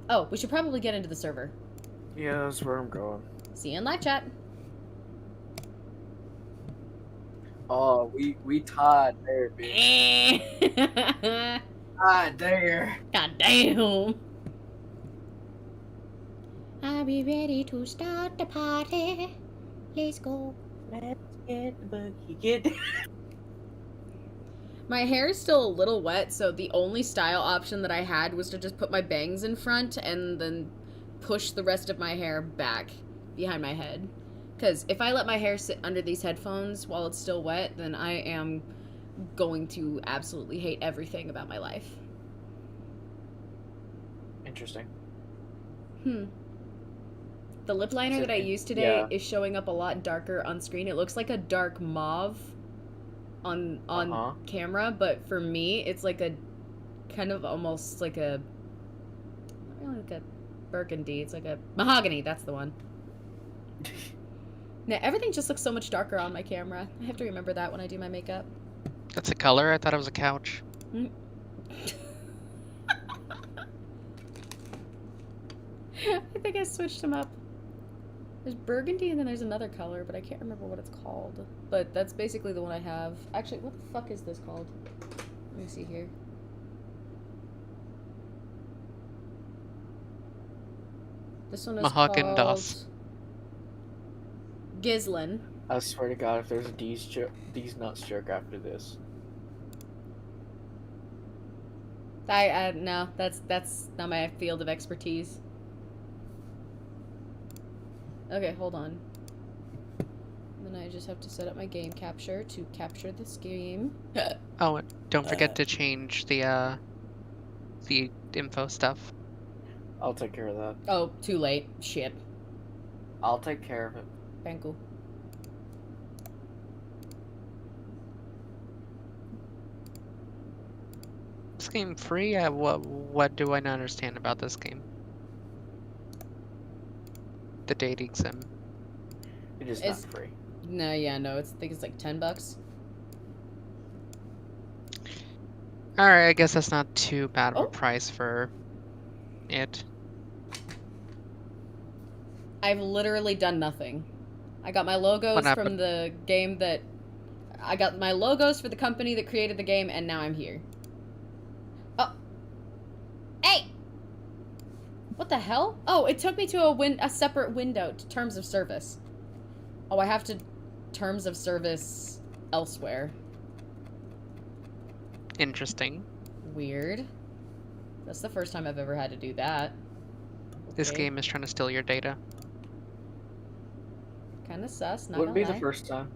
Oh, we should probably get into the server. Yeah, that's where I'm going. See you in live chat. Oh, we tied there, bitch. Tied there. God damn. I'll be ready to start the party. Let's go. Let's get the boogie. Get. My hair is still a little wet, so the only style option that I had was to just put my bangs in front and then push the rest of my hair back behind my head. Because if I let my hair sit under these headphones while it's still wet, then I am going to absolutely hate everything about my life. Interesting. The lip liner that I used today is showing up a lot darker on screen. It looks like a dark mauve on camera, but for me, it's like a kind of almost like a, not really like a burgundy. It's like a mahogany. That's the one. Now everything just looks so much darker on my camera. I have to remember that when I do my makeup. That's a color? I thought it was a couch. I think I switched them up. There's burgundy and then there's another color, but I can't remember what it's called. But that's basically the one I have. Actually, what the fuck is this called? Let me see here. This one is Mahogany called Doss. Gislin. I swear to God, if there's a D's nuts joke after this. No, that's not my field of expertise. Okay, hold on. Then I just have to set up my game capture to capture this game. Oh, and don't forget to change the info stuff. I'll take care of that. Oh, too late. Shit. I'll take care of it. Thank you. This game free? What do I not understand about this game? The dating sim. It is not free. No, yeah, no. I think it's like $10. Alright, I guess that's not too bad of a price for it. I've literally done nothing. I got my logos from the game that... I got my logos for the company that created the game, and now I'm here. Oh. Hey! What the hell? Oh, it took me to a separate window to terms of service. Oh, I have to terms of service elsewhere. Interesting. Weird. That's the first time I've ever had to do that. Okay. This game is trying to steal your data. Kinda sus, not Wouldn't be the first time.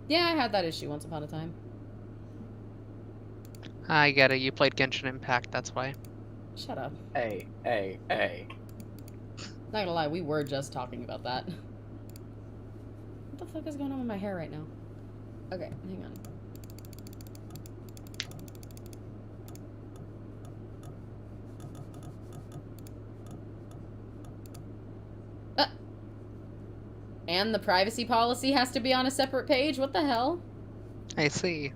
Yeah, I had that issue once upon a time. I get it, you played Genshin Impact, that's why. Shut up. Hey. Not gonna lie, we were just talking about that. What the fuck is going on with my hair right now? Okay, hang on. And the privacy policy has to be on a separate page? What the hell? I see.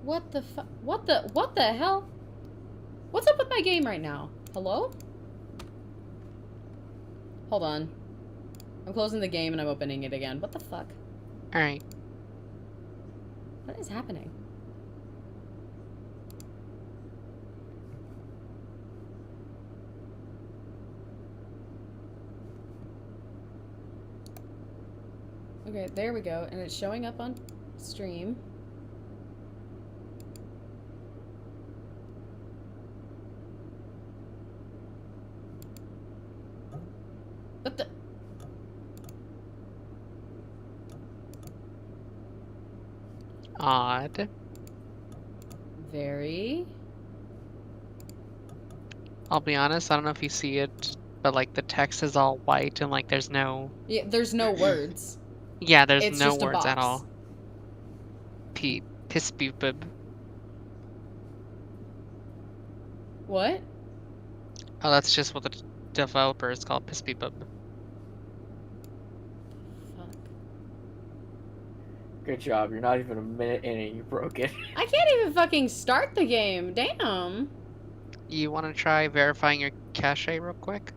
What the fuck? What the hell? What's up with my game right now? Hello? Hold on. I'm closing the game and I'm opening it again. What the fuck? Alright. What is happening? Okay, there we go. And it's showing up on stream. What the? Odd. Very. I'll be honest, I don't know if you see it, but like the text is all white and like there's no... Yeah, there's no words. Yeah, there's it's no just words at all. Piss beep bib. What? Oh, that's just what the developer is called, piss beep bib. Fuck. Good job. You're not even a minute in and you broke it. I can't even fucking start the game. Damn. You want to try verifying your cache real quick?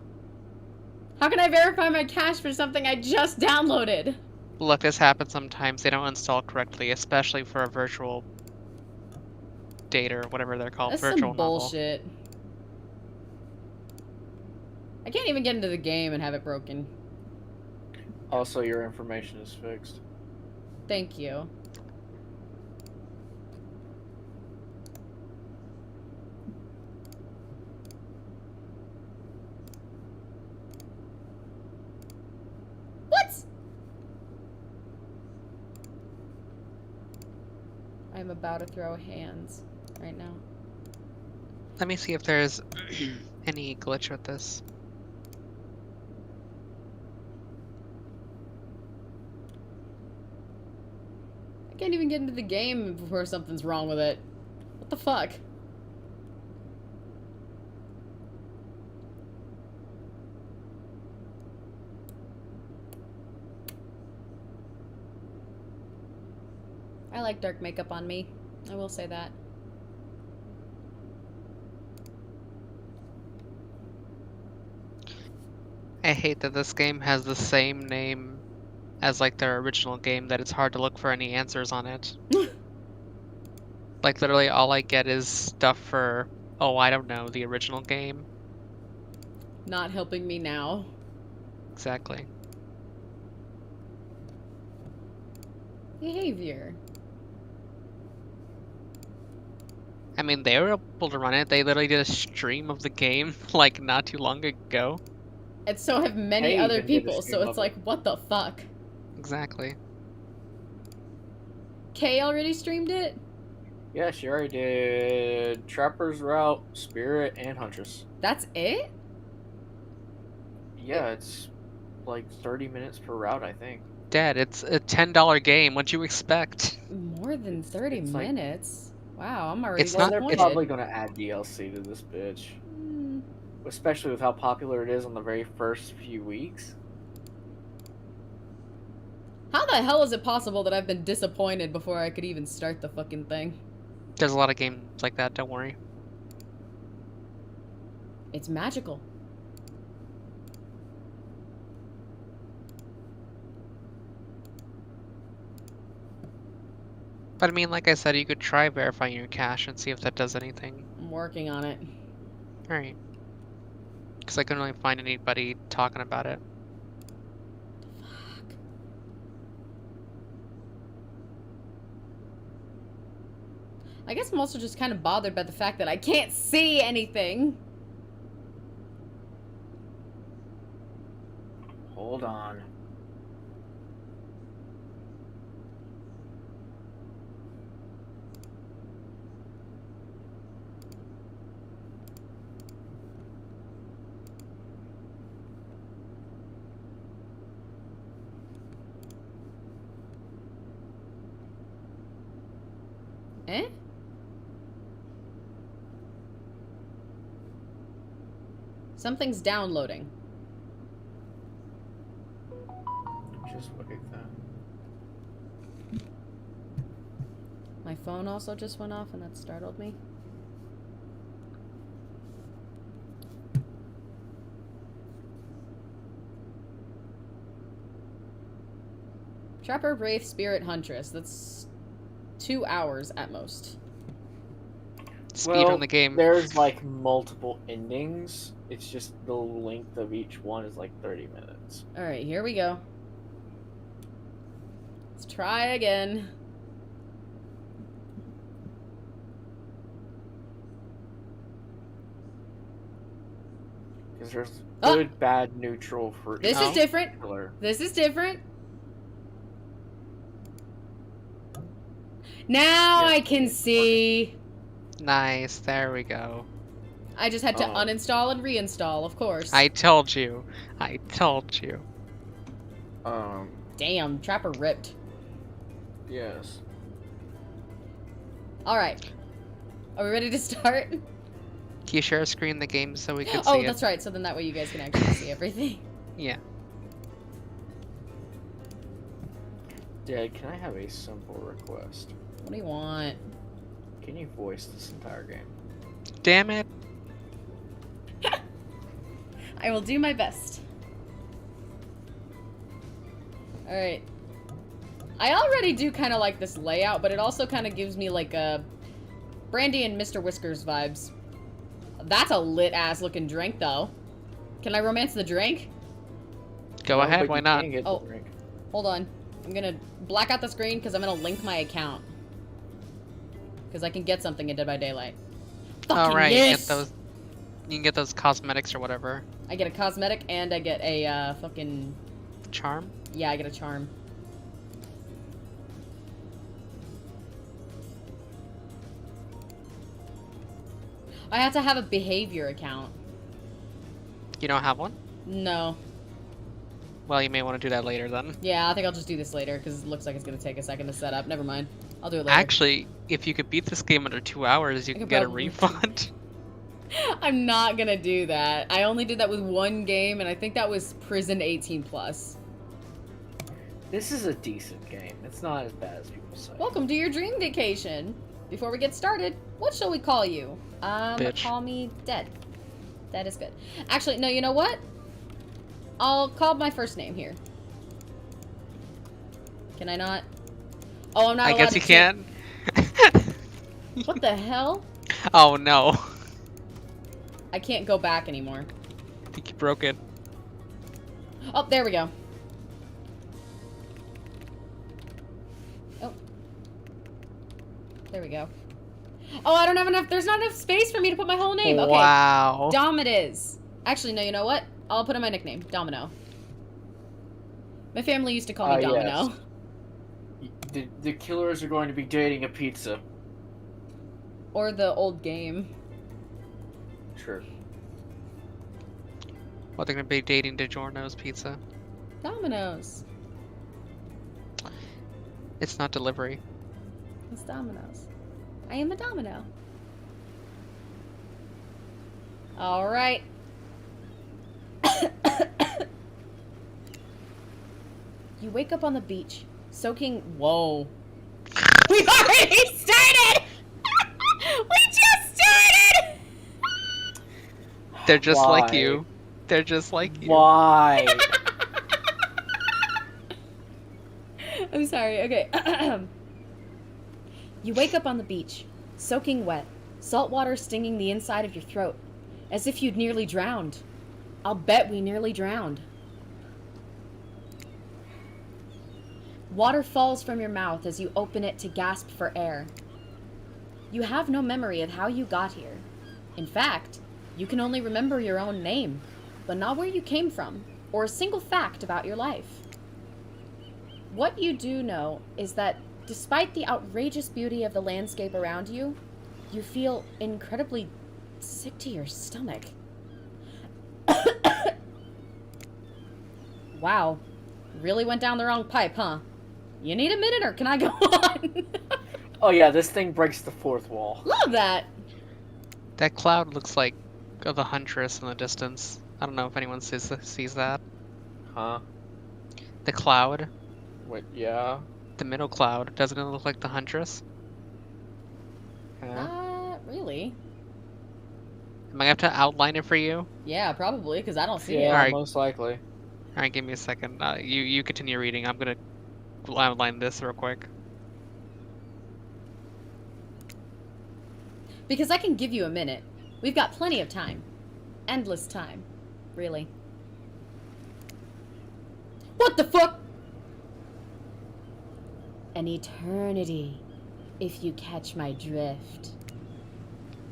How can I verify my cache for something I just downloaded? Look, this happens sometimes. They don't install correctly, especially for a virtual data or whatever they're called. That's Virtual some novel. bullshit. I can't even get into the game and have it broken. Also, your information is fixed. Thank you. What? I'm about to throw hands right now. Let me see if there's any glitch with this. I can't even get into the game before something's wrong with it. What the fuck? I like dark makeup on me. I will say that. I hate that this game has the same name as like their original game, that it's hard to look for any answers on it. Like literally all I get is stuff for, oh, I don't know, the original game. Not helping me now. Exactly. Behavior. I mean, they were able to run it. They literally did a stream of the game like not too long ago. And so have many Hey, other even did a people, stream so of it's it. like, what the fuck? Exactly. Kay already streamed it? Yeah, she already did Trapper's Route, Spirit, and Huntress. That's it? Yeah, it's like 30 minutes per route, I think. Dad, it's a $10 game. What'd you expect? More than 30 It's like- minutes? Wow, I'm already It's Well, not- they're disappointed. probably gonna add DLC to this bitch. Hmm. Especially with how popular it is on the very first few weeks. How the hell is it possible that I've been disappointed before I could even start the fucking thing? There's a lot of games like that, don't worry. It's magical. But I mean, like I said, you could try verifying your cache and see if that does anything. I'm working on it. Alright. Because I couldn't really find anybody talking about it. Fuck. I guess I'm also just kind of bothered by the fact that I can't see anything. Hold on. Eh? Something's downloading. Just look at that. My phone also just went off and that startled me. Trapper, Wraith, Spirit, Huntress. That's 2 hours at most. Speed on the game. There's like multiple endings. It's just the length of each one is like 30 minutes. Alright, here we go. Let's try again. Because there's Oh! good, bad, neutral for This each is different. color. This is different. Now Yeah, I can it's see. Nice, there we go. I just had to Oh. uninstall and reinstall, of course. I told you. I told you. Damn, Trapper ripped. Yes. Alright. Are we ready to start? Can you share a screen the game so we can see Oh, it? that's right. So then that way you guys can actually see everything. Yeah. Dad, can I have a simple request? What do you want? Can you voice this entire game? Damn it. I will do my best. Alright. I already do kind of like this layout, but it also kind of gives me like a Brandy and Mr. Whiskers vibes. That's a lit-ass looking drink, though. Can I romance the drink? Go ahead, why not? Oh, hold on. I'm gonna black out the screen because I'm gonna link my account. Because I can get something in Dead by Daylight. Alright, yes! you can get those cosmetics or whatever. I get a cosmetic and I get a fucking... Charm? Yeah, I get a charm. I have to have a behavior account. You don't have one? No. Well, you may want to do that later then. Yeah, I think I'll just do this later because it looks like it's going to take a second to set up. Never mind. I'll do it later. Actually, if you could beat this game under 2 hours, you can get a refund. I'm not going to do that. I only did that with one game, and I think that was Prison 18+. This is a decent game. It's not as bad as people say. Welcome to your dream vacation. Before we get started, what shall we call you? Bitch. Call me Dead. That is good. Actually, no, you know what? I'll call my first name here. Can I not? Oh, I'm not allowed I guess to you can. What the hell? Oh no. I can't go back anymore. I think you broke it. Oh, there we go. Oh. There we go. Oh, I don't have enough. There's not enough space for me to put my whole name. Okay. Wow. Dom it is. Actually, no, you know what? I'll put in my nickname. Domino. My family used to call me Domino. Yes. The killers are going to be dating a pizza. Or the old game. Sure. Well, they're gonna be dating DiGiorno's pizza. Domino's. It's not delivery. It's Domino's. I am a domino. Alright. You wake up on the beach, soaking... Whoa. We already started! We just started! They're just Why? like you. They're just like you. Why? I'm sorry, okay. You wake up on the beach, soaking wet, salt water stinging the inside of your throat, as if you'd nearly drowned. I'll bet we nearly drowned. Water falls from your mouth as you open it to gasp for air. You have no memory of how you got here. In fact, you can only remember your own name, but not where you came from, or a single fact about your life. What you do know is that despite the outrageous beauty of the landscape around you, you feel incredibly sick to your stomach. Wow. Really went down the wrong pipe, huh? You need a minute, or can I go on? Oh yeah, this thing breaks the fourth wall. Love that. That cloud looks like the Huntress in the distance. I don't know if anyone sees that. Huh? The cloud. Wait, yeah? The middle cloud. Doesn't it look like the Huntress? Huh? Not really. Am I going to have to outline it for you? Yeah, probably, because I don't see Yeah, it. Alright. most likely. Alright, give me a second. You continue reading. I'm going to outline this real quick. Because I can give you a minute. We've got plenty of time. Endless time. Really. What the fuck? An eternity, if you catch my drift.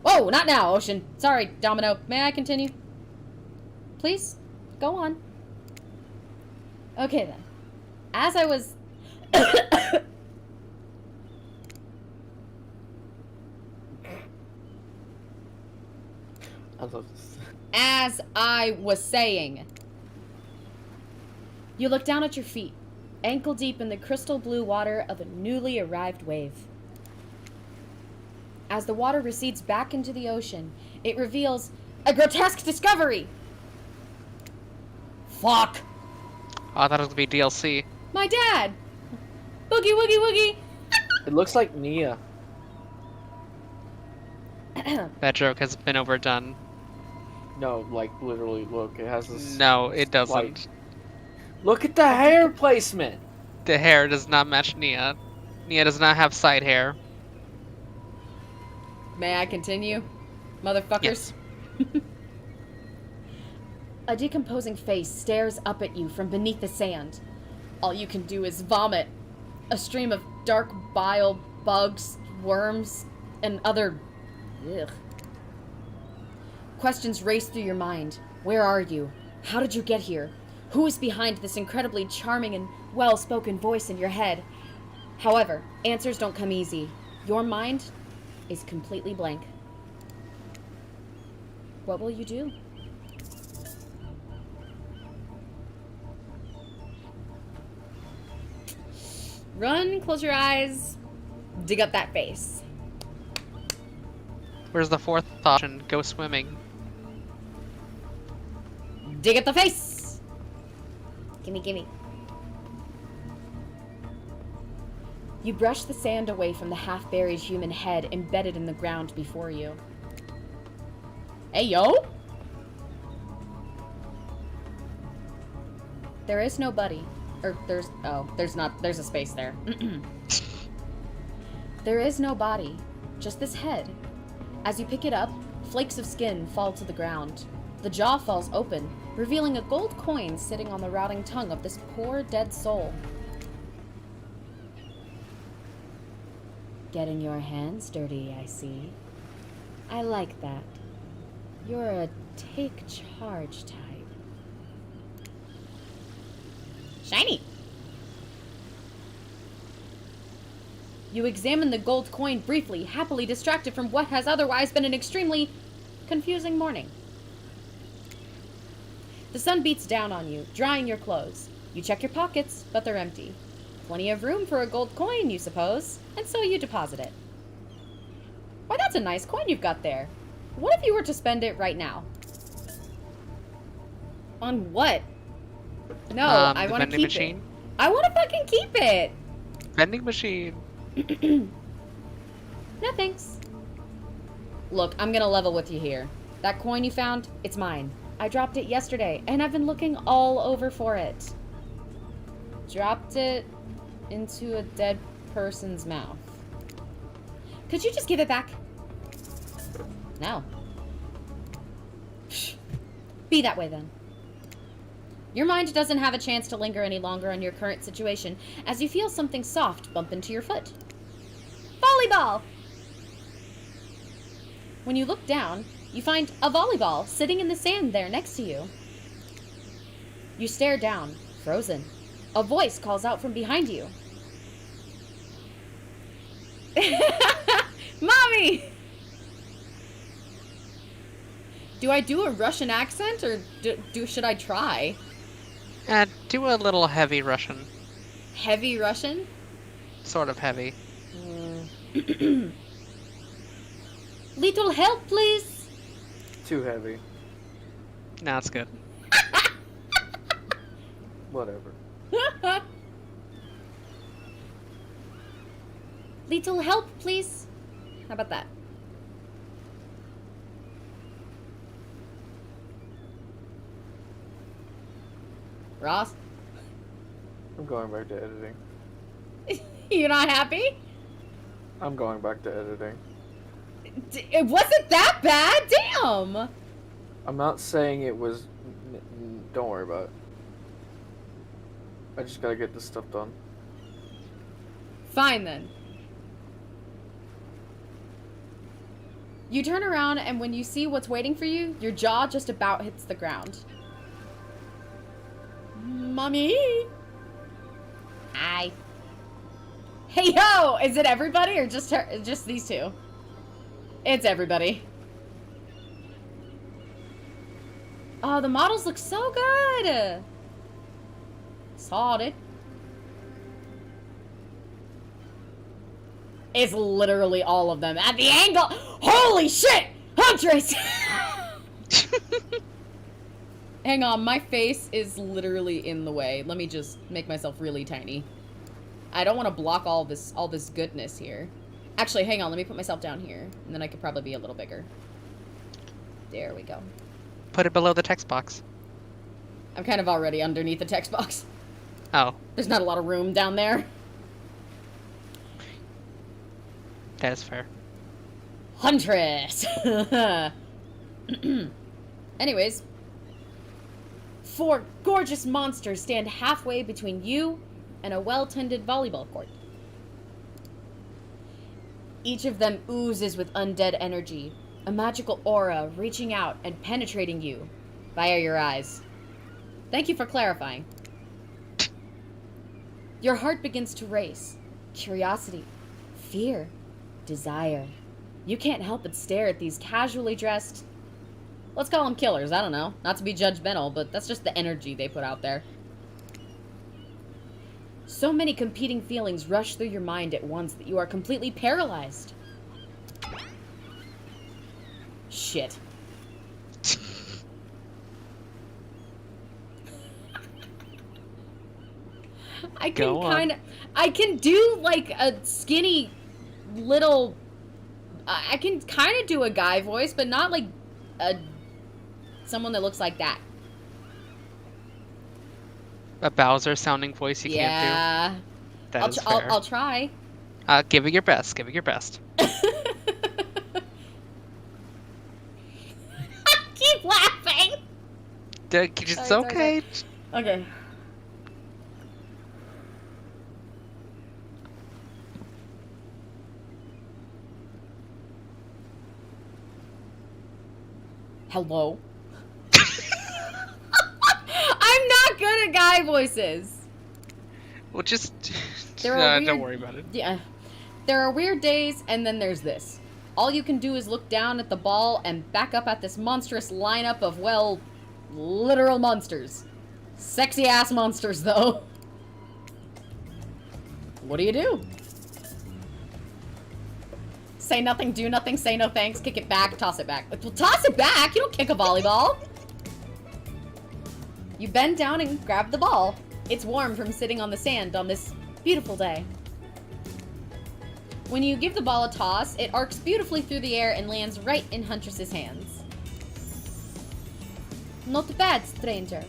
Whoa, not now, Ocean. Sorry, Domino. May I continue? Please, go on. Okay, then. As I was... I love this. As I was saying, you look down at your feet, ankle deep in the crystal blue water of a newly arrived wave. As the water recedes back into the ocean, it reveals a grotesque discovery. Fuck. Oh, I thought it was going to be DLC. My dad. Boogie woogie woogie! It looks like Nia. That joke has been overdone. No, like literally, look, it has this. No, it doesn't. Look at the hair placement. The hair does not match Nia. Nia does not have side hair. May I continue, motherfuckers? Yes. A decomposing face stares up at you from beneath the sand. All you can do is vomit. A stream of dark bile, bugs, worms, and other... Ugh. Questions race through your mind. Where are you? How did you get here? Who is behind this incredibly charming and well-spoken voice in your head? However, answers don't come easy. Your mind is completely blank. What will you do? Run, close your eyes, dig up that face. Where's the fourth option? Go swimming. Dig up the face! Gimme, gimme. You brush the sand away from the half-buried human head embedded in the ground before you. Hey, yo! There is no buddy. There's a space there. There is no body, just this head. As you pick it up, flakes of skin fall to the ground. The jaw falls open, revealing a gold coin sitting on the rotting tongue of this poor dead soul. Getting your hands dirty, I see. I like that. You're a take charge type. Shiny! You examine the gold coin briefly, happily distracted from what has otherwise been an extremely confusing morning. The sun beats down on you, drying your clothes. You check your pockets, but they're empty. Plenty of room for a gold coin, you suppose, and so you deposit it. Why, that's a nice coin you've got there. What if you were to spend it right now? On what? No, I want to keep machine? it. I want to fucking keep it! Vending machine. No thanks. Look, I'm gonna level with you here. That coin you found, it's mine. I dropped it yesterday, and I've been looking all over for it. Dropped it into a dead person's mouth. Could you just give it back? No. Be that way then. Your mind doesn't have a chance to linger any longer on your current situation as you feel something soft bump into your foot. Volleyball! When you look down, you find a volleyball sitting in the sand there next to you. You stare down, frozen. A voice calls out from behind you. Mommy! Do I do a Russian accent, or should I try? Do a little heavy Russian. Heavy Russian? Sort of heavy. Little help, please. Too heavy. Nah, it's good. Whatever. Little help, please. How about that? Ross? I'm going back to editing. You're not happy? I'm going back to editing. It wasn't that bad? Damn! I'm not saying it was... Don't worry about it. I just gotta get this stuff done. Fine, then. You turn around, and when you see what's waiting for you, your jaw just about hits the ground. Mommy? Hi. Hey, yo! Is it everybody, or just her, just these two? It's everybody. Oh, the models look so good! Solid. It's literally all of them at the angle. Holy shit! Huntress! Hang on, my face is literally in the way. Let me just make myself really tiny. I don't want to block all this goodness here. Actually, hang on. Let me put myself down here, and then I could probably be a little bigger. There we go. Put it below the text box. I'm kind of already underneath the text box. Oh. There's not a lot of room down there. That is fair. Huntress! Anyways. 4 gorgeous monsters stand halfway between you and a well-tended volleyball court. Each of them oozes with undead energy, a magical aura reaching out and penetrating you via your eyes. Thank you for clarifying. Your heart begins to race. Curiosity, fear, desire. You can't help but stare at these casually dressed... Let's call them killers, I don't know. Not to be judgmental, but that's just the energy they put out there. So many competing feelings rush through your mind at once that you are completely paralyzed. Shit. I can do like a skinny little... I can kind of do a guy voice, but not like someone that looks like that. A Bowser sounding voice you can't do. That is fair. I'll try. Give it your best. Give it your best. Keep laughing. It's okay. Okay. Hello? I'm not good at guy voices. Well, just don't worry about it. Yeah. There are weird days, and then there's this. All you can do is look down at the ball and back up at this monstrous lineup of, well, literal monsters. Sexy-ass monsters, though. What do you do? Say nothing, do nothing, say no thanks, kick it back, toss it back. Well, toss it back! You don't kick a volleyball! You bend down and grab the ball. It's warm from sitting on the sand on this beautiful day. When you give the ball a toss, it arcs beautifully through the air and lands right in Huntress's hands. Not bad, stranger.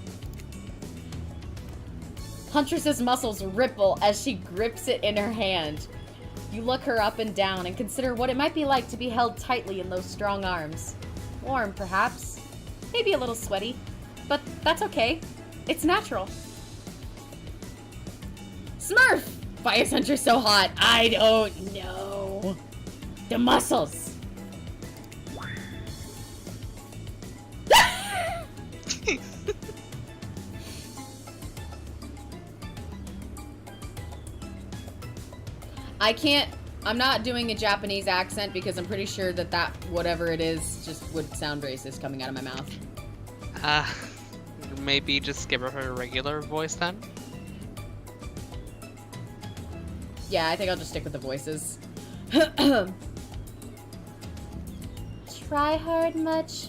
Huntress's muscles ripple as she grips it in her hand. You look her up and down and consider what it might be like to be held tightly in those strong arms. Warm, perhaps. Maybe a little sweaty. But that's okay. It's natural. Smurf! Why is Huntress so hot? I don't know. The muscles. I'm not doing a Japanese accent because I'm pretty sure that whatever it is just would sound racist coming out of my mouth. Maybe just give her a regular voice then? Yeah, I think I'll just stick with the voices. Try hard much?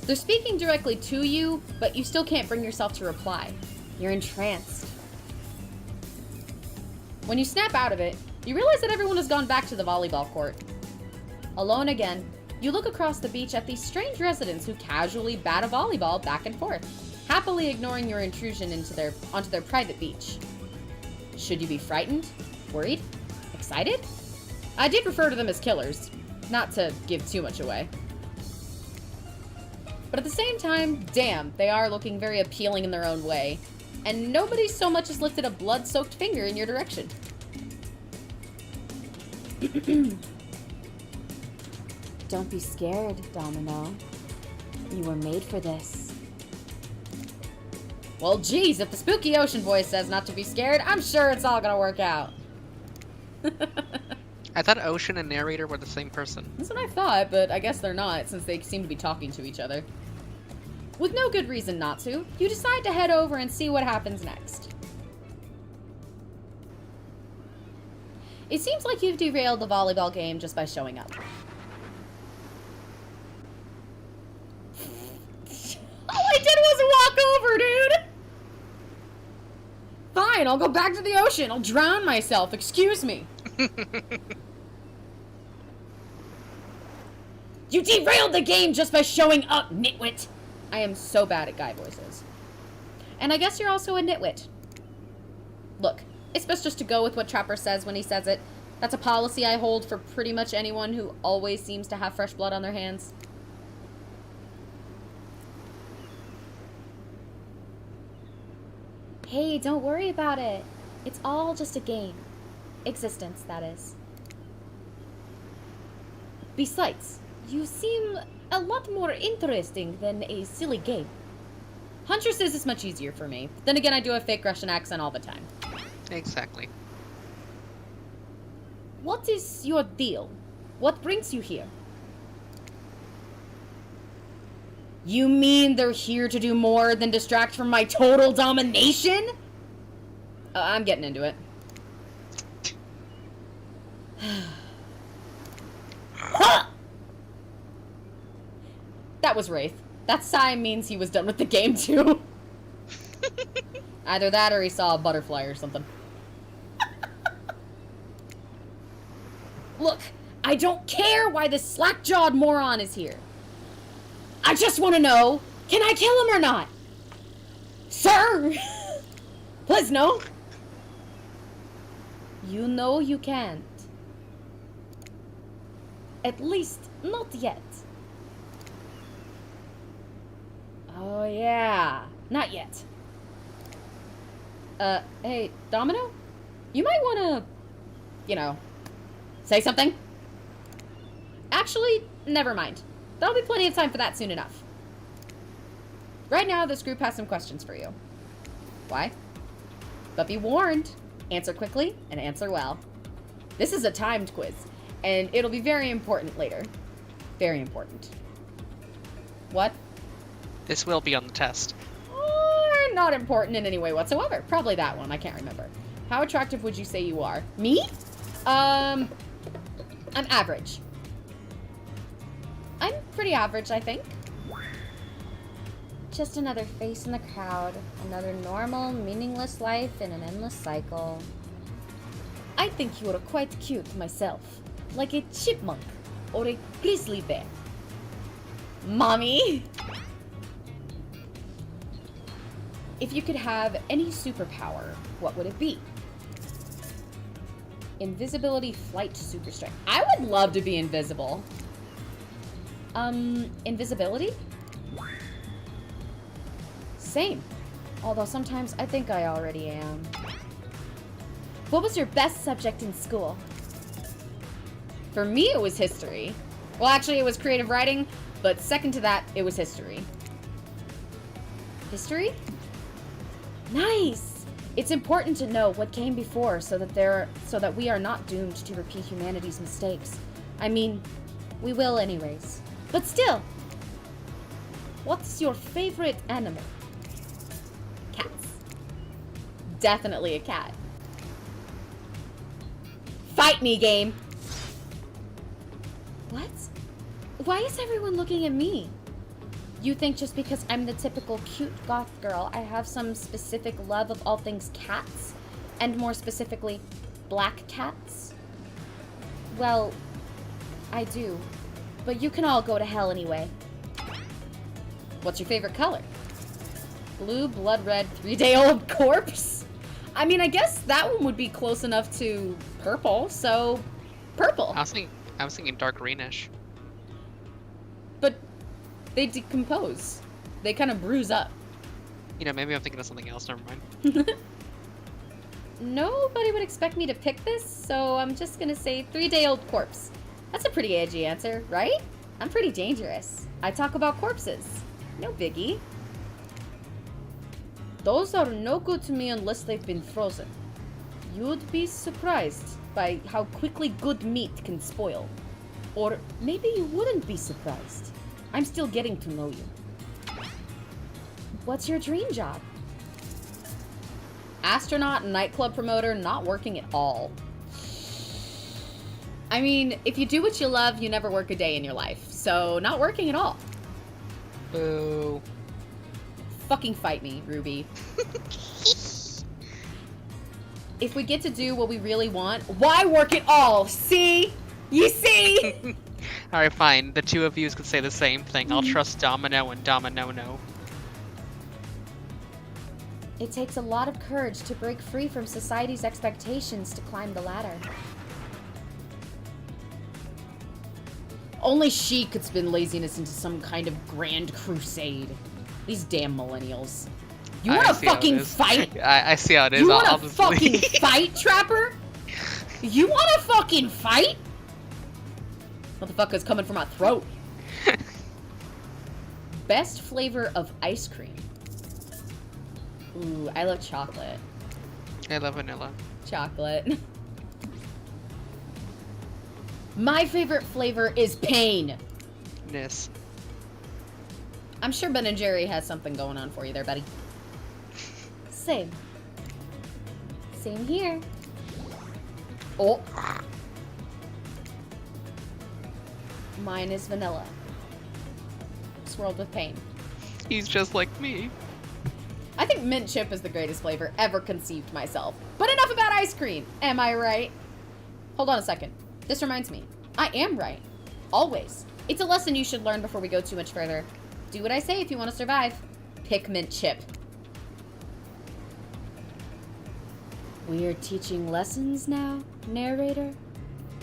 They're speaking directly to you, but you still can't bring yourself to reply. You're entranced. When you snap out of it, you realize that everyone has gone back to the volleyball court. Alone again, you look across the beach at these strange residents who casually bat a volleyball back and forth, happily ignoring your intrusion onto their private beach. Should you be frightened? Worried? Excited? I did refer to them as killers, not to give too much away. But at the same time, damn, they are looking very appealing in their own way. And nobody so much as lifted a blood-soaked finger in your direction. Don't be scared, Domino. You were made for this. Well, geez, if the spooky ocean voice says not to be scared, I'm sure it's all gonna work out. I thought Ocean and narrator were the same person. That's what I thought, but I guess they're not, since they seem to be talking to each other. With no good reason not to, you decide to head over and see what happens next. It seems like you've derailed the volleyball game just by showing up. All I did was walk over, dude! Fine, I'll go back to the ocean. I'll drown myself. Excuse me. You derailed the game just by showing up, nitwit. I am so bad at guy voices. And I guess you're also a nitwit. Look, it's best just to go with what Trapper says when he says it. That's a policy I hold for pretty much anyone who always seems to have fresh blood on their hands. Hey, don't worry about it. It's all just a game. Existence, that is. Besides, you seem a lot more interesting than a silly game. Huntress is much easier for me. Then again, I do a fake Russian accent all the time. Exactly. What is your deal? What brings you here? You mean they're here to do more than distract from my total domination? I'm getting into it. That was Wraith. That sigh means he was done with the game, too. Either that or he saw a butterfly or something. Look, I don't care why this slack-jawed moron is here. I just want to know, can I kill him or not? Sir! Please, no. You know you can't. At least, not yet. Oh, yeah. Not yet. Hey, Domino? You might want to, you know, say something? Actually, never mind. There'll be plenty of time for that soon enough. Right now, this group has some questions for you. Why? But be warned. Answer quickly and answer well. This is a timed quiz, and it'll be very important later. Very important. What? This will be on the test. Or not important in any way whatsoever. Probably that one. I can't remember. How attractive would you say you are? Me? I'm average. I'm pretty average, I think. Just another face in the crowd. Another normal, meaningless life in an endless cycle. I think you are quite cute myself. Like a chipmunk or a grizzly bear. Mommy? If you could have any superpower, what would it be? Invisibility, flight, super strength. I would love to be invisible. Invisibility? Same. Although sometimes I think I already am. What was your best subject in school? For me, it was history. Well, actually, it was creative writing, but second to that, it was history. History? Nice! It's important to know what came before so that we are not doomed to repeat humanity's mistakes. I mean, we will anyways. But still, what's your favorite animal? Cats. Definitely a cat. Fight me, game! What? Why is everyone looking at me? You think just because I'm the typical cute goth girl, I have some specific love of all things cats? And more specifically, black cats? Well, I do. But you can all go to hell anyway. What's your favorite color? Blue, blood red, 3-day-old corpse? I mean, I guess that one would be close enough to purple, so purple. I was thinking dark greenish. But they decompose. They kind of bruise up. You know, maybe I'm thinking of something else. Never mind. Nobody would expect me to pick this, so I'm just gonna say 3-day-old corpse. That's a pretty edgy answer, right? I'm pretty dangerous. I talk about corpses. No biggie. Those are no good to me unless they've been frozen. You'd be surprised by how quickly good meat can spoil. Or maybe you wouldn't be surprised. I'm still getting to know you. What's your dream job? Astronaut, nightclub promoter, not working at all. I mean, if you do what you love, you never work a day in your life. So, not working at all. Boo. Fucking fight me, Ruby. if we get to do what we really want, why work at all? See? You see? Alright, fine. The two of you could say the same thing. I'll trust Domino and Domino no. It takes a lot of courage to break free from society's expectations to climb the ladder. Only she could spin laziness into some kind of grand crusade. These damn millennials. You wanna fucking fight? I see how it is. You wanna fucking fight, Trapper? You wanna fucking fight? Motherfucker's coming for my throat. Best flavor of ice cream. Ooh, I love chocolate. I love vanilla. Chocolate. My favorite flavor is pain. Ness. I'm sure Ben & Jerry has something going on for you there, buddy. Same. Same here. Oh. Mine is vanilla. Swirled with pain. He's just like me. I think mint chip is the greatest flavor ever conceived myself. But enough about ice cream. Am I right? Hold on a second. This reminds me. I am right. Always. It's a lesson you should learn before we go too much further. Do what I say if you want to survive. Pick mint chip. We're teaching lessons now, narrator?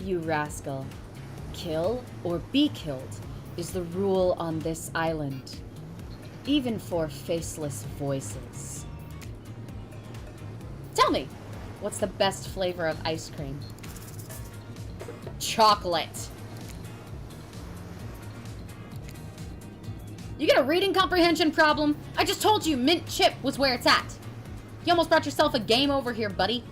You rascal. Kill or be killed is the rule on this island. Even for faceless voices. Tell me, what's the best flavor of ice cream? Chocolate. You get a reading comprehension problem? I just told you mint chip was where it's at. You almost brought yourself a game over here, buddy.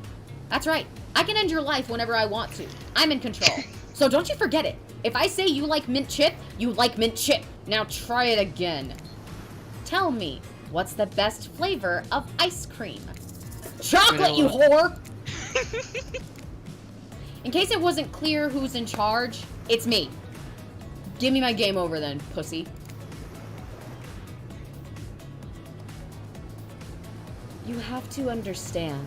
That's right. I can end your life whenever I want to. I'm in control. So don't you forget it. If I say you like mint chip, you like mint chip. Now try it again. Tell me, what's the best flavor of ice cream? Chocolate, you whore! In case it wasn't clear who's in charge, it's me. Give me my game over then, pussy. You have to understand.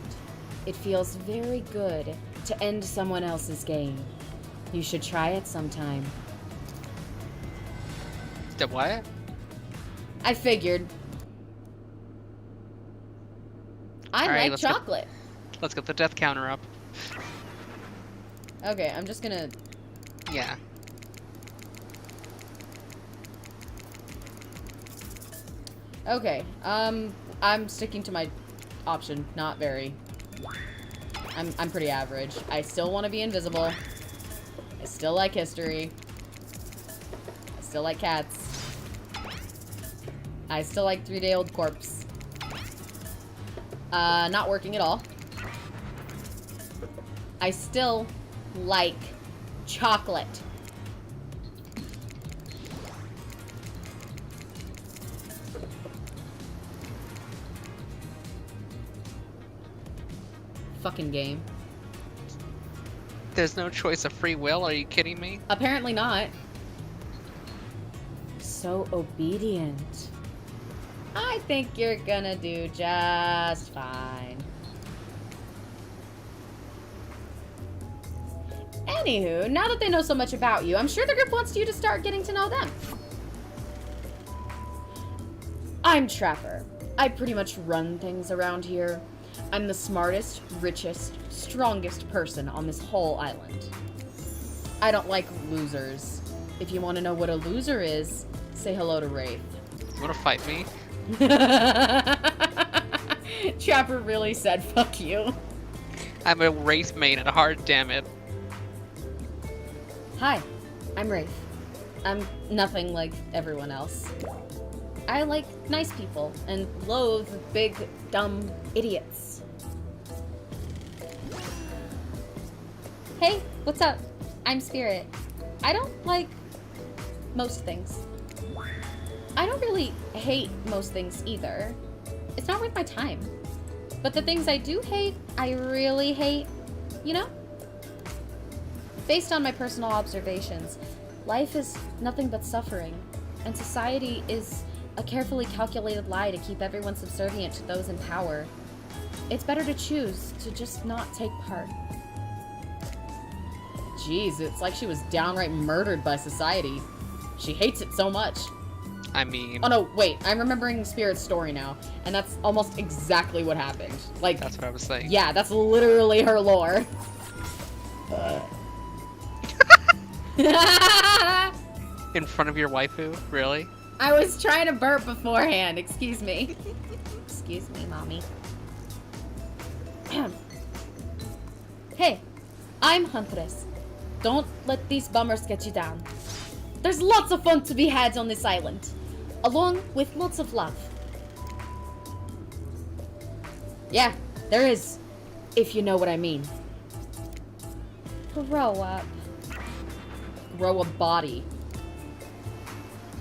It feels very good to end someone else's game. You should try it sometime. The what? I figured. I like chocolate. Let's get the death counter up. Okay, I'm just gonna... Yeah. Okay, I'm sticking to my option. Not very. I'm pretty average. I still want to be invisible. I still like history. I still like cats. I still like 3-day-old corpse. Not working at all. I still like chocolate. Fucking game. There's no choice of free will, are you kidding me? Apparently not. So obedient. I think you're gonna do just fine. Anywho, now that they know so much about you, I'm sure the group wants you to start getting to know them. I'm Trapper. I pretty much run things around here. I'm the smartest, richest, strongest person on this whole island. I don't like losers. If you want to know what a loser is, say hello to Wraith. You wanna fight me? Trapper really said fuck you. I'm a Wraith main at heart, damn it. Hi, I'm Wraith. I'm nothing like everyone else. I like nice people and loathe big, dumb idiots. Hey, what's up? I'm Spirit. I don't like most things. I don't really hate most things either. It's not worth my time. But the things I do hate, I really hate, you know? Based on my personal observations, life is nothing but suffering, and society is a carefully calculated lie to keep everyone subservient to those in power. It's better to choose to just not take part. Jeez, it's like she was downright murdered by society. She hates it so much. I mean... Oh no, wait, I'm remembering Spirit's story now, and that's almost exactly what happened. Like, That's what I was saying. yeah, that's literally her lore. In front of your waifu? Really? I was trying to burp beforehand, excuse me. Excuse me, mommy. Hey, I'm Huntress. Don't let these bummers get you down. There's lots of fun to be had on this island, along with lots of love. Yeah, there is. If you know what I mean. Grow up. Grow a body.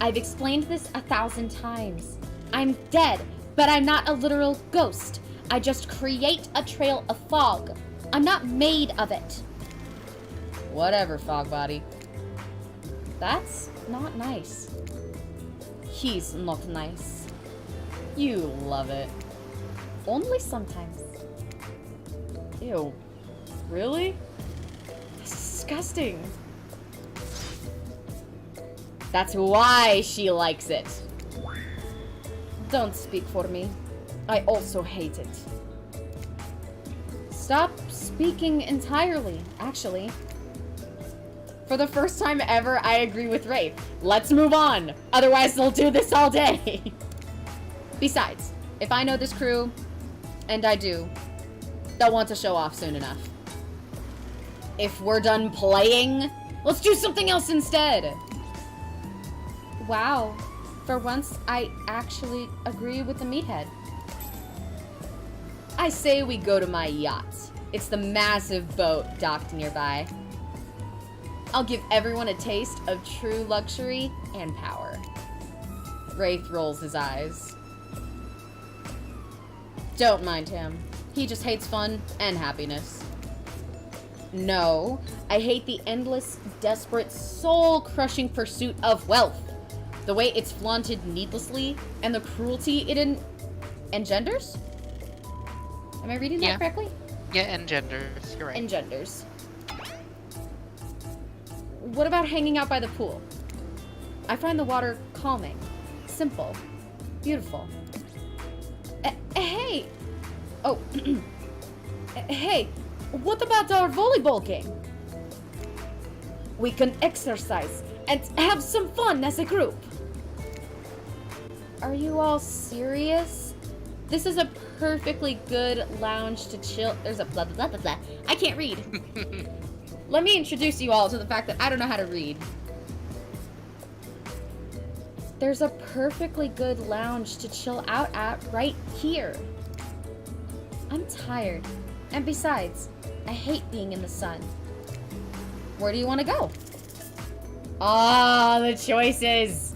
I've explained this 1,000 times. I'm dead, but I'm not a literal ghost. I just create a trail of fog. I'm not made of it. Whatever, fog body. That's not nice. He's not nice. You love it. Only sometimes. Ew. Really? It's disgusting. That's why she likes it. Don't speak for me. I also hate it. Stop speaking entirely, actually. For the first time ever, I agree with Wraith. Let's move on. Otherwise, they'll do this all day. Besides, if I know this crew, and I do, they'll want to show off soon enough. If we're done playing, let's do something else instead. Wow. For once, I actually agree with the meathead. I say we go to my yacht. It's the massive boat docked nearby. I'll give everyone a taste of true luxury and power. Wraith rolls his eyes. Don't mind him. He just hates fun and happiness. No, I hate the endless, desperate, soul-crushing pursuit of wealth. The way it's flaunted needlessly, and the cruelty it engenders? Am I reading that correctly? Yeah, engenders. You're right. Engenders. What about hanging out by the pool? I find the water calming, simple, beautiful. Hey! Oh, hey, what about our volleyball game? We can exercise and have some fun as a group. Are you all serious? This is a perfectly good lounge to chill. There's a blah blah blah blah blah. I can't read. Let me introduce you all to the fact that I don't know how to read. There's a perfectly good lounge to chill out at right here. I'm tired. And besides, I hate being in the sun. Where do you want to go? Ah, the choices.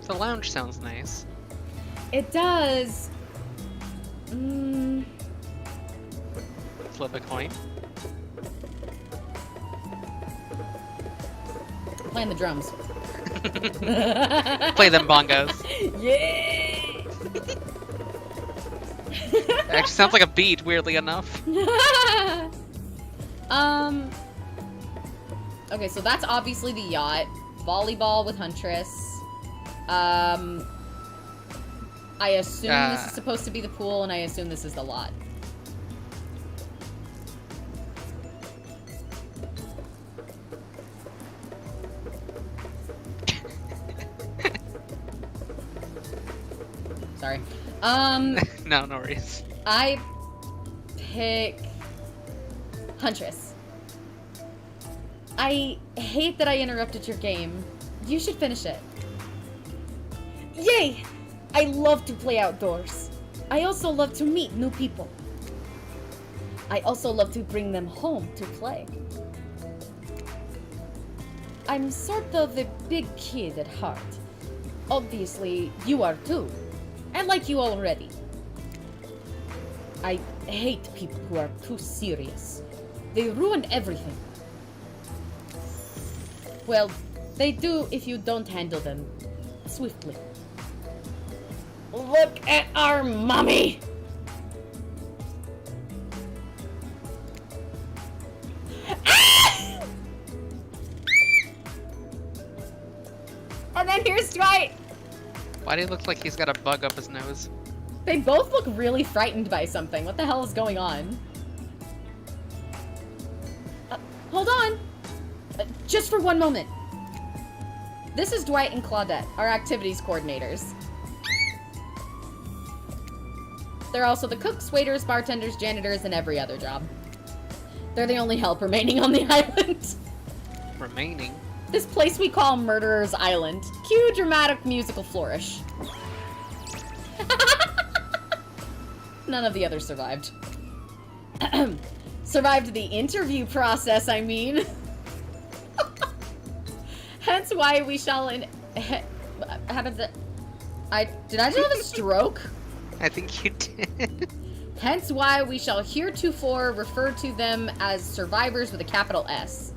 The lounge sounds nice. It does. Flip a coin. Playing the drums. Play them bongos. Yeah. It actually sounds like a beat, weirdly enough. Okay, so that's obviously the yacht. Volleyball with Huntress. I assume this is supposed to be the pool, and I assume this is the lot. Sorry. No worries. I pick Huntress. I hate that I interrupted your game. You should finish it. Yay! I love to play outdoors. I also love to meet new people. I also love to bring them home to play. I'm sort of a big kid at heart. Obviously, you are too. I like you already. I hate people who are too serious. They ruin everything. Well, they do if you don't handle them swiftly. Look at our mommy! Ah! And then here's Dwight! Why do he look like he's got a bug up his nose? They both look really frightened by something. What the hell is going on? Hold on! Just for one moment. This is Dwight and Claudette, our activities coordinators. They're also the cooks, waiters, bartenders, janitors, and every other job. They're the only help remaining on the island. Remaining? This place we call Murderer's Island. Cue dramatic musical flourish. None of the others survived. Survived the interview process, I mean. Hence why we shall happens that did I just have a stroke? I think you did. Hence why we shall heretofore refer to them as survivors with a capital S.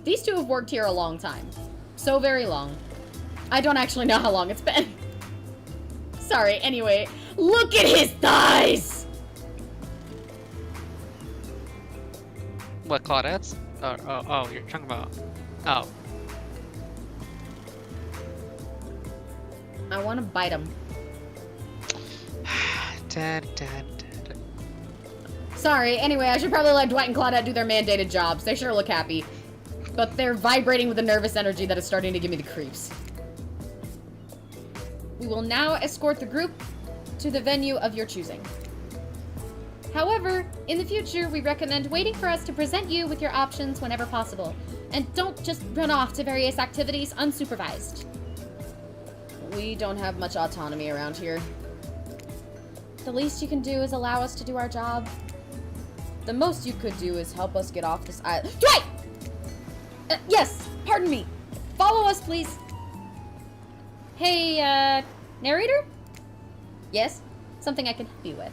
These two have worked here a long time. So very long. I don't actually know how long it's been. Sorry, anyway. Look at his thighs! What, Claudette's? Oh, you're talking about... Oh. I want to bite him. Dad. Sorry, anyway, I should probably let Dwight and Claudette do their mandated jobs. They sure look happy. But they're vibrating with a nervous energy that is starting to give me the creeps. We will now escort the group to the venue of your choosing. However, in the future, we recommend waiting for us to present you with your options whenever possible. And don't just run off to various activities unsupervised. We don't have much autonomy around here. The least you can do is allow us to do our job. The most you could do is help us get off this island. Dwight! Yes, pardon me. Follow us, please. Hey, narrator? Yes? Something I can help you with.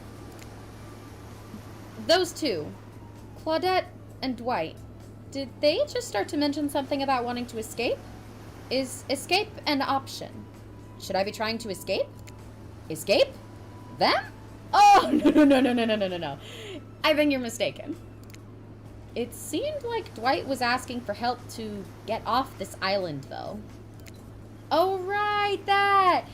Those two, Claudette and Dwight, did they just start to mention something about wanting to escape? Is escape an option? Should I be trying to escape? Escape? Them? Oh, no. I think you're mistaken. It seemed like Dwight was asking for help to get off this island, though. Oh, right, that!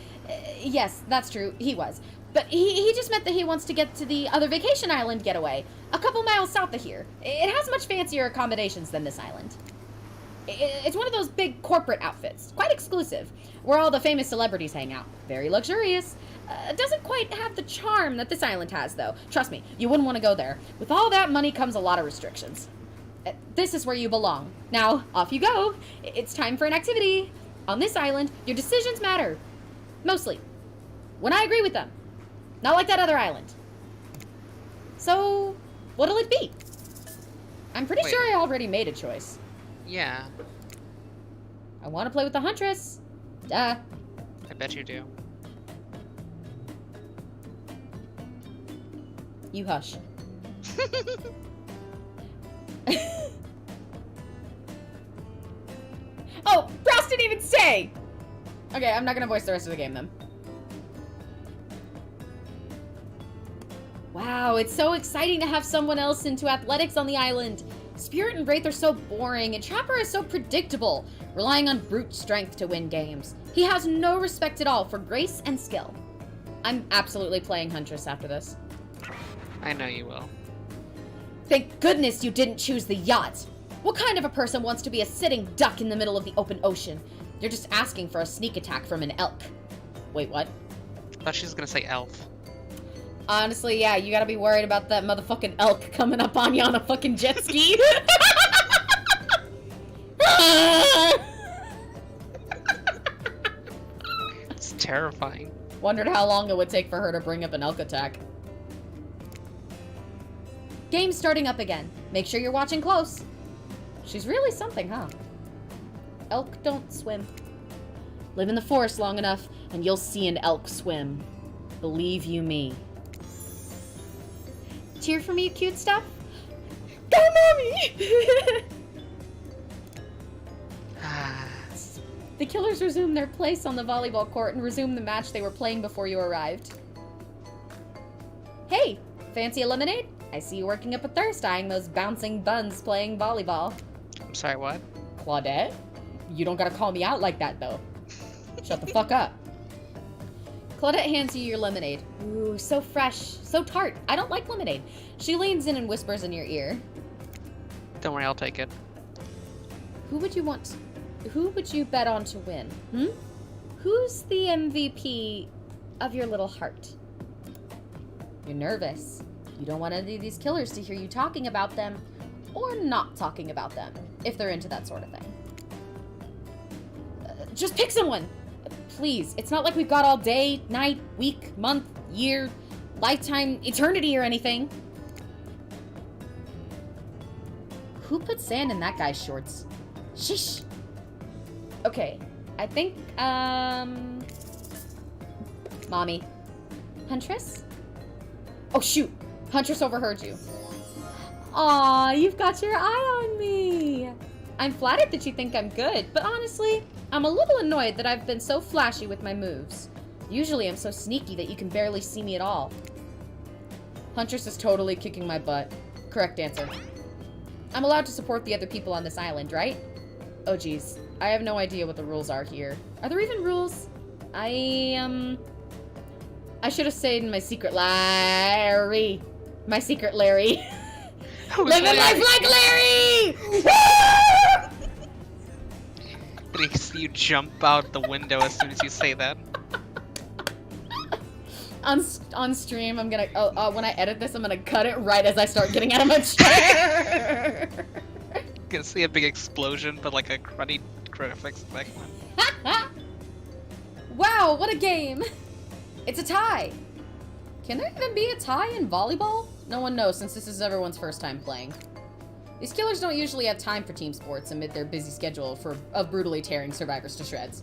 Yes, that's true, he was. But he just meant that he wants to get to the other vacation island getaway, a couple miles south of here. It has much fancier accommodations than this island. It's one of those big corporate outfits, quite exclusive, where all the famous celebrities hang out. Very luxurious. Doesn't quite have the charm that this island has, though. Trust me, you wouldn't want to go there. With all that money comes a lot of restrictions. This is where you belong. Now, off you go. It's time for an activity. On this island, your decisions matter. Mostly. When I agree with them. Not like that other island. So, what'll it be? I'm pretty sure I already made a choice. Yeah. I want to play with the Huntress. Duh. I bet you do. You hush. Oh, Ross didn't even say! Okay, I'm not gonna voice the rest of the game then. Wow, it's so exciting to have someone else into athletics on the island. Spirit and Wraith are so boring, and Trapper is so predictable, relying on brute strength to win games. He has no respect at all for grace and skill. I'm absolutely playing Huntress after this. I know you will. Thank goodness you didn't choose the yacht. What kind of a person wants to be a sitting duck in the middle of the open ocean? You're just asking for a sneak attack from an elk. Wait, what? I thought she was gonna say elf. Honestly, yeah, you gotta be worried about that motherfucking elk coming up on you on a fucking jet ski. It's terrifying. Wondered how long it would take for her to bring up an elk attack. Game's starting up again. Make sure you're watching close. She's really something, huh? Elk don't swim. Live in the forest long enough, and you'll see an elk swim. Believe you me. Cheer for me, cute stuff? Go, mommy! The killers resumed their place on the volleyball court and resumed the match they were playing before you arrived. Hey, fancy a lemonade? I see you working up a thirst eyeing those bouncing buns playing volleyball. I'm sorry, what? Claudette? You don't gotta call me out like that, though. Shut the fuck up. Claudette hands you your lemonade. Ooh, so fresh, so tart. I don't like lemonade. She leans in and whispers in your ear. Don't worry, I'll take it. Who would you bet on to win? Who's the MVP of your little heart? You're nervous. You don't want any of these killers to hear you talking about them or not talking about them, if they're into that sort of thing. Just pick someone! Please, it's not like we've got all day, night, week, month, year, lifetime, eternity or anything. Who put sand in that guy's shorts? Shish! Okay, I think, Mommy. Huntress? Oh, shoot! Huntress overheard you. Aw, you've got your eye on me! I'm flattered that you think I'm good, but honestly, I'm a little annoyed that I've been so flashy with my moves. Usually I'm so sneaky that you can barely see me at all. Huntress is totally kicking my butt. Correct answer. I'm allowed to support the other people on this island, right? Oh geez, I have no idea what the rules are here. Are there even rules? I should have stayed in my secret Larry. My secret Larry. Living life like Larry! I see you jump out the window as soon as you say that. On stream, I'm gonna, when I edit this, I'm gonna cut it right as I start getting out of my chair. Gonna see a big explosion, but like a cruddy graphics effect. Wow, what a game! It's a tie. Can there even be a tie in volleyball? No one knows since this is everyone's first time playing. These killers don't usually have time for team sports amid their busy schedule of brutally tearing survivors to shreds.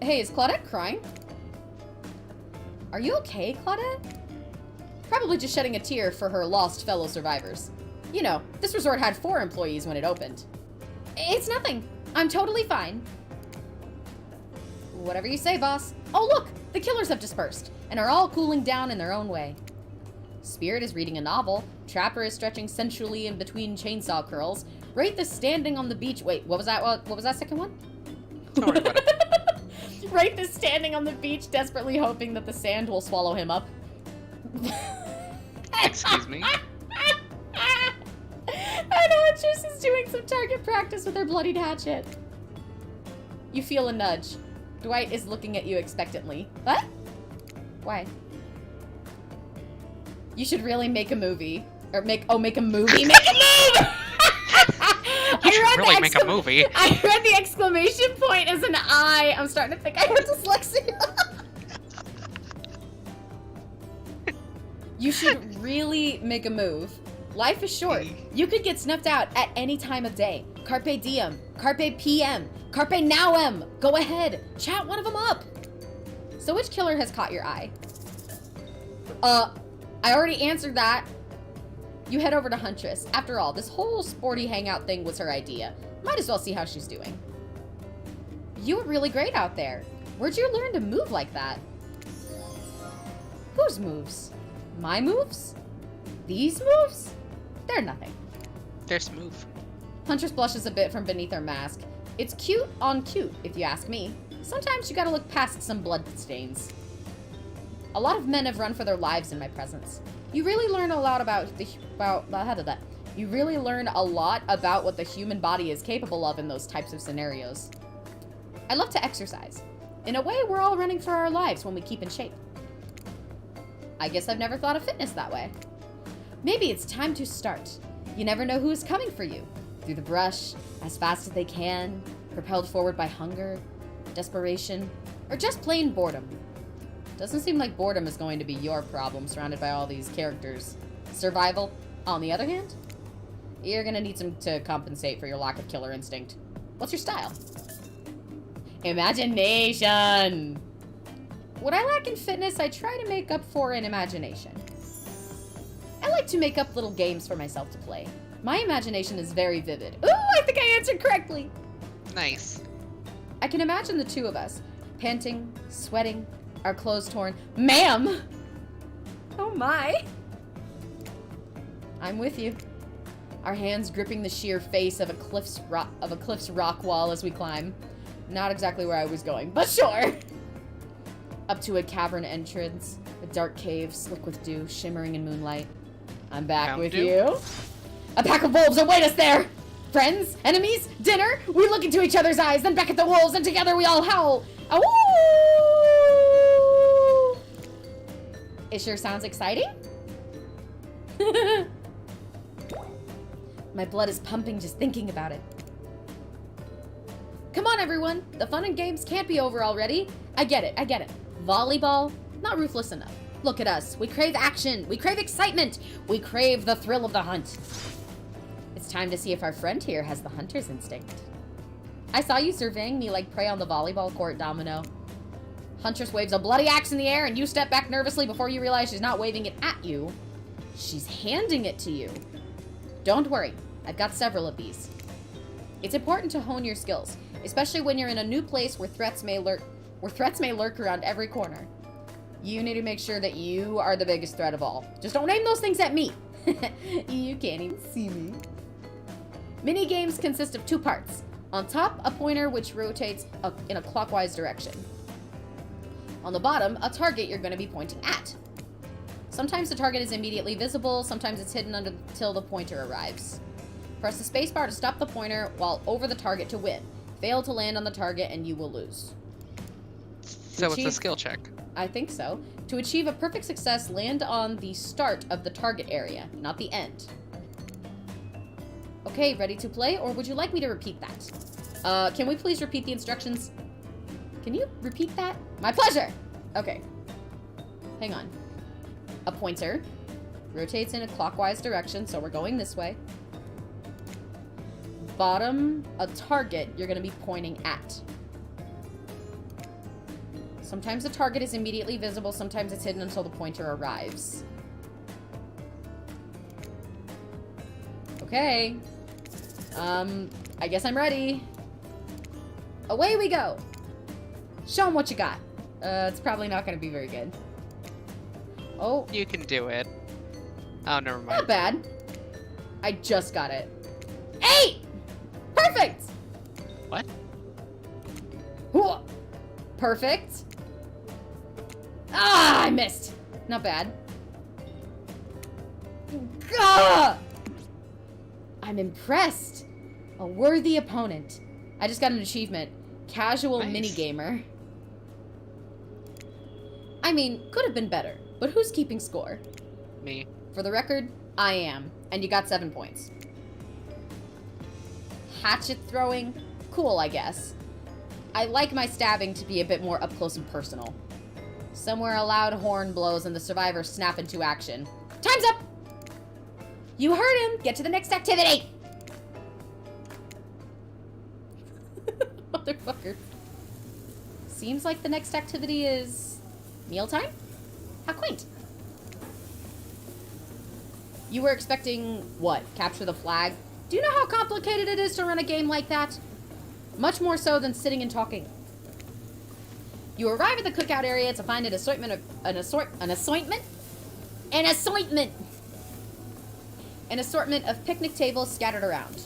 Hey, is Claudette crying? Are you okay, Claudette? Probably just shedding a tear for her lost fellow survivors. You know, this resort had 4 employees when it opened. It's nothing. I'm totally fine. Whatever you say, boss. Oh, look! The killers have dispersed and are all cooling down in their own way. Spirit is reading a novel. Trapper is stretching sensually in between chainsaw curls. Wraith is standing on the beach. Wait, what was that? What was that second one? Don't worry about it. Wraith is standing on the beach, desperately hoping that the sand will swallow him up. Excuse me? And Huntress is doing some target practice with her bloodied hatchet. You feel a nudge. Dwight is looking at you expectantly. What? Why? You should really make a movie. Or make a movie. Make a move! You should really make a movie. I read the exclamation point as an I. I'm starting to think I have dyslexia. You should really make a move. Life is short. You could get snuffed out at any time of day. Carpe diem. Carpe PM. Carpe nowem. Go ahead. Chat one of them up. So which killer has caught your eye? I already answered that. You head over to Huntress. After all, this whole sporty hangout thing was her idea. Might as well see how she's doing. You were really great out there. Where'd you learn to move like that? Whose moves? My moves? These moves? They're nothing. They're smooth. Huntress blushes a bit from beneath her mask. It's cute on cute, if you ask me. Sometimes you gotta look past some blood stains. A lot of men have run for their lives in my presence. You really learn a lot You really learn a lot about what the human body is capable of in those types of scenarios. I love to exercise. In a way, we're all running for our lives when we keep in shape. I guess I've never thought of fitness that way. Maybe it's time to start. You never know who is coming for you. Through the brush, as fast as they can, propelled forward by hunger, desperation, or just plain boredom. Doesn't seem like boredom is going to be your problem, surrounded by all these characters. Survival, on the other hand? You're gonna need some to compensate for your lack of killer instinct. What's your style? Imagination! What I lack in fitness, I try to make up for in imagination. I like to make up little games for myself to play. My imagination is very vivid. Ooh, I think I answered correctly! Nice. I can imagine the two of us, panting, sweating, our clothes torn. Ma'am! Oh my! I'm with you. Our hands gripping the sheer face of a cliff's rock wall as we climb. Not exactly where I was going, but sure! Up to a cavern entrance, a dark cave, slick with dew, shimmering in moonlight. I'm back with you. A pack of wolves await us there! Friends? Enemies? Dinner? We look into each other's eyes, then back at the wolves, and together we all howl. Awoo! It sure sounds exciting. My blood is pumping just thinking about it. Come on, everyone. The fun and games can't be over already. I get it. Volleyball? Not ruthless enough. Look at us. We crave action. We crave excitement. We crave the thrill of the hunt. It's time to see if our friend here has the hunter's instinct. I saw you surveying me like prey on the volleyball court, Domino. Huntress waves a bloody axe in the air and you step back nervously before you realize she's not waving it at you. She's handing it to you. Don't worry. I've got several of these. It's important to hone your skills, especially when you're in a new place where threats may lurk around every corner. You need to make sure that you are the biggest threat of all. Just don't aim those things at me. You can't even see me. Mini games consist of 2 parts. On top, a pointer which rotates in a clockwise direction. On the bottom, a target you're going to be pointing at. Sometimes the target is immediately visible, sometimes it's hidden until the pointer arrives. Press the spacebar to stop the pointer while over the target to win. Fail to land on the target and you will lose. So it's a skill check. I think so. To achieve a perfect success, land on the start of the target area, not the end. Okay, ready to play, or would you like me to repeat that? Can we please repeat the instructions? Can you repeat that? My pleasure! Okay. Hang on. A pointer rotates in a clockwise direction, so we're going this way. Bottom, a target you're going to be pointing at. Sometimes the target is immediately visible, sometimes it's hidden until the pointer arrives. Okay. I guess I'm ready. Away we go. Show 'em what you got. It's probably not going to be very good. Oh. You can do it. Oh, never mind. Not bad. I just got it. 8! Perfect! What? Ooh. Perfect. Ah, I missed. Not bad. Gah! I'm impressed. A worthy opponent. I just got an achievement. Casual Nice. minigamer. I mean, could have been better, but who's keeping score? Me. For the record, I am, and you got 7 points. Hatchet throwing? Cool, I guess. I like my stabbing to be a bit more up close and personal. Somewhere a loud horn blows and the survivors snap into action. Time's up! You heard him! Get to the next activity! Motherfucker. Seems like the next activity is... mealtime? How quaint. You were expecting, what, capture the flag? Do you know how complicated it is to run a game like that? Much more so than sitting and talking. You arrive at the cookout area to find an assortment of picnic tables scattered around.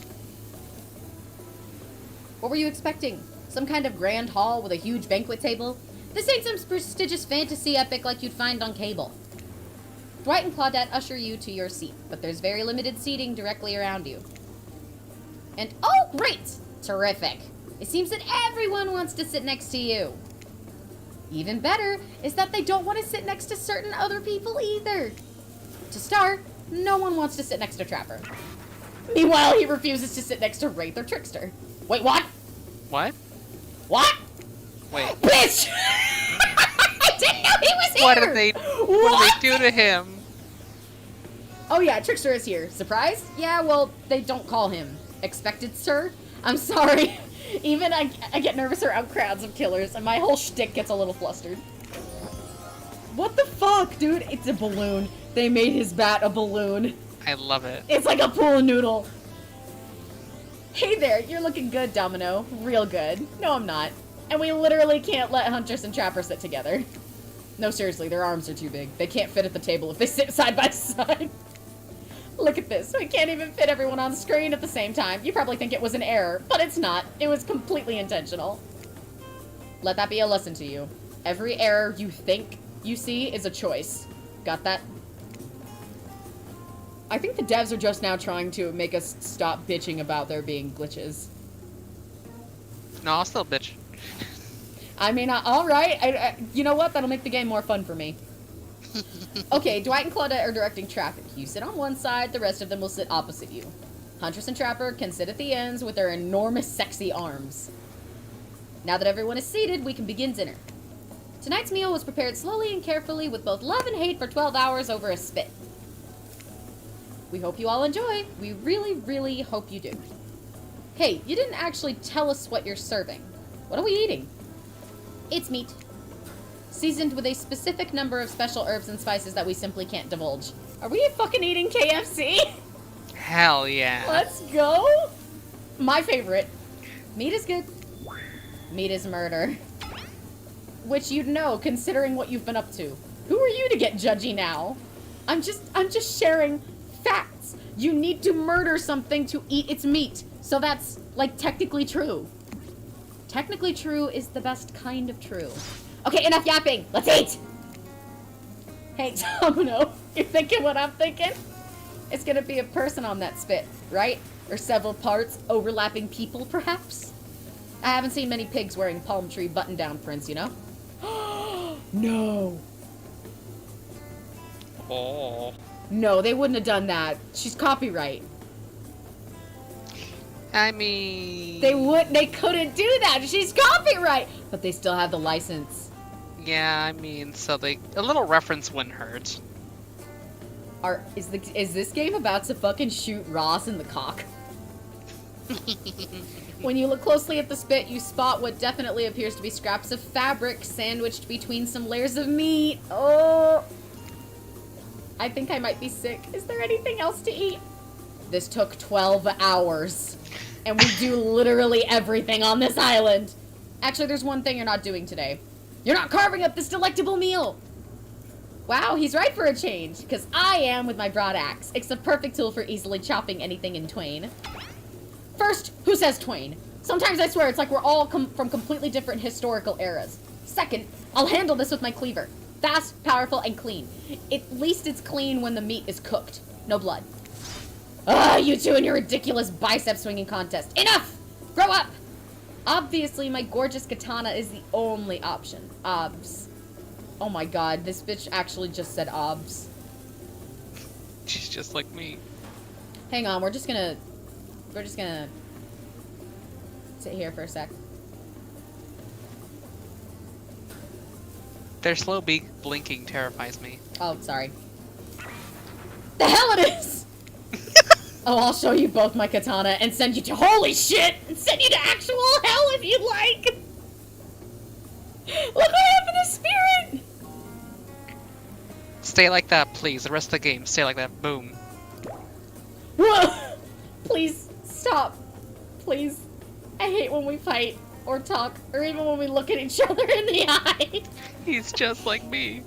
What were you expecting? Some kind of grand hall with a huge banquet table? This ain't some prestigious fantasy epic like you'd find on cable. Dwight and Claudette usher you to your seat, but there's very limited seating directly around you. And oh, great! Terrific! It seems that everyone wants to sit next to you. Even better is that they don't want to sit next to certain other people either. To start, no one wants to sit next to Trapper. Meanwhile, he refuses to sit next to Wraith or Trickster. Wait, what? What? What? Wait. Bitch! I didn't know he was here! What did they do to him? Oh yeah, Trickster is here. Surprised? Yeah, well, they don't call him Expected Sir. I'm sorry. Even I get nervous around crowds of killers, and my whole shtick gets a little flustered. What the fuck, dude? It's a balloon. They made his bat a balloon. I love it. It's like a pool noodle. Hey there, you're looking good, Domino. Real good. No, I'm not. And we literally can't let Huntress and Trapper sit together. No, seriously, their arms are too big. They can't fit at the table if they sit side by side. Look at this. We can't even fit everyone on screen at the same time. You probably think it was an error, but it's not. It was completely intentional. Let that be a lesson to you. Every error you think you see is a choice. Got that? I think the devs are just now trying to make us stop bitching about there being glitches. No, I'll still bitch. I mean, alright. You know what? That'll make the game more fun for me. Okay, Dwight and Claudette are directing traffic. You sit on one side, the rest of them will sit opposite you. Huntress and Trapper can sit at the ends with their enormous sexy arms. Now that everyone is seated, we can begin dinner. Tonight's meal was prepared slowly and carefully with both love and hate for 12 hours over a spit. We hope you all enjoy. We really, really hope you do. Hey, you didn't actually tell us what you're serving. What are we eating? It's meat. Seasoned with a specific number of special herbs and spices that we simply can't divulge. Are we fucking eating KFC? Hell yeah. Let's go. My favorite. Meat is good. Meat is murder. Which you'd know, considering what you've been up to. Who are you to get judgy now? I'm just sharing facts. You need to murder something to eat its meat. So that's, like, technically true. Technically true is the best kind of true. Okay, enough yapping. Let's eat! Hey, Domino, you thinking what I'm thinking? It's gonna be a person on that spit, right? Or several parts, overlapping people, perhaps? I haven't seen many pigs wearing palm tree button-down prints, you know? No. Oh. No, they wouldn't have done that. She's copyright. I mean... They couldn't do that. She's copyright. But they still have the license. Yeah, I mean, so a little reference wouldn't hurt. Is this game about to fucking shoot Ross in the cock? When you look closely at the spit, you spot what definitely appears to be scraps of fabric sandwiched between some layers of meat. Oh! I think I might be sick. Is there anything else to eat? This took 12 hours. And we do literally everything on this island. Actually, there's one thing you're not doing today. You're not carving up this delectable meal! Wow, he's right for a change, because I am with my broad axe. It's the perfect tool for easily chopping anything in twain. First, who says twain? Sometimes I swear it's like we're all from completely different historical eras. Second, I'll handle this with my cleaver. Fast, powerful, and clean. At least it's clean when the meat is cooked. No blood. Ugh, you two and your ridiculous bicep swinging contest. Enough! Grow up! Obviously, my gorgeous katana is the only option. Obs. Oh my god, this bitch actually just said obs. She's just like me. Hang on, we're just gonna sit here for a sec. Their slow blinking terrifies me. Oh, sorry. The hell it is! Oh, I'll show you both my katana and send you to holy shit! And send you to actual hell if you like! Look what happened to Spirit! Stay like that, please. The rest of the game, stay like that. Boom. Whoa! Please, stop. Please. I hate when we fight, or talk, or even when we look at each other in the eye. He's just like me.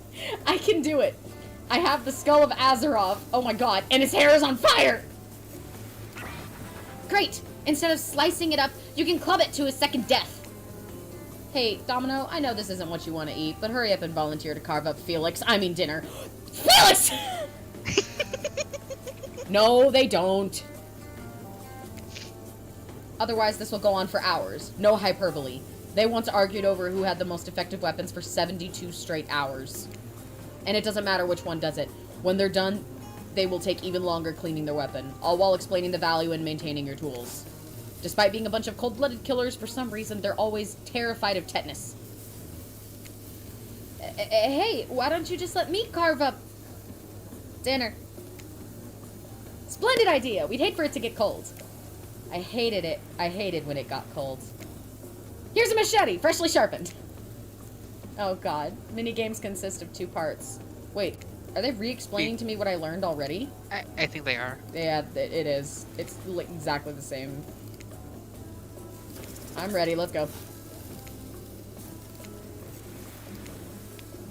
I can do it. I have the skull of Azeroth. Oh my god, and his hair is on fire! Great! Instead of slicing it up, you can club it to his second death. Hey, Domino, I know this isn't what you want to eat, but hurry up and volunteer to carve up dinner. Felix! No, they don't. Otherwise, this will go on for hours. No hyperbole. They once argued over who had the most effective weapons for 72 straight hours. And it doesn't matter which one does it. When they're done, they will take even longer cleaning their weapon, all while explaining the value in maintaining your tools. Despite being a bunch of cold-blooded killers, for some reason, they're always terrified of tetanus. Hey, why don't you just let me carve up dinner? Splendid idea. We'd hate for it to get cold. I hated it. I hated when it got cold. Here's a machete, freshly sharpened. Oh god. Minigames consist of 2 parts. Wait, are they re-explaining to me what I learned already? I think they are. Yeah, it is. It's like exactly the same. I'm ready, let's go.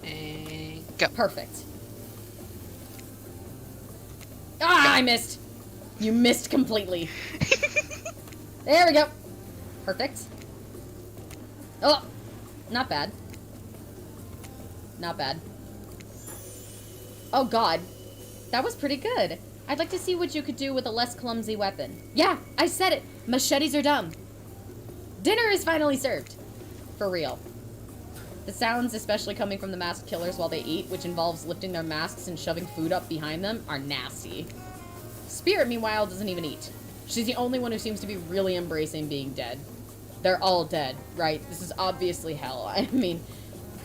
And go. Perfect. Ah, I missed. You missed completely. There we go. Perfect. Oh, not bad. Not bad. Oh god. That was pretty good. I'd like to see what you could do with a less clumsy weapon. Yeah, I said it. Machetes are dumb. Dinner is finally served. For real. The sounds, especially coming from the masked killers while they eat, which involves lifting their masks and shoving food up behind them, are nasty. Spirit, meanwhile, doesn't even eat. She's the only one who seems to be really embracing being dead. They're all dead, right? This is obviously hell. I mean,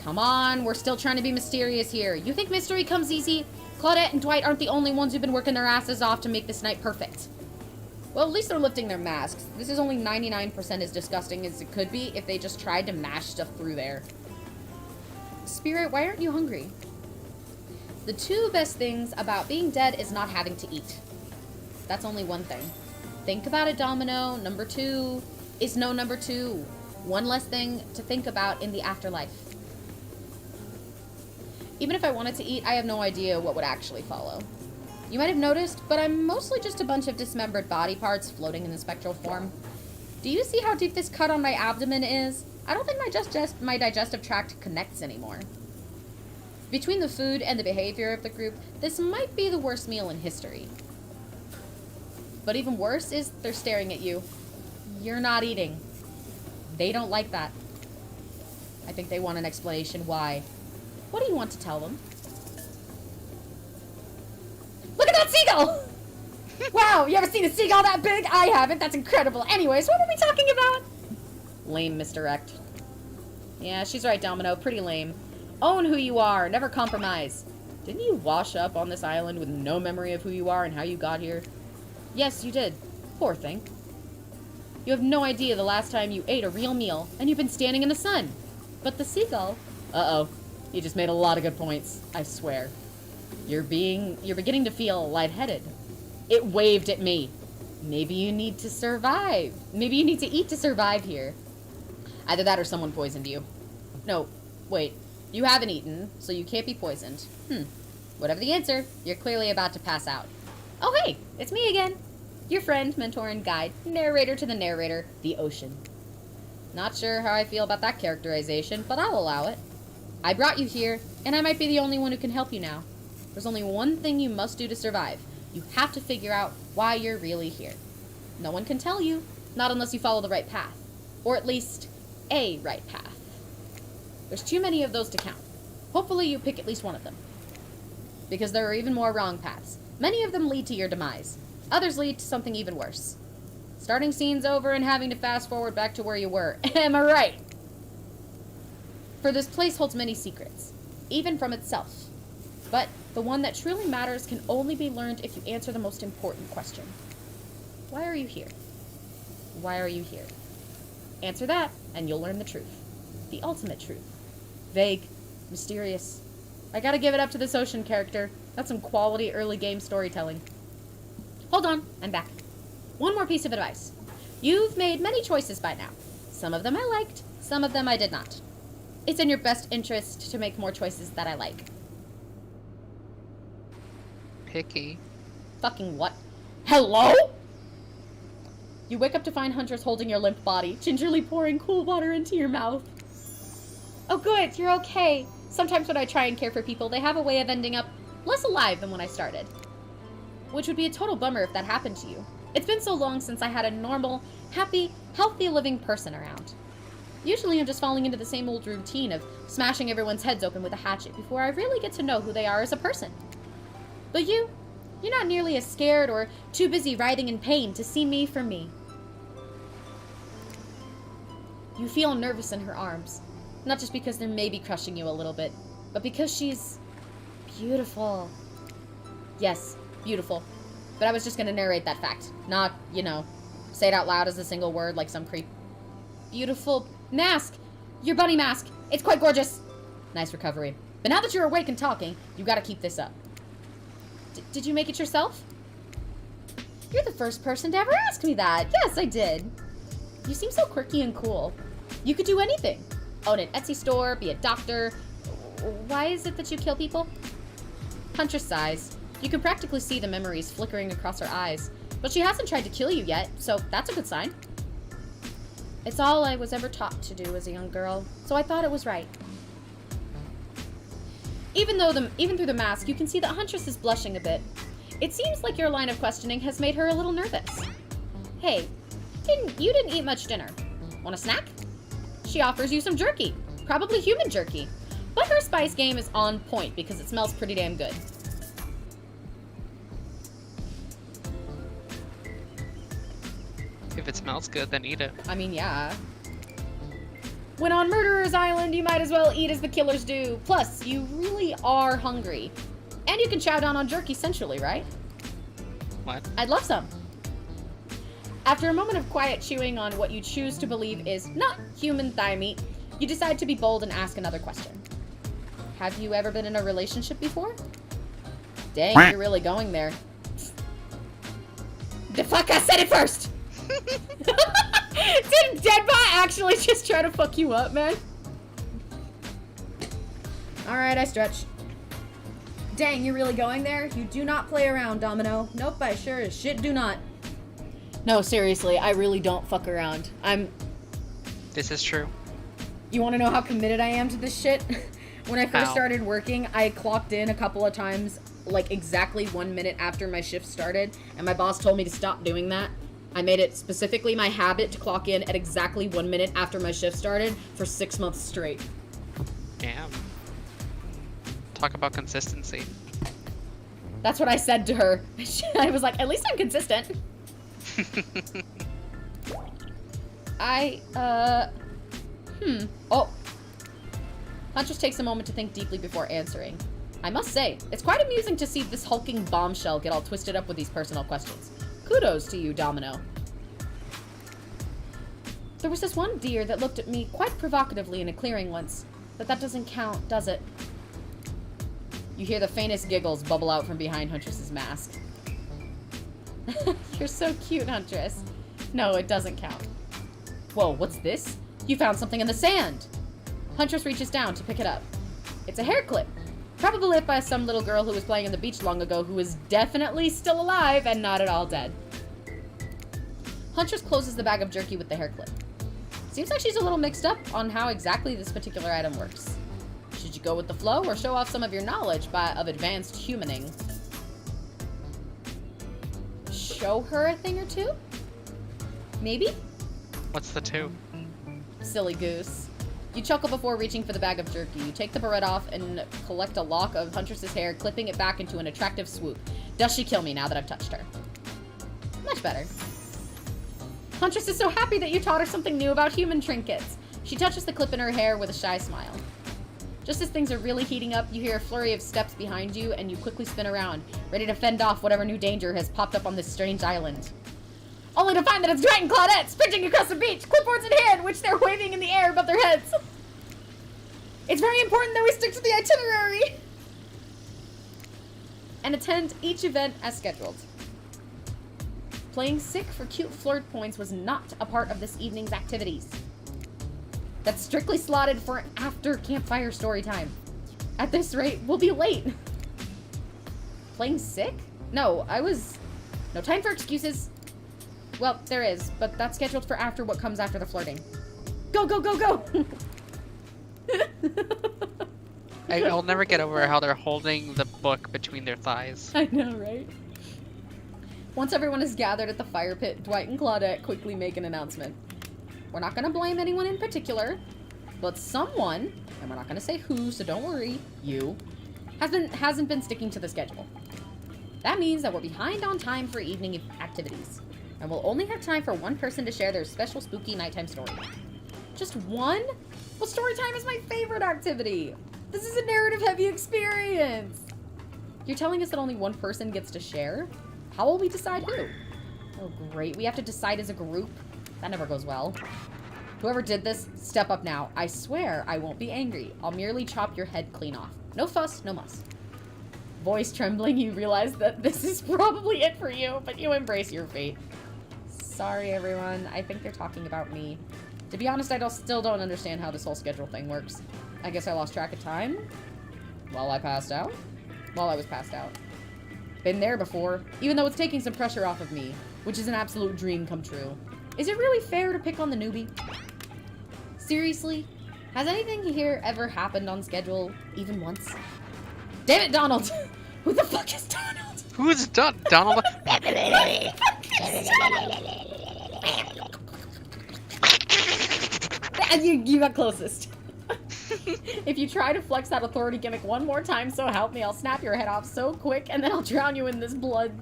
come on, we're still trying to be mysterious here. You think mystery comes easy? Claudette and Dwight aren't the only ones who've been working their asses off to make this night perfect. Well, at least they're lifting their masks. This is only 99% as disgusting as it could be if they just tried to mash stuff through there. Spirit, why aren't you hungry? The two best things about being dead is not having to eat. That's only one thing. Think about it, Domino. Number 2 is no number 2. One less thing to think about in the afterlife. Even if I wanted to eat, I have no idea what would actually follow. You might have noticed, but I'm mostly just a bunch of dismembered body parts floating in the spectral form. Do you see how deep this cut on my abdomen is? I don't think my digestive tract connects anymore. Between the food and the behavior of the group, this might be the worst meal in history. But even worse is they're staring at you. You're not eating. They don't like that. I think they want an explanation why. What do you want to tell them? Look at that seagull! Wow, you ever seen a seagull that big? I haven't. That's incredible. Anyways, what were we talking about? Lame misdirect. Yeah, she's right, Domino. Pretty lame. Own who you are. Never compromise. Didn't you wash up on this island with no memory of who you are and how you got here? Yes, you did. Poor thing. You have no idea the last time you ate a real meal, and you've been standing in the sun. But the seagull... Uh-oh. You just made a lot of good points. I swear. You're beginning to feel lightheaded. It waved at me. Maybe you need to survive. Maybe you need to eat to survive here. Either that or someone poisoned you. No, wait. You haven't eaten, so you can't be poisoned. Whatever the answer, you're clearly about to pass out. Oh hey, it's me again. Your friend, mentor, and guide. Narrator to the narrator, the ocean. Not sure how I feel about that characterization, but I'll allow it. I brought you here, and I might be the only one who can help you now. There's only one thing you must do to survive. You have to figure out why you're really here. No one can tell you, not unless you follow the right path. Or at least, a right path. There's too many of those to count. Hopefully you pick at least one of them. Because there are even more wrong paths. Many of them lead to your demise. Others lead to something even worse. Starting scenes over and having to fast forward back to where you were. Am I right? For this place holds many secrets, even from itself. But the one that truly matters can only be learned if you answer the most important question. Why are you here? Why are you here? Answer that, and you'll learn the truth. The ultimate truth. Vague, mysterious. I gotta give it up to this ocean character. That's some quality early game storytelling. Hold on, I'm back. One more piece of advice. You've made many choices by now. Some of them I liked, some of them I did not. It's in your best interest to make more choices that I like. Picky. Fucking what? Hello? You wake up to find Huntress holding your limp body, gingerly pouring cool water into your mouth. Oh good, you're okay. Sometimes when I try and care for people, they have a way of ending up less alive than when I started. Which would be a total bummer if that happened to you. It's been so long since I had a normal, happy, healthy living person around. Usually I'm just falling into the same old routine of smashing everyone's heads open with a hatchet before I really get to know who they are as a person. But you're not nearly as scared or too busy writhing in pain to see me for me. You feel nervous in her arms, not just because they're maybe crushing you a little bit, but because she's beautiful. Yes, beautiful. But I was just gonna narrate that fact, not, say it out loud as a single word like some creep. Beautiful mask! Your bunny mask! It's quite gorgeous! Nice recovery. But now that you're awake and talking, you gotta keep this up. Did you make it yourself? You're the first person to ever ask me that. Yes, I did. You seem so quirky and cool. You could do anything. Own an Etsy store, be a doctor, why is it that you kill people? Huntress sighs. You can practically see the memories flickering across her eyes. But she hasn't tried to kill you yet, so that's a good sign. It's all I was ever taught to do as a young girl, so I thought it was right. Even through the mask, you can see that Huntress is blushing a bit. It seems like your line of questioning has made her a little nervous. Hey, you didn't eat much dinner. Want a snack? She offers you some jerky. Probably human jerky. But her spice game is on point because it smells pretty damn good. If it smells good, then eat it. I mean, yeah. When on Murderer's Island, you might as well eat as the killers do. Plus, you really are hungry. And you can chow down on jerky sensually, right? What? I'd love some. After a moment of quiet chewing on what you choose to believe is not human thigh meat, you decide to be bold and ask another question. Have you ever been in a relationship before? Dang, you're really going there. The fuck, I said it first! Did Deadbot actually just try to fuck you up, man? Alright, I stretch. Dang, you're really going there? You do not play around, Domino. Nope, I sure as shit do not. No, seriously, I really don't fuck around. This is true. You want to know how committed I am to this shit? When I first started working, I clocked in a couple of times, like exactly 1 minute after my shift started, and my boss told me to stop doing that. I made it specifically my habit to clock in at exactly 1 minute after my shift started for 6 months straight. Damn. Talk about consistency. That's what I said to her. I was like, at least I'm consistent. Oh. Huntress takes a moment to think deeply before answering. I must say, it's quite amusing to see this hulking bombshell get all twisted up with these personal questions. Kudos to you, Domino. There was this one deer that looked at me quite provocatively in a clearing once, but that doesn't count, does it? You hear the faintest giggles bubble out from behind Huntress's mask. You're so cute, Huntress. No, it doesn't count. Whoa, what's this? You found something in the sand! Huntress reaches down to pick it up. It's a hair clip. Probably left by some little girl who was playing on the beach long ago who is definitely still alive and not at all dead. Huntress closes the bag of jerky with the hair clip. Seems like she's a little mixed up on how exactly this particular item works. Should you go with the flow or show off some of your knowledge of advanced humaning? Show her a thing or two? Maybe? What's the two? Silly goose. You chuckle before reaching for the bag of jerky. You take the barrette off and collect a lock of Huntress's hair, clipping it back into an attractive swoop. Does she kill me now that I've touched her? Much better. Huntress is so happy that you taught her something new about human trinkets. She touches the clip in her hair with a shy smile. Just as things are really heating up, you hear a flurry of steps behind you, and you quickly spin around, ready to fend off whatever new danger has popped up on this strange island. Only to find that it's Dwight and Claudette sprinting across the beach, clipboards in hand, which they're waving in the air above their heads. It's very important that we stick to the itinerary and attend each event as scheduled. Playing sick for cute flirt points was not a part of this evening's activities. That's strictly slotted for after campfire story time. At this rate, we'll be late. Playing sick? No time for excuses. Well, there is, but that's scheduled for after what comes after the flirting. Go, go, go, go! I'll never get over how they're holding the book between their thighs. I know, right? Once everyone is gathered at the fire pit, Dwight and Claudette quickly make an announcement. We're not going to blame anyone in particular, but someone, and we're not going to say who, so don't worry, you, hasn't been sticking to the schedule. That means that we're behind on time for evening activities, and we'll only have time for one person to share their special spooky nighttime story. Just one? Well, story time is my favorite activity. This is a narrative-heavy experience. You're telling us that only one person gets to share? How will we decide who? Oh, great. We have to decide as a group? That never goes well. Whoever did this, step up now. I swear I won't be angry. I'll merely chop your head clean off. No fuss, no muss. Voice trembling, you realize that this is probably it for you, but you embrace your fate. Sorry, everyone. I think they're talking about me. To be honest, I still don't understand how this whole schedule thing works. I guess I lost track of time? While I passed out? While I was passed out. Been there before, even though it's taking some pressure off of me, which is an absolute dream come true. Is it really fair to pick on the newbie? Seriously? Has anything here ever happened on schedule, even once? Damn it, Donald! Who the fuck is Donald? Who's Donald? You got closest. If you try to flex that authority gimmick one more time, so help me, I'll snap your head off so quick, and then I'll drown you in his blood,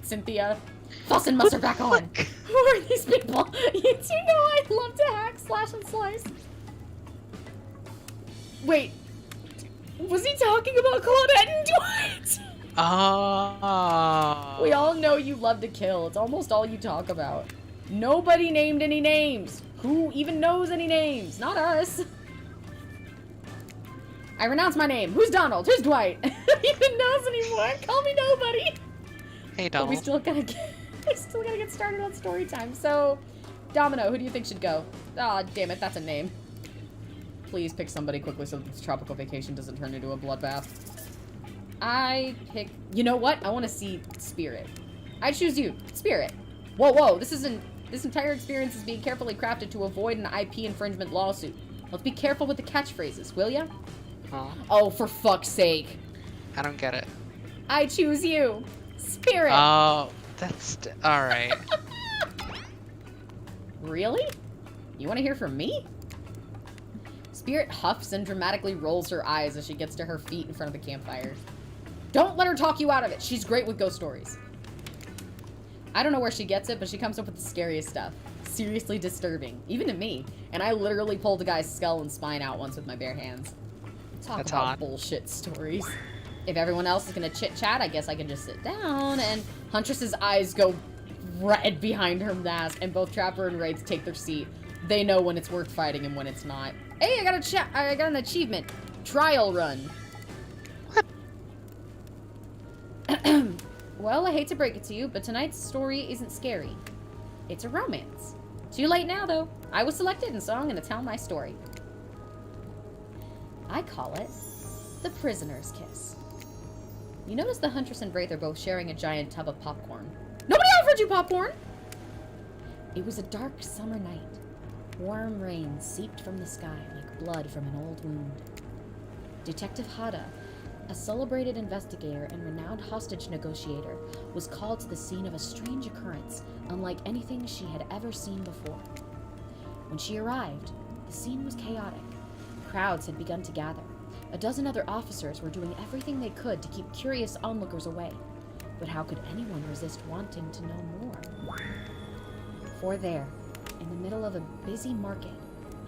Cynthia. Fuss and mustard back on. Who are these people? You do know I love to hack, slash, and slice. Wait. Was he talking about Claudette and Dwight? Oh. We all know you love to kill. It's almost all you talk about. Nobody named any names. Who even knows any names? Not us. I renounce my name. Who's Donald? Who's Dwight? Who even knows anymore? Call me nobody. Hey, Donald. But we still gotta get started on story time. So, Domino, who do you think should go? Ah, damn it, that's a name. Please pick somebody quickly so that this tropical vacation doesn't turn into a bloodbath. I pick... You know what? I want to see Spirit. I choose you. Spirit. Whoa. This entire experience is being carefully crafted to avoid an IP infringement lawsuit. Let's be careful with the catchphrases, will ya? Huh? Oh, for fuck's sake. I don't get it. I choose you. Spirit. Oh, that's... Alright. Really? You want to hear from me? Spirit huffs and dramatically rolls her eyes as she gets to her feet in front of the campfire. Don't let her talk you out of it. She's great with ghost stories. I don't know where she gets it, but she comes up with the scariest stuff. Seriously disturbing. Even to me. And I literally pulled a guy's skull and spine out once with my bare hands. Talk That's about hot. bullshit stories. If everyone else is gonna chit-chat, I guess I can just sit down, and Huntress's eyes go red behind her mask, and both Trapper and Wraith take their seat. They know when it's worth fighting and when it's not. Hey, I got an achievement. Trial run. Well, I hate to break it to you, but tonight's story isn't scary. It's a romance. Too late now, though. I was selected, and so I'm gonna tell my story. I call it The Prisoner's Kiss. You notice the Huntress and Wraith are both sharing a giant tub of popcorn. Nobody offered you popcorn! It was a dark summer night. Warm rain seeped from the sky like blood from an old wound. Detective Hada, a celebrated investigator and renowned hostage negotiator, was called to the scene of a strange occurrence unlike anything she had ever seen before. When she arrived, the scene was chaotic. Crowds had begun to gather. A dozen other officers were doing everything they could to keep curious onlookers away. But how could anyone resist wanting to know more? For there, in the middle of a busy market,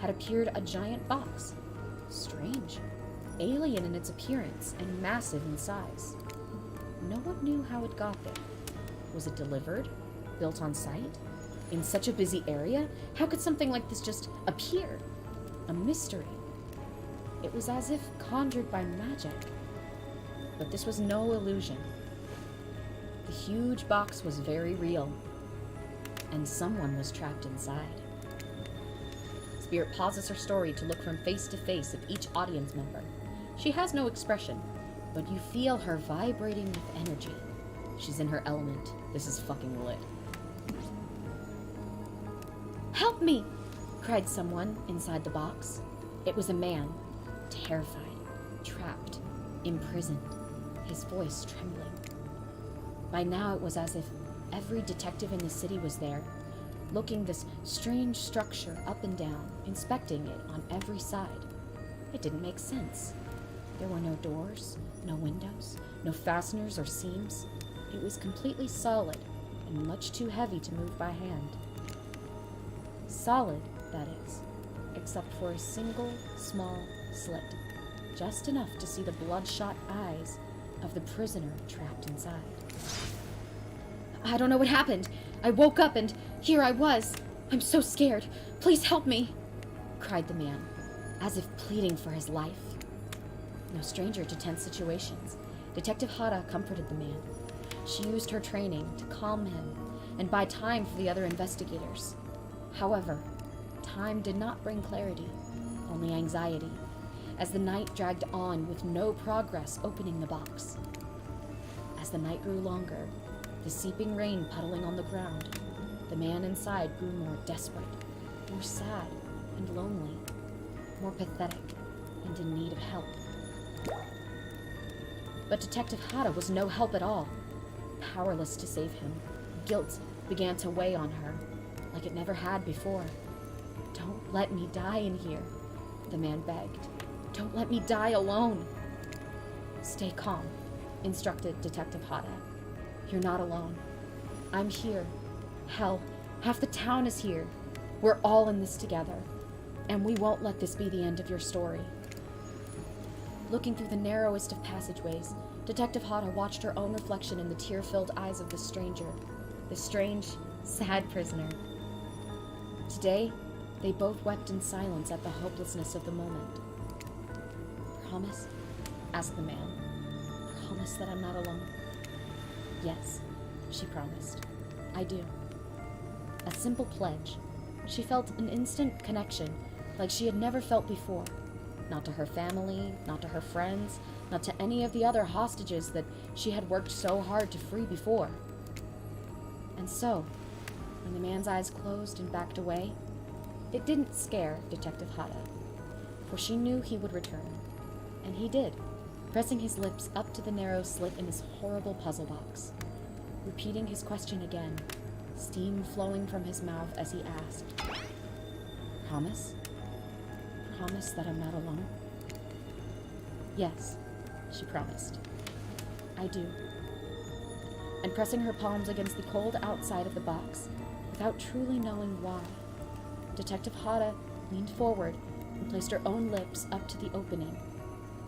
had appeared a giant box. Strange, alien in its appearance and massive in size. No one knew how it got there. Was it delivered? Built on site? In such a busy area? How could something like this just appear? A mystery. It was as if conjured by magic. But this was no illusion. The huge box was very real, and someone was trapped inside. Spirit pauses her story to look from face to face of each audience member. She has no expression, but you feel her vibrating with energy. She's in her element. This is fucking lit. "Help me!" cried someone inside the box. It was a man, terrified, trapped, imprisoned, his voice trembling. By now it was as if every detective in the city was there, looking this strange structure up and down, inspecting it on every side. It didn't make sense. There were no doors, no windows, no fasteners or seams. It was completely solid and much too heavy to move by hand. Solid, that is, except for a single small slit, just enough to see the bloodshot eyes of the prisoner trapped inside. "I don't know what happened. I woke up and here I was. I'm so scared. Please help me," cried the man, as if pleading for his life. No stranger to tense situations, Detective Hada comforted the man. She used her training to calm him and buy time for the other investigators. However, time did not bring clarity, only anxiety. as the night dragged on with no progress opening the box. As the night grew longer, the seeping rain puddling on the ground, the man inside grew more desperate, more sad and lonely, more pathetic and in need of help. But Detective Hata was no help at all. Powerless to save him, guilt began to weigh on her, like it never had before. "Don't let me die in here," the man begged. "Don't let me die alone." "Stay calm," instructed Detective Hata. "You're not alone. I'm here. Hell, half the town is here. We're all in this together, and we won't let this be the end of your story." Looking through the narrowest of passageways, Detective Hata watched her own reflection in the tear-filled eyes of the stranger, the strange, sad prisoner. Today, they both wept in silence at the hopelessness of the moment. "Promise?" asked the man. "Promise that I'm not alone?" "Yes," she promised. "I do." A simple pledge. She felt an instant connection, like she had never felt before. Not to her family, not to her friends, not to any of the other hostages that she had worked so hard to free before. And so, when the man's eyes closed and backed away, it didn't scare Detective Hata, for she knew he would return. And he did, pressing his lips up to the narrow slit in his horrible puzzle box, repeating his question again, steam flowing from his mouth as he asked, "Promise? Promise that I'm not alone?" "Yes," she promised. "I do." And pressing her palms against the cold outside of the box, without truly knowing why, Detective Hata leaned forward and placed her own lips up to the opening,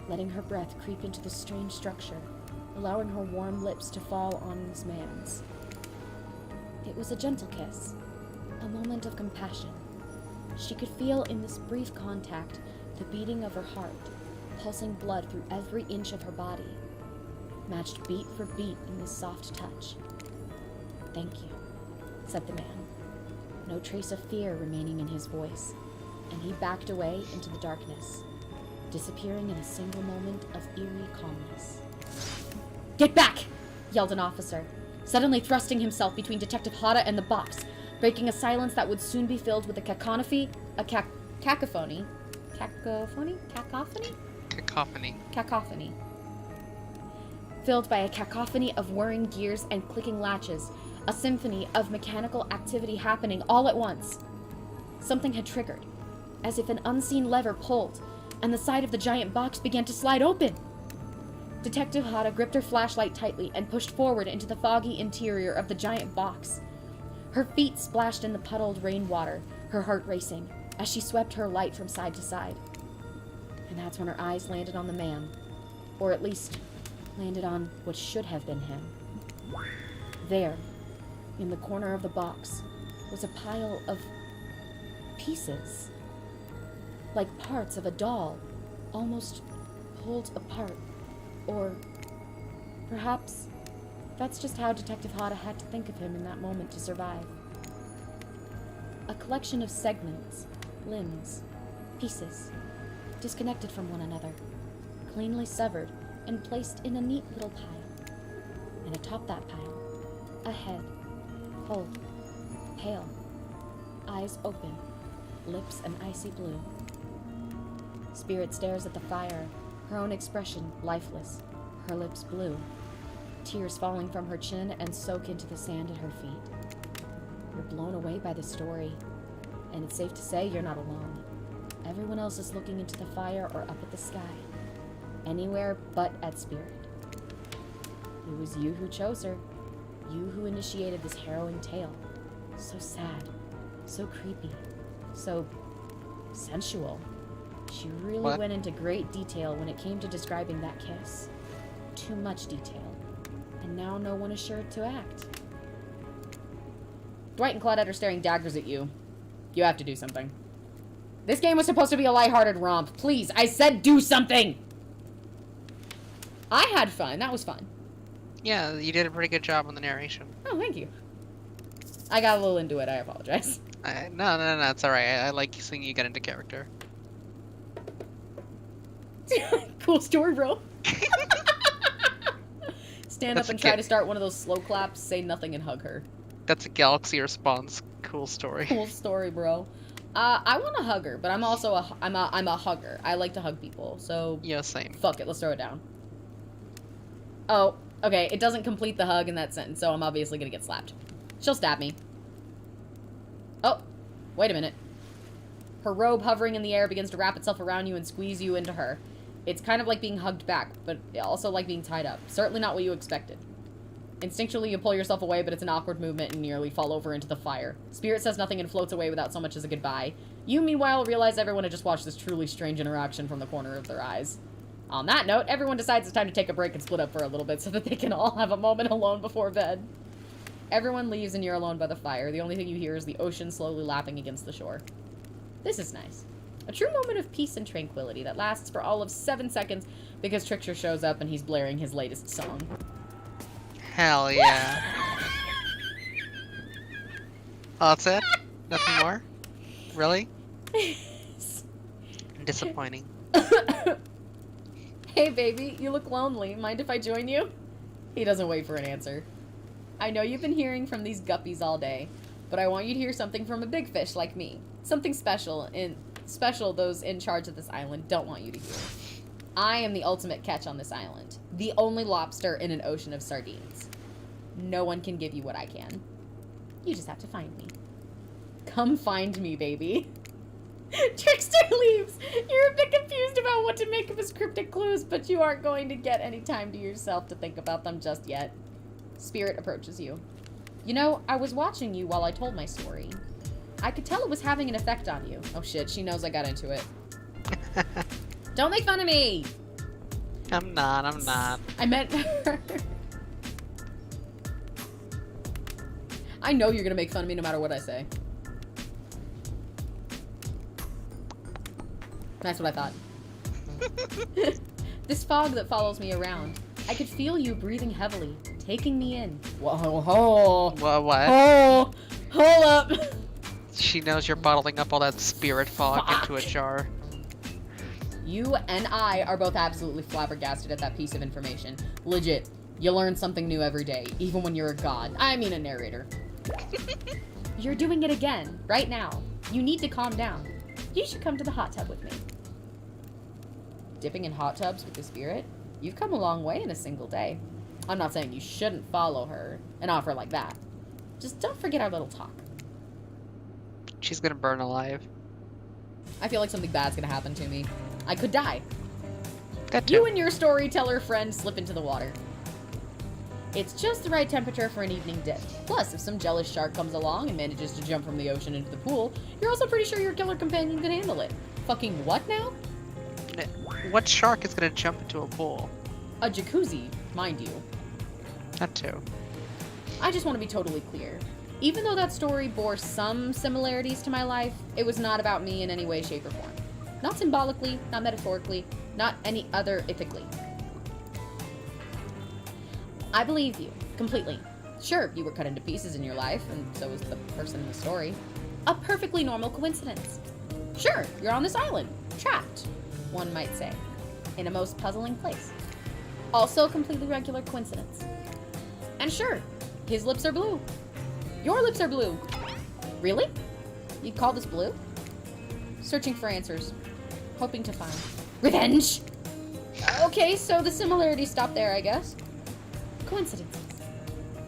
letting her breath creep into the strange structure, allowing her warm lips to fall on this man's. It was a gentle kiss, a moment of compassion. She could feel in this brief contact the beating of her heart, pulsing blood through every inch of her body, matched beat for beat in this soft touch. "Thank you," said the man, no trace of fear remaining in his voice, and he backed away into the darkness, disappearing in a single moment of eerie calmness. "Get back!" yelled an officer, suddenly thrusting himself between Detective Hata and the box, breaking a silence that would soon be filled with a cacophony filled by a cacophony of whirring gears and clicking latches, a symphony of mechanical activity happening all at once. Something had triggered, as if an unseen lever pulled, and the side of the giant box began to slide open. Detective Hata gripped her flashlight tightly and pushed forward into the foggy interior of the giant box. Her feet splashed in the puddled rainwater, her heart racing, as she swept her light from side to side. And that's when her eyes landed on the man, or at least landed on what should have been him. There, in the corner of the box, was a pile of pieces, like parts of a doll, almost pulled apart. Or perhaps that's just how Detective Hata had to think of him in that moment to survive. A collection of segments, limbs, pieces, disconnected from one another, cleanly severed and placed in a neat little pile. And atop that pile, a head, whole, pale, eyes open, lips an icy blue. Spirit stares at the fire, her own expression lifeless, her lips blue, tears falling from her chin and soak into the sand at her feet. You're blown away by the story, and it's safe to say you're not alone. Everyone else is looking into the fire or up at the sky, anywhere but at Spirit. It was you who chose her, you who initiated this harrowing tale. So sad, so creepy, so sensual. She really went into great detail when it came to describing that kiss. Too much detail, and now no one is sure to act. Dwight and Claudette are staring daggers at you. You have to do something. This game was supposed to be a lighthearted romp. Please, I said do something! I had fun. That was fun. Yeah, you did a pretty good job on the narration. Oh, thank you. I got a little into it. I apologize. No, it's alright. I like seeing you get into character. Cool story, bro. Stand That's up a and try kid. to start one of those slow claps, say nothing, and hug her. That's a Galaxy response. Cool story. Cool story, bro. I want to hug her, but I'm also I'm a hugger. I like to hug people, so Yeah, same. fuck it, let's throw it down. Oh, okay, it doesn't complete the hug in that sentence, so I'm obviously gonna get slapped. She'll stab me. Oh, wait a minute. Her robe hovering in the air begins to wrap itself around you and squeeze you into her. It's kind of like being hugged back, but also like being tied up. Certainly not what you expected. Instinctually, you pull yourself away, but it's an awkward movement and nearly fall over into the fire. Spirit says nothing and floats away without so much as a goodbye. You, meanwhile, realize everyone had just watched this truly strange interaction from the corner of their eyes. On that note, everyone decides it's time to take a break and split up for a little bit so that they can all have a moment alone before bed. Everyone leaves and you're alone by the fire. The only thing you hear is the ocean slowly lapping against the shore. This is nice. A true moment of peace and tranquility that lasts for all of 7 seconds because Trickster shows up and he's blaring his latest song. Hell yeah. Oh, that's it? Nothing more? Really? Disappointing. Hey baby, you look lonely. Mind if I join you? He doesn't wait for an answer. I know you've been hearing from these guppies all day, but I want you to hear something from a big fish like me. Something special those in charge of this island don't want you to hear. I am the ultimate catch on this island. The only lobster in an ocean of sardines. No one can give you what I can. You just have to find me. Come find me, baby. Trickster leaves. You're a bit confused about what to make of his cryptic clues, but you aren't going to get any time to yourself to think about them just yet. Spirit approaches you. You know, I was watching you while I told my story. I could tell it was having an effect on you. Oh shit, she knows I got into it. Don't make fun of me! I'm not. I meant her. I know you're gonna make fun of me no matter what I say. That's what I thought. This fog that follows me around. I could feel you breathing heavily, taking me in. Whoa, What? oh, hold up. She knows you're bottling up all that spirit fog Fuck. into a jar. You and I are both absolutely flabbergasted at that piece of information. Legit. You learn something new every day, even when you're a god. I mean a narrator. You're doing it again, right now. You need to calm down. You should come to the hot tub with me. Dipping in hot tubs with the spirit? You've come a long way in a single day. I'm not saying you shouldn't follow her, an offer like that. Just don't forget our little talk. She's gonna burn alive. I feel like something bad's gonna happen to me. I could die. That You too. and your storyteller friend slip into the water. It's just the right temperature for an evening dip. Plus, if some jealous shark comes along and manages to jump from the ocean into the pool, you're also pretty sure your killer companion can handle it. Fucking what now? What shark is gonna jump into a pool? A jacuzzi, mind you. That too. I just want to be totally clear. Even though that story bore some similarities to my life, it was not about me in any way, shape, or form. Not symbolically, not metaphorically, not any other ethically. I believe you, completely. Sure, you were cut into pieces in your life, and so was the person in the story. A perfectly normal coincidence. Sure, you're on this island, trapped, one might say, in a most puzzling place. Also a completely regular coincidence. And sure, his lips are blue. Your lips are blue. Really? You'd call this blue? Searching for answers. Hoping to find revenge. Okay, so the similarities stop there, I guess. Coincidences.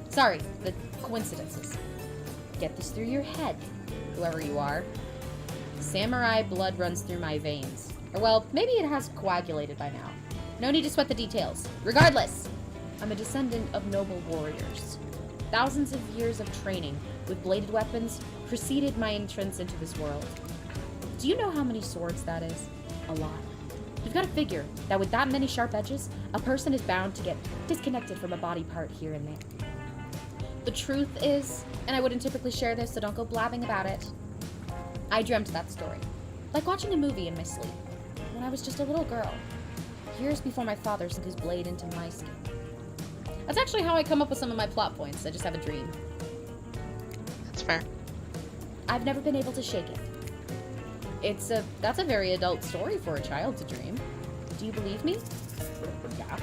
Sorry, the coincidences. Get this through your head, whoever you are. Samurai blood runs through my veins. Or well, maybe it has coagulated by now. No need to sweat the details. Regardless, I'm a descendant of noble warriors. Thousands of years of training with bladed weapons preceded my entrance into this world. Do you know how many swords that is? A lot. You've got to figure that with that many sharp edges, a person is bound to get disconnected from a body part here and there. The truth is, and I wouldn't typically share this, so don't go blabbing about it, I dreamt that story. Like watching a movie in my sleep. When I was just a little girl. Years before my father sunk his blade into my skin. That's actually how I come up with some of my plot points. I just have a dream. That's fair. I've never been able to shake it. That's a very adult story for a child to dream. Do you believe me? Yeah.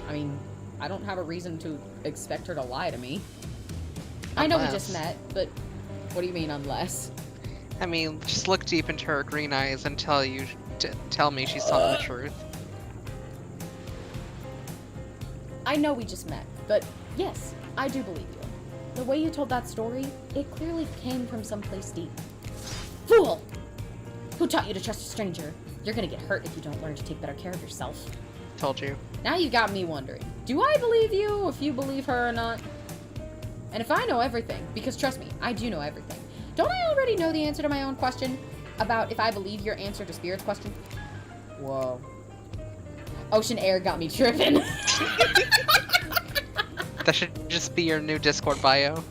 I mean, I don't have a reason to expect her to lie to me. I know we just met, but what do you mean unless? I mean, just look deep into her green eyes and tell me she's telling the truth. I know we just met, but yes, I do believe you. The way you told that story, it clearly came from someplace deep. Fool! Who taught you to trust a stranger? You're gonna get hurt if you don't learn to take better care of yourself. Told you. Now you got me wondering, do I believe you if you believe her or not? And if I know everything, because trust me, I do know everything, don't I already know the answer to my own question about if I believe your answer to Spirit's question? Whoa. Ocean air got me tripping. That should just be your new Discord bio.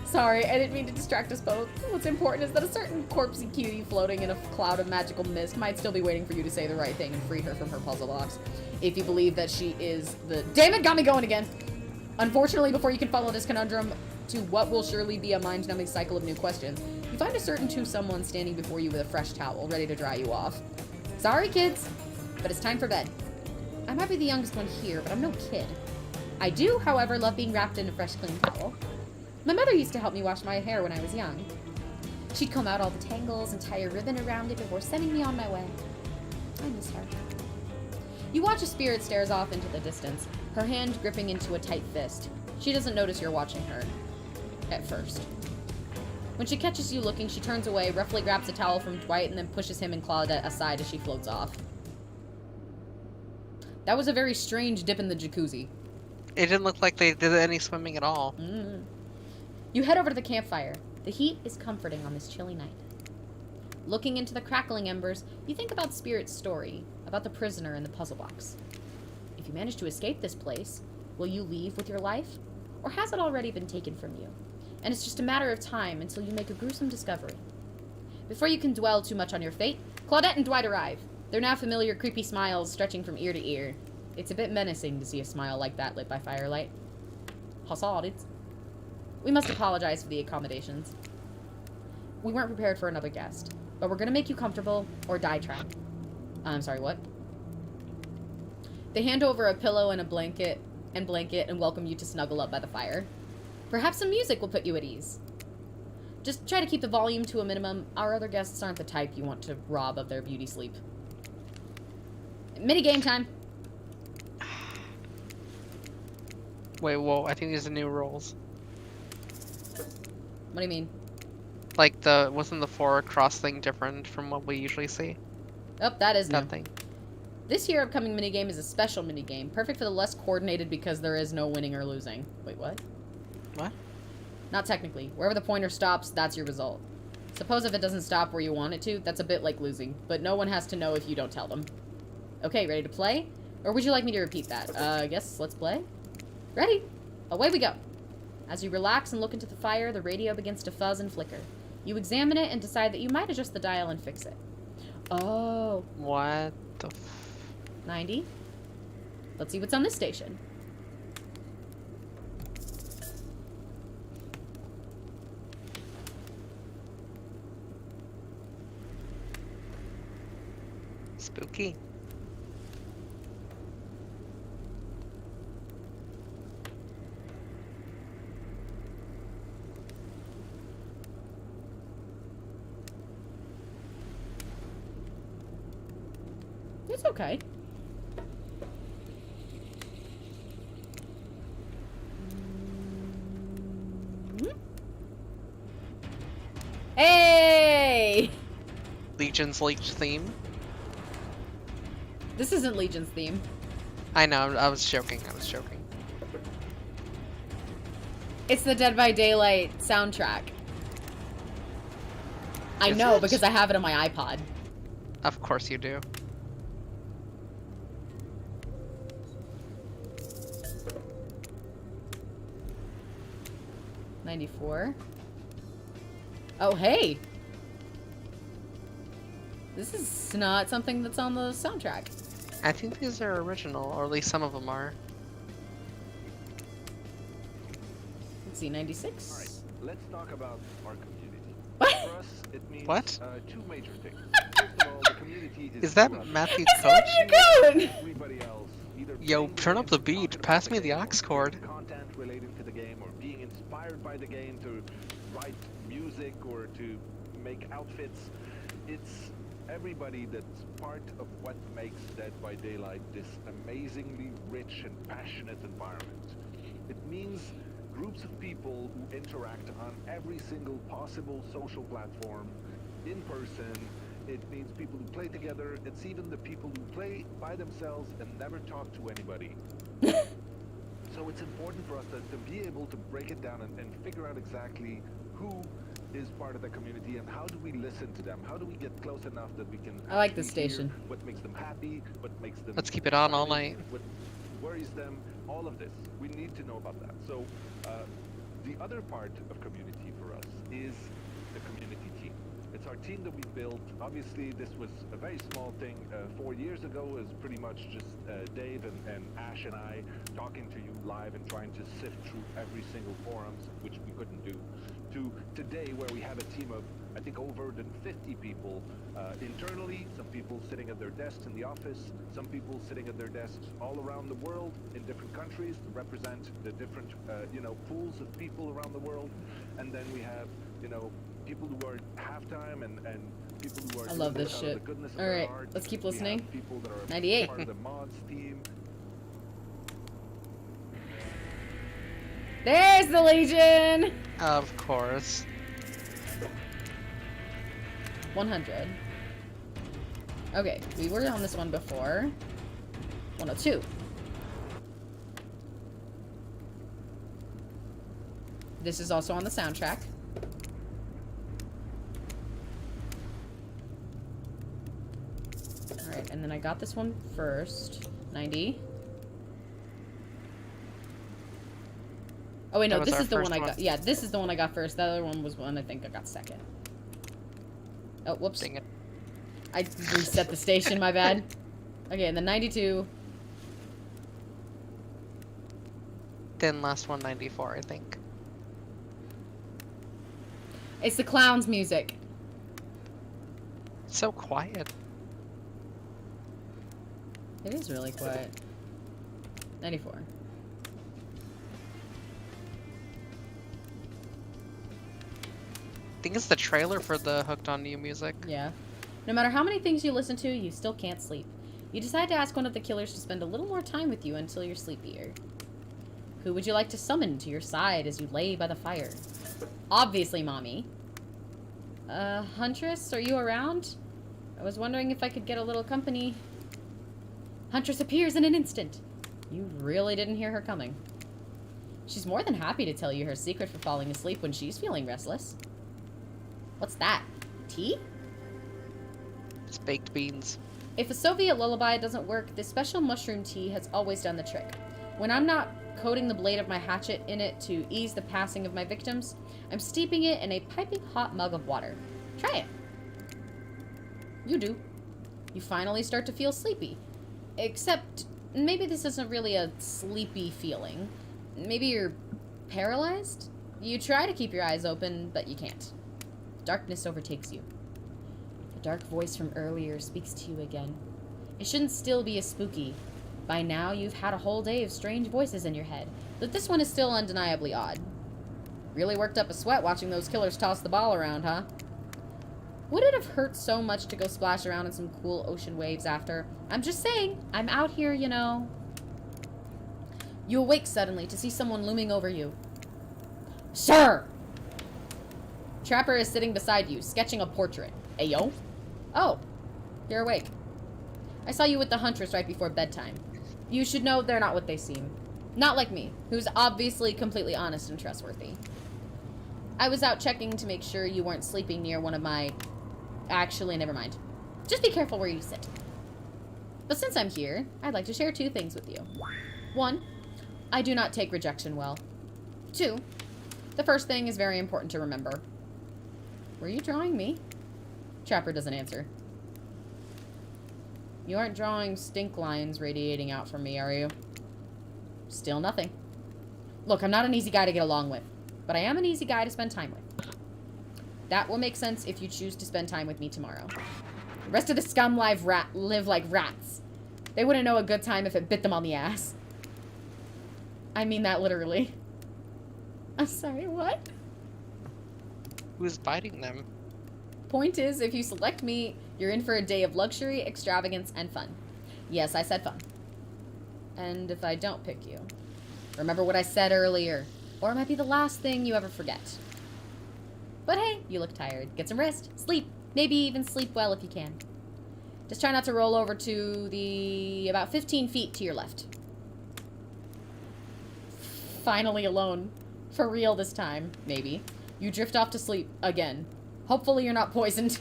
Sorry, I didn't mean to distract us both. What's important is that a certain corpsey cutie floating in a cloud of magical mist might still be waiting for you to say the right thing and free her from her puzzle box. If you believe that she is the— Damn it, got me going again! Unfortunately, before you can follow this conundrum to what will surely be a mind-numbing cycle of new questions, you find a certain someone standing before you with a fresh towel, ready to dry you off. Sorry, kids, but it's time for bed. I might be the youngest one here, but I'm no kid. I do, however, love being wrapped in a fresh, clean towel. My mother used to help me wash my hair when I was young. She'd comb out all the tangles and tie a ribbon around it before sending me on my way. I miss her. You watch as Spirit stares off into the distance, her hand gripping into a tight fist. She doesn't notice you're watching her. At first. When she catches you looking, she turns away, roughly grabs a towel from Dwight, and then pushes him and Claudette aside as she floats off. That was a very strange dip in the jacuzzi. It didn't look like they did any swimming at all. You head over to the campfire. The heat is comforting on this chilly night. Looking into the crackling embers, you think about Spirit's story, about the prisoner in the puzzle box. If you manage to escape this place, will you leave with your life? Or has it already been taken from you? And it's just a matter of time until you make a gruesome discovery. Before you can dwell too much on your fate, Claudette and Dwight arrive. Their now familiar creepy smiles stretching from ear to ear. It's a bit menacing to see a smile like that lit by firelight. Hassadits. We must apologize for the accommodations. We weren't prepared for another guest, but we're gonna make you comfortable or die trying. I'm sorry, what? They hand over a pillow and a blanket and welcome you to snuggle up by the fire. Perhaps some music will put you at ease. Just try to keep the volume to a minimum. Our other guests aren't the type you want to rob of their beauty sleep. Mini game time. Wait, whoa, I think these are new rules. What do you mean? Like, wasn't the 4 cross thing different from what we usually see? Oh, that is new. That thing. This year upcoming minigame is a special minigame, perfect for the less coordinated because there is no winning or losing. Wait, what? What? Not technically. Wherever the pointer stops, that's your result. Suppose if it doesn't stop where you want it to, that's a bit like losing, but no one has to know if you don't tell them. Okay, ready to play? Or would you like me to repeat that? I guess let's play. Ready? Away we go. As you relax and look into the fire, the radio begins to fuzz and flicker. You examine it and decide that you might adjust the dial and fix it. Oh. What the 90. Let's see what's on this station. Spooky. It's okay. Hey! Legion's leaked theme. This isn't Legion's theme. I know, I was joking. It's the Dead by Daylight soundtrack. I Is know, it? because I have it on my iPod. Of course you do. '94. Oh, hey! This is not something that's on the soundtrack. I think these are original, or at least some of them are. Let's see, 96? Alright, let's talk about our community. What? For us, it means What? two major things. First of all, the community Is that brothers. Matthew It's Coach? Matthew Cohen! Everybody else, either Yo, playing the turn up game the to talk beat. about Pass me the game, aux or cord. create content relating to the game, or being inspired by the game to write music or to make outfits. It's everybody that's part of what makes Dead by Daylight this amazingly rich and passionate environment. It means groups of people who interact on every single possible social platform, in person. It means people who play together. It's even the people who play by themselves and never talk to anybody. So it's important for us to be able to break it down and figure out exactly who is part of the community and how do we listen to them? How do we get close enough that we can I like this actually hear station. what makes them happy, what makes them Let's keep it on all excited, night. what worries them, all of this. We need to know about that. So the other part of community for us is the community team. It's our team that we built. Obviously, this was a very small thing 4 years ago. It was pretty much just Dave and Ash and I talking to you live and trying to sift through every single forums, which we couldn't do, to today where we have a team of, I think, over than 50 people internally, some people sitting at their desks in the office, some people sitting at their desks all around the world in different countries to represent the different, pools of people around the world. And then we have, people who are halftime and people who are I love doing this out of shit. the goodness of All their right, heart. let's keep We have listening. people that are 98. part of the mods team. There's the Legion! Of course. 100. Okay, we were on this one before. 102. This is also on the soundtrack. Alright, and then I got this one first. 90. Oh wait, no, That was this our is the one first I one. got. Yeah, this is the one I got first. The other one was one I think I got second. Oh, whoops. Dang it. I reset the station, my bad. Okay, and then 92. Then last one, 94, I think. It's the clown's music. It's so quiet. It is really quiet. 94. I think it's the trailer for the Hooked on You music. Yeah. No matter how many things you listen to, you still can't sleep. You decide to ask one of the killers to spend a little more time with you until you're sleepier. Who would you like to summon to your side as you lay by the fire? Obviously, Mommy. Huntress, are you around? I was wondering if I could get a little company. Huntress appears in an instant. You really didn't hear her coming. She's more than happy to tell you her secret for falling asleep when she's feeling restless. What's that? Tea? It's baked beans. If a Soviet lullaby doesn't work, this special mushroom tea has always done the trick. When I'm not coating the blade of my hatchet in it to ease the passing of my victims, I'm steeping it in a piping hot mug of water. Try it. You do. You finally start to feel sleepy. Except, maybe this isn't really a sleepy feeling. Maybe you're paralyzed? You try to keep your eyes open, but you can't. Darkness overtakes you. The dark voice from earlier speaks to you again. It shouldn't still be as spooky. By now, you've had a whole day of strange voices in your head, but this one is still undeniably odd. Really worked up a sweat watching those killers toss the ball around, huh? Would it have hurt so much to go splash around in some cool ocean waves after? I'm just saying, I'm out here, you know. You awake suddenly to see someone looming over you. Sir! Trapper is sitting beside you, sketching a portrait. Ayo? Oh, you're awake. I saw you with the Huntress right before bedtime. You should know they're not what they seem. Not like me, who's obviously completely honest and trustworthy. I was out checking to make sure you weren't sleeping near one of my... Actually, never mind. Just be careful where you sit. But since I'm here, I'd like to share 2 things with you. 1, I do not take rejection well. 2, the first thing is very important to remember. Were you drawing me? Trapper doesn't answer. You aren't drawing stink lines radiating out from me, are you? Still nothing. Look, I'm not an easy guy to get along with, but I am an easy guy to spend time with. That will make sense if you choose to spend time with me tomorrow. The rest of the scum live like rats. They wouldn't know a good time if it bit them on the ass. I mean that literally. I'm sorry, what? Who's biting them? Point is, if you select me, you're in for a day of luxury, extravagance, and fun. Yes, I said fun. And if I don't pick you, remember what I said earlier, or it might be the last thing you ever forget. But hey, you look tired. Get some rest. Sleep. Maybe even sleep well if you can. Just try not to roll over to the about 15 feet to your left. Finally alone. For real this time, maybe. You drift off to sleep again. Hopefully you're not poisoned.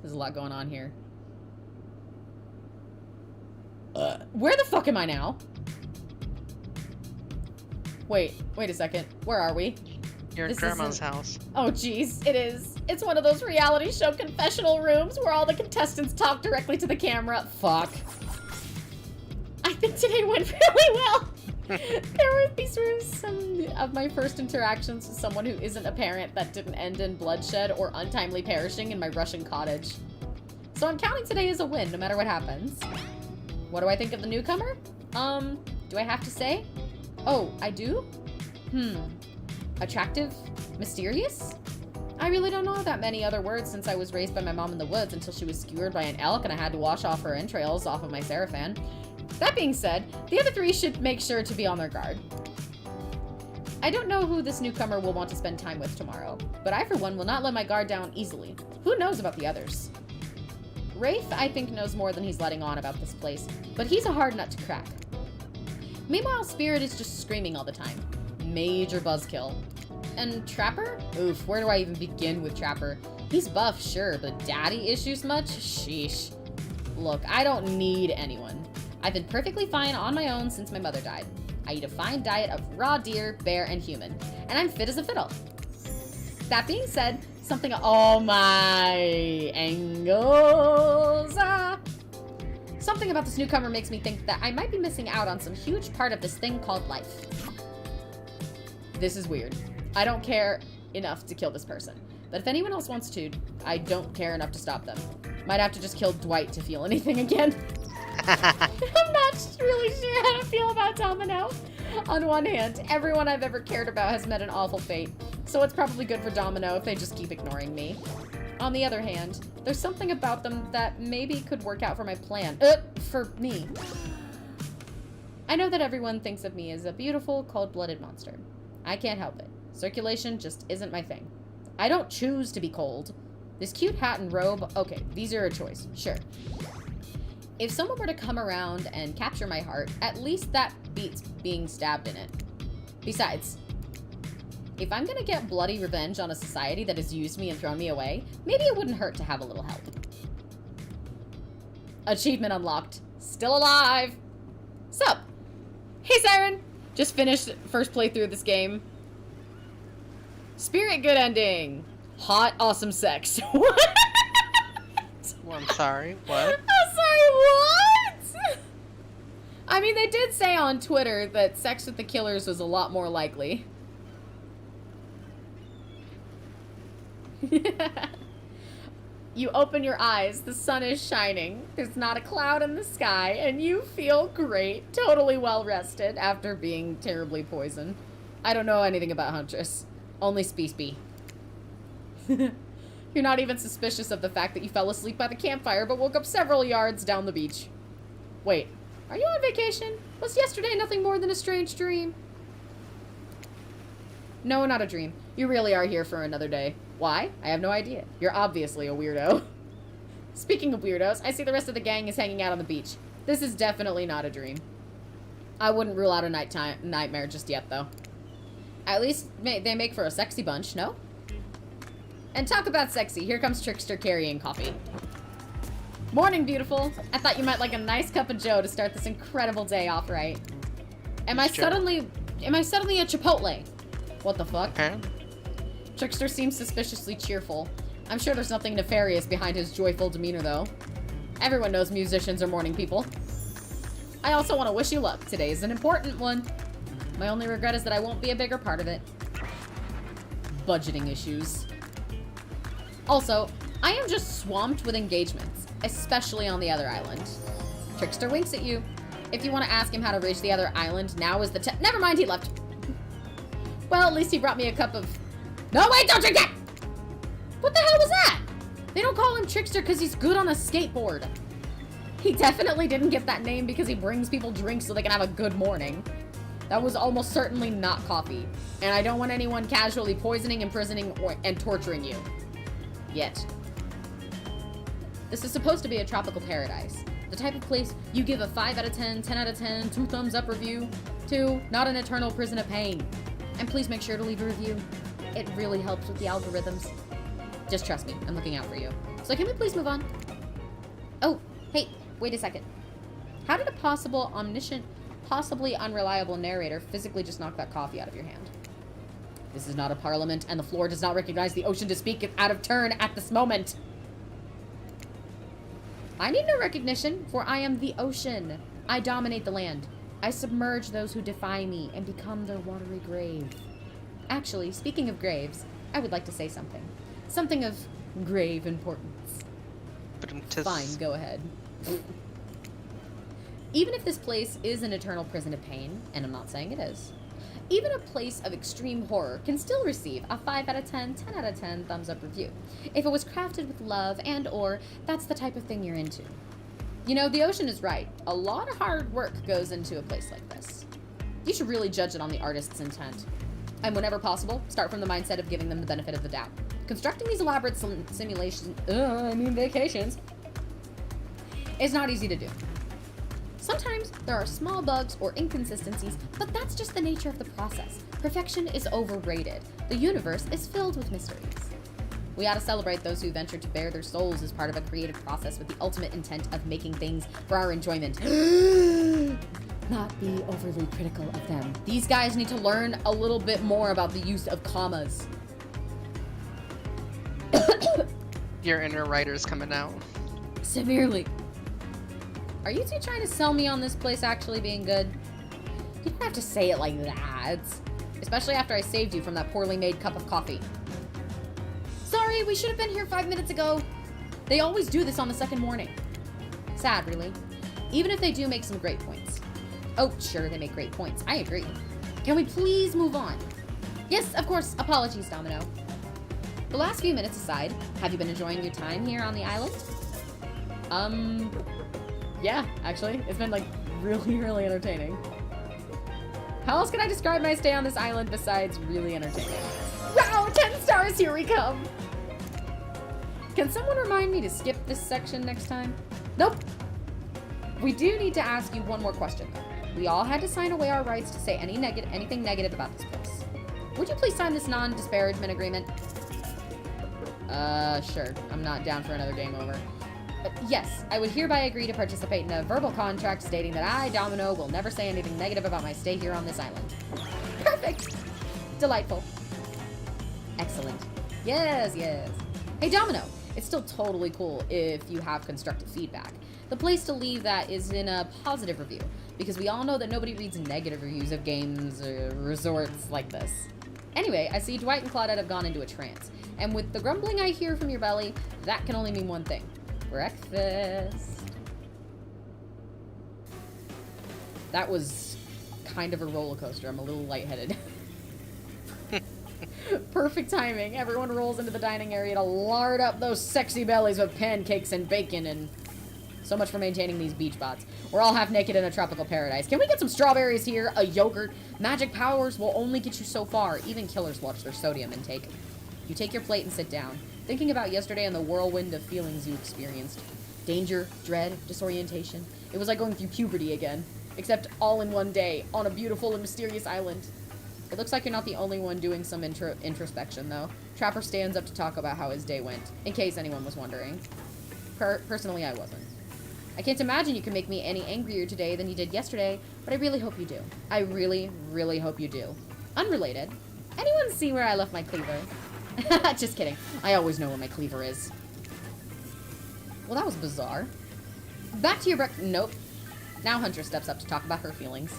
There's a lot going on here. Where the fuck am I now? Wait a second. Where are we? You're in Grandma's house. Oh, jeez, it is. It's one of those reality show confessional rooms where all the contestants talk directly to the camera. Fuck. I think today went really well. These were some of my first interactions with someone who isn't a parent that didn't end in bloodshed or untimely perishing in my Russian cottage. So I'm counting today as a win, no matter what happens. What do I think of the newcomer? Do I have to say? Oh, I do? Attractive? Mysterious? I really don't know that many other words since I was raised by my mom in the woods until she was skewered by an elk and I had to wash off her entrails off of my Seraphan. That being said, the other three should make sure to be on their guard. I don't know who this newcomer will want to spend time with tomorrow, but I for one will not let my guard down easily. Who knows about the others? Rafe, I think, knows more than he's letting on about this place, but he's a hard nut to crack. Meanwhile, Spirit is just screaming all the time. Major buzzkill. And Trapper? Oof, where do I even begin with Trapper? He's buff, sure, but daddy issues much? Sheesh. Look, I don't need anyone. I've been perfectly fine on my own since my mother died. I eat a fine diet of raw deer, bear, and human, and I'm fit as a fiddle. That being said, something all my angles. Something about this newcomer makes me think that I might be missing out on some huge part of this thing called life. This is weird. I don't care enough to kill this person, but if anyone else wants to, I don't care enough to stop them. Might have to just kill Dwight to feel anything again. I'm not really sure how to feel about Domino. On one hand, everyone I've ever cared about has met an awful fate, so it's probably good for Domino if they just keep ignoring me. On the other hand, there's something about them that maybe could work out for my plan. For me. I know that everyone thinks of me as a beautiful, cold-blooded monster. I can't help it. Circulation just isn't my thing. I don't choose to be cold. This cute hat and robe, okay, these are a choice, sure. If someone were to come around and capture my heart, at least that beats being stabbed in it. Besides, if I'm gonna get bloody revenge on a society that has used me and thrown me away, maybe it wouldn't hurt to have a little help. Achievement unlocked. Still alive! Sup? Hey, Siren! Just finished first playthrough of this game. Spirit good ending. Hot, awesome sex. What? Well, I'm sorry, what? I'm sorry, what? I mean, they did say on Twitter that sex with the killers was a lot more likely. You open your eyes, the sun is shining, there's not a cloud in the sky, and you feel great, totally well rested after being terribly poisoned. I don't know anything about Huntress. Only Speece B. You're not even suspicious of the fact that you fell asleep by the campfire but woke up several yards down the beach. Wait, are you on vacation? Was yesterday nothing more than a strange dream? No, not a dream. You really are here for another day. Why? I have no idea. You're obviously a weirdo. Speaking of weirdos, I see the rest of the gang is hanging out on the beach. This is definitely not a dream. I wouldn't rule out a nightmare just yet, though. At least they make for a sexy bunch, no? And talk about sexy, here comes Trickster carrying coffee. Morning, beautiful. I thought you might like a nice cup of joe to start this incredible day off right. Am I suddenly at Chipotle? What the fuck? Okay. Trickster seems suspiciously cheerful. I'm sure there's nothing nefarious behind his joyful demeanor, though. Everyone knows musicians are morning people. I also want to wish you luck. Today is an important one. My only regret is that I won't be a bigger part of it. budgeting issues. Also, I am just swamped with engagements, especially on the other island. Trickster winks at you. If you want to ask him how to reach the other island, now is the time. Never mind, he left. Well, at least he brought me a cup of... No, wait, don't drink that! What the hell was that? They don't call him Trickster because he's good on a skateboard. He definitely didn't get that name because he brings people drinks so they can have a good morning. That was almost certainly not coffee. And I don't want anyone casually poisoning, imprisoning, and torturing you. Yet. This is supposed to be a tropical paradise. The type of place you give a 5 out of 10, 10 out of 10, 2 thumbs up review to, not an eternal prison of pain. And please make sure to leave a review. It really helps with the algorithms. Just trust me, I'm looking out for you. So can we please move on? Oh, hey, wait a second. How did a possible omniscient, possibly unreliable narrator physically just knock that coffee out of your hand? This is not a parliament, and the floor does not recognize the ocean to speak out of turn at this moment. I need no recognition, for I am the ocean. I dominate the land. I submerge those who defy me and become their watery grave. Actually, speaking of graves, I would like to say something. Something of grave importance. Fine, go ahead. Even if this place is an eternal prison of pain, and I'm not saying it is, even a place of extreme horror can still receive a 5 out of 10, 10 out of 10 thumbs up review, if it was crafted with love and or that's the type of thing you're into. You know, the ocean is right. A lot of hard work goes into a place like this. You should really judge it on the artist's intent. And whenever possible, start from the mindset of giving them the benefit of the doubt. Constructing these elaborate vacations, is not easy to do. Sometimes there are small bugs or inconsistencies, but that's just the nature of the process. Perfection is overrated. The universe is filled with mysteries. We ought to celebrate those who venture to bare their souls as part of a creative process with the ultimate intent of making things for our enjoyment. Not be overly critical of them. These guys need to learn a little bit more about the use of commas. Your inner writer's coming out. Severely. Are you two trying to sell me on this place actually being good? You don't have to say it like that. Especially after I saved you from that poorly made cup of coffee. Sorry, we should have been here 5 minutes ago. They always do this on the second morning. Sad, really. Even if they do make some great points. Oh, sure, they make great points. I agree. Can we please move on? Yes, of course. Apologies, Domino. The last few minutes aside, have you been enjoying your time here on the island? Yeah, actually. It's been, like, really, really entertaining. How else can I describe my stay on this island besides really entertaining? Wow, 10 stars, here we come! Can someone remind me to skip this section next time? Nope. We do need to ask you one more question, though. We all had to sign away our rights to say anything negative about this place. Would you please sign this non-disparagement agreement? Sure. I'm not down for another game over. Yes, I would hereby agree to participate in a verbal contract stating that I, Domino, will never say anything negative about my stay here on this island. Perfect! Delightful. Excellent. Yes, yes. Hey, Domino, it's still totally cool if you have constructive feedback. The place to leave that is in a positive review, because we all know that nobody reads negative reviews of games or resorts like this. Anyway, I see Dwight and Claudette have gone into a trance, and with the grumbling I hear from your belly, that can only mean one thing. Breakfast. That was kind of a roller coaster. I'm a little lightheaded. Perfect timing. Everyone rolls into the dining area to lard up those sexy bellies with pancakes and bacon, and so much for maintaining these beach bots. We're all half naked in a tropical paradise. Can we get some strawberries here? A yogurt? Magic powers will only get you so far. Even killers watch their sodium intake. You take your plate and sit down, thinking about yesterday and the whirlwind of feelings you experienced. Danger, dread, disorientation. It was like going through puberty again, except all in one day, on a beautiful and mysterious island. It looks like you're not the only one doing some introspection, though. Trapper stands up to talk about how his day went, in case anyone was wondering. Personally, I wasn't. I can't imagine you can make me any angrier today than you did yesterday, but I really hope you do. I really, really hope you do. Unrelated. Anyone see where I left my cleaver? Just kidding. I always know where my cleaver is. Well, that was bizarre. Back to your Nope. Now Huntress steps up to talk about her feelings.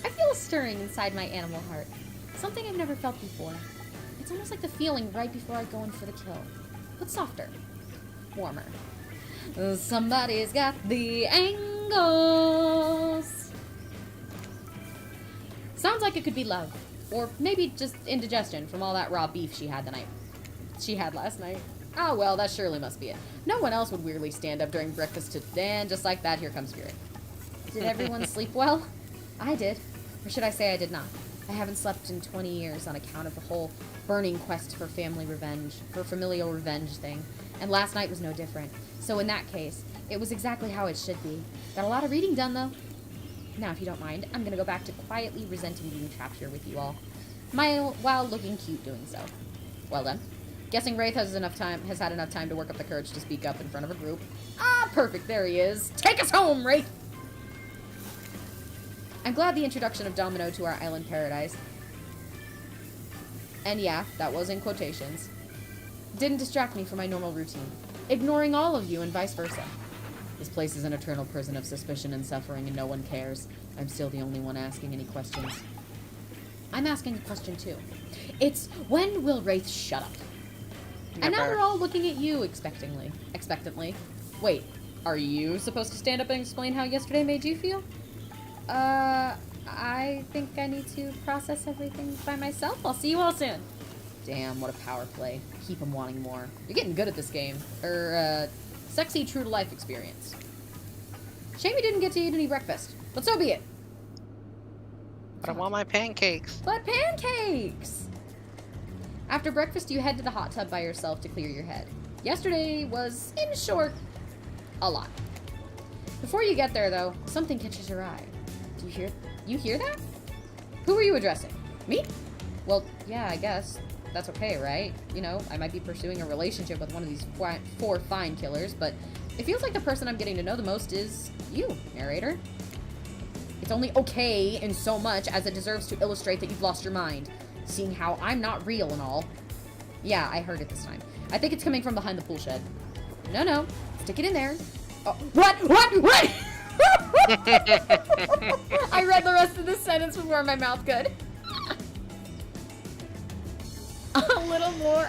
I feel a stirring inside my animal heart. Something I've never felt before. It's almost like the feeling right before I go in for the kill. But softer. Warmer. Somebody's got the angles. Sounds like it could be love. Or maybe just indigestion from all that raw beef she had last night. Oh well, that surely must be it. No one else would weirdly stand up during breakfast and just like that, here comes Spirit. Did everyone sleep well? I did. Or should I say I did not. I haven't slept in 20 years on account of the whole burning quest for familial revenge thing. And last night was no different. So in that case, it was exactly how it should be. Got a lot of reading done, though. Now, if you don't mind, I'm gonna go back to quietly resenting being trapped here with you all. While looking cute doing so. Well done. Guessing Wraith has had enough time to work up the courage to speak up in front of a group. Ah, perfect, there he is. Take us home, Wraith! I'm glad the introduction of Domino to our island paradise, and yeah, that was in quotations, didn't distract me from my normal routine, ignoring all of you and vice versa. This place is an eternal prison of suspicion and suffering, and no one cares. I'm still the only one asking any questions. I'm asking a question too. It's, when will Wraith shut up? Never. And now we're all looking at you expectantly. Wait, are you supposed to stand up and explain how yesterday made you feel? I think I need to process everything by myself. I'll see you all soon. Damn, what a power play. Keep him wanting more. You're getting good at this game. Sexy true-to-life experience. Shame you didn't get to eat any breakfast, but so be it. But I want my pancakes. But pancakes! After breakfast, you head to the hot tub by yourself to clear your head. Yesterday was, in short, a lot. Before you get there, though, something catches your eye. You hear that? Who are you addressing? Me? Well, yeah, I guess. That's okay, right? You know, I might be pursuing a relationship with one of these 4 fine killers, but it feels like the person I'm getting to know the most is you, narrator. It's only okay in so much as it deserves to illustrate that you've lost your mind, seeing how I'm not real and all. Yeah, I heard it this time. I think it's coming from behind the pool shed. No, stick it in there. Oh, what? I read the rest of this sentence before my mouth could. A little more.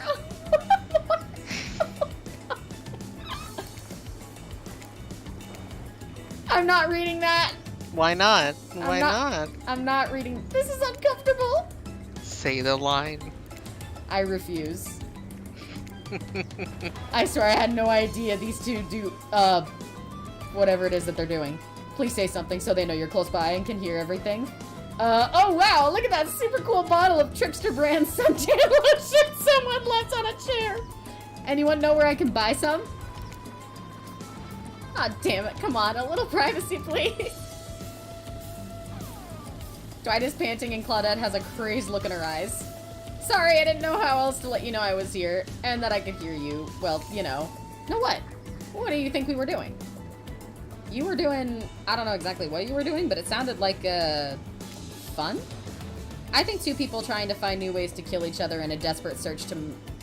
I'm not reading that. Why not? Why not? I'm not reading. This is uncomfortable. Say the line. I refuse. I swear I had no idea these two do, whatever it is that they're doing. Please say something so they know you're close by and can hear everything. Oh wow, look at that super cool bottle of Trickster brand suntan lotion someone left on a chair. Anyone know where I can buy some? Aw, oh, damn it, come on, a little privacy, please. Dwight is panting and Claudette has a crazed look in her eyes. Sorry, I didn't know how else to let you know I was here, and that I could hear you. Well, you know. No, what? What do you think we were doing? You were doing... I don't know exactly what you were doing, but it sounded like, fun? I think 2 people trying to find new ways to kill each other in a desperate search to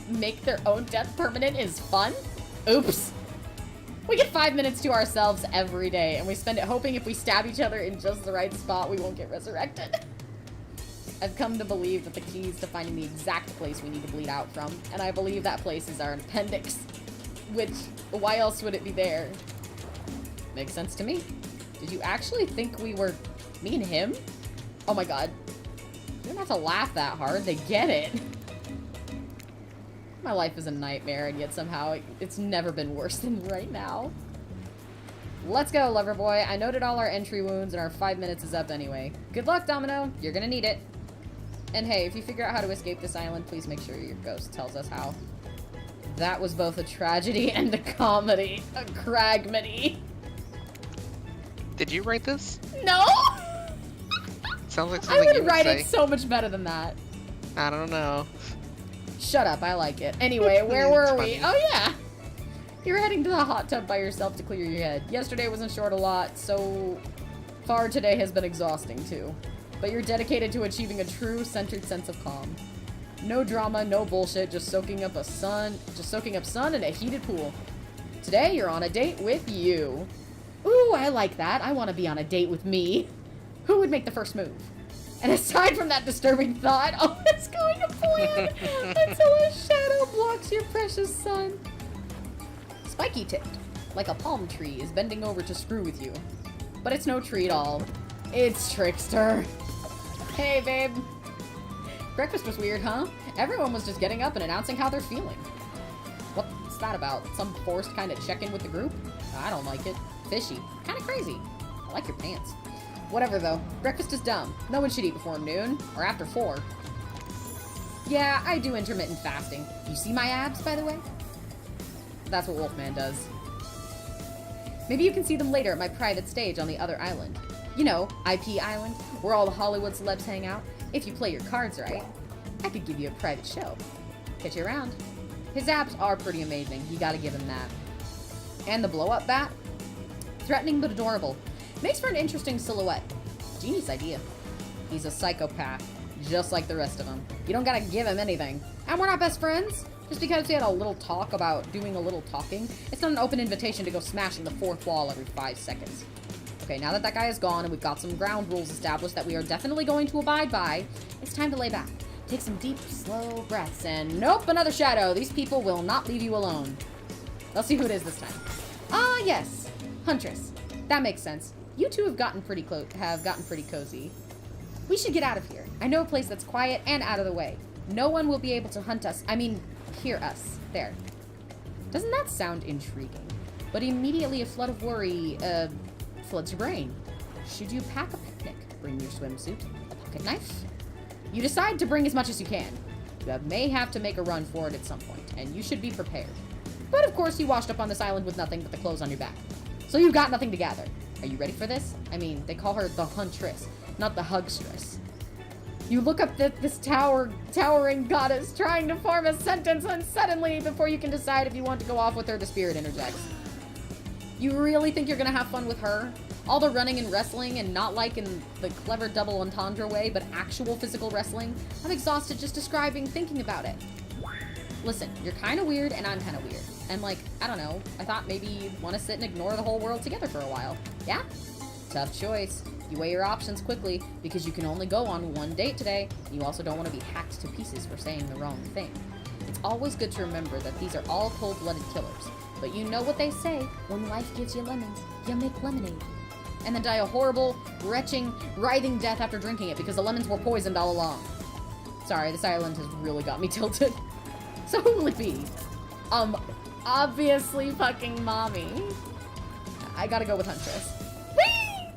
make their own death permanent is fun? Oops. We get 5 minutes to ourselves every day, and we spend it hoping if we stab each other in just the right spot, we won't get resurrected. I've come to believe that the key is to finding the exact place we need to bleed out from, and I believe that place is our appendix. Which, why else would it be there? Makes sense to me. Did you actually think we were... me and him? Oh my god. You don't have to laugh that hard, they get it. My life is a nightmare, and yet somehow it's never been worse than right now. Let's go, lover boy. I noted all our entry wounds, and our 5 minutes is up anyway. Good luck, Domino. You're gonna need it. And hey, if you figure out how to escape this island, please make sure your ghost tells us how. That was both a tragedy and a comedy. A cragmedy. Did you write this? No! Sounds like I something you would would write say. it so much better than that. I don't know. Shut up, I like it. Anyway, where were we? Funny. Oh yeah! You're heading to the hot tub by yourself to clear your head. Yesterday wasn't short a lot, so far today has been exhausting too. But you're dedicated to achieving a true centered sense of calm. No drama, no bullshit, just soaking up sun in a heated pool. Today you're on a date with you. Ooh, I like that. I want to be on a date with me. Who would make the first move? And aside from that disturbing thought, oh, it's going to point. god! Until a shadow blocks your precious sun. Spiky tipped, like a palm tree, is bending over to screw with you. But it's no tree at all. It's Trickster. Hey, babe. Breakfast was weird, huh? Everyone was just getting up and announcing how they're feeling. What's that about? Some forced kind of check-in with the group? I don't like it. Fishy. Kind of crazy. I like your pants. Whatever, though. Breakfast is dumb. No one should eat before noon, or after 4. Yeah, I do intermittent fasting. You see my abs, by the way? That's what Wolfman does. Maybe you can see them later at my private stage on the other island. You know, IP Island, where all the Hollywood celebs hang out. If you play your cards right, I could give you a private show. Catch you around. His abs are pretty amazing. You gotta give him that. And the blow-up bat? Threatening but adorable. Makes for an interesting silhouette. Genius idea. He's a psychopath, just like the rest of them. You don't gotta give him anything. And we're not best friends. Just because we had a little talk about doing a little talking, it's not an open invitation to go smashing the 4th wall every 5 seconds. Okay, now that guy is gone and we've got some ground rules established that we are definitely going to abide by, it's time to lay back. Take some deep, slow breaths, and nope, another shadow. These people will not leave you alone. Let's see who it is this time. Ah, yes, Huntress. That makes sense. You two have gotten pretty cozy. We should get out of here. I know a place that's quiet and out of the way. No one will be able to hunt us. Hear us. There. Doesn't that sound intriguing? But immediately a flood of worry, floods your brain. Should you pack a picnic? Bring your swimsuit, a pocket knife? You decide to bring as much as you can. You may have to make a run for it at some point, and you should be prepared. But of course, you washed up on this island with nothing but the clothes on your back. So you've got nothing to gather. Are you ready for this? They call her the Huntress, not the Hugstress. You look up at this towering goddess trying to form a sentence, and suddenly, before you can decide if you want to go off with her, the spirit interjects. You really think you're gonna have fun with her? All the running and wrestling, and not like in the clever double entendre way, but actual physical wrestling? I'm exhausted just thinking about it. Listen, you're kind of weird, and I'm kind of weird. And I don't know, I thought maybe you'd want to sit and ignore the whole world together for a while. Yeah? Tough choice. You weigh your options quickly, because you can only go on one date today. You also don't want to be hacked to pieces for saying the wrong thing. It's always good to remember that these are all cold-blooded killers. But you know what they say, when life gives you lemons, you make lemonade. And then die a horrible, retching, writhing death after drinking it because the lemons were poisoned all along. Sorry, this island has really got me tilted. So who will it be? Obviously fucking mommy. I gotta go with Huntress. Whee!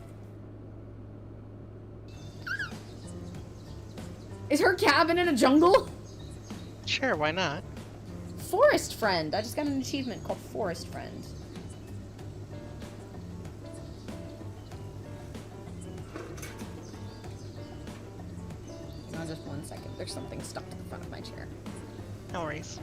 Is her cabin in a jungle? Sure, why not? Forest Friend. I just got an achievement called Forest Friend. Now just 1 second. There's something stuck to the front of my chair. No worries.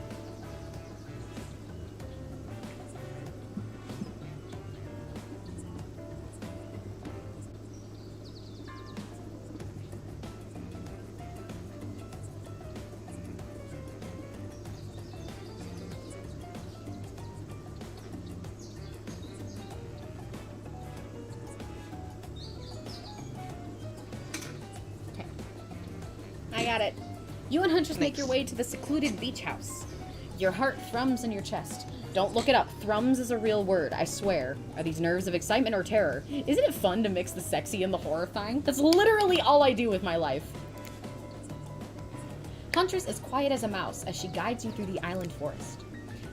I got it. You and Huntress make your way to the secluded beach house. Your heart thrums in your chest. Don't look it up. Thrums is a real word, I swear. Are these nerves of excitement or terror? Isn't it fun to mix the sexy and the horrifying? That's literally all I do with my life. Huntress is quiet as a mouse as she guides you through the island forest.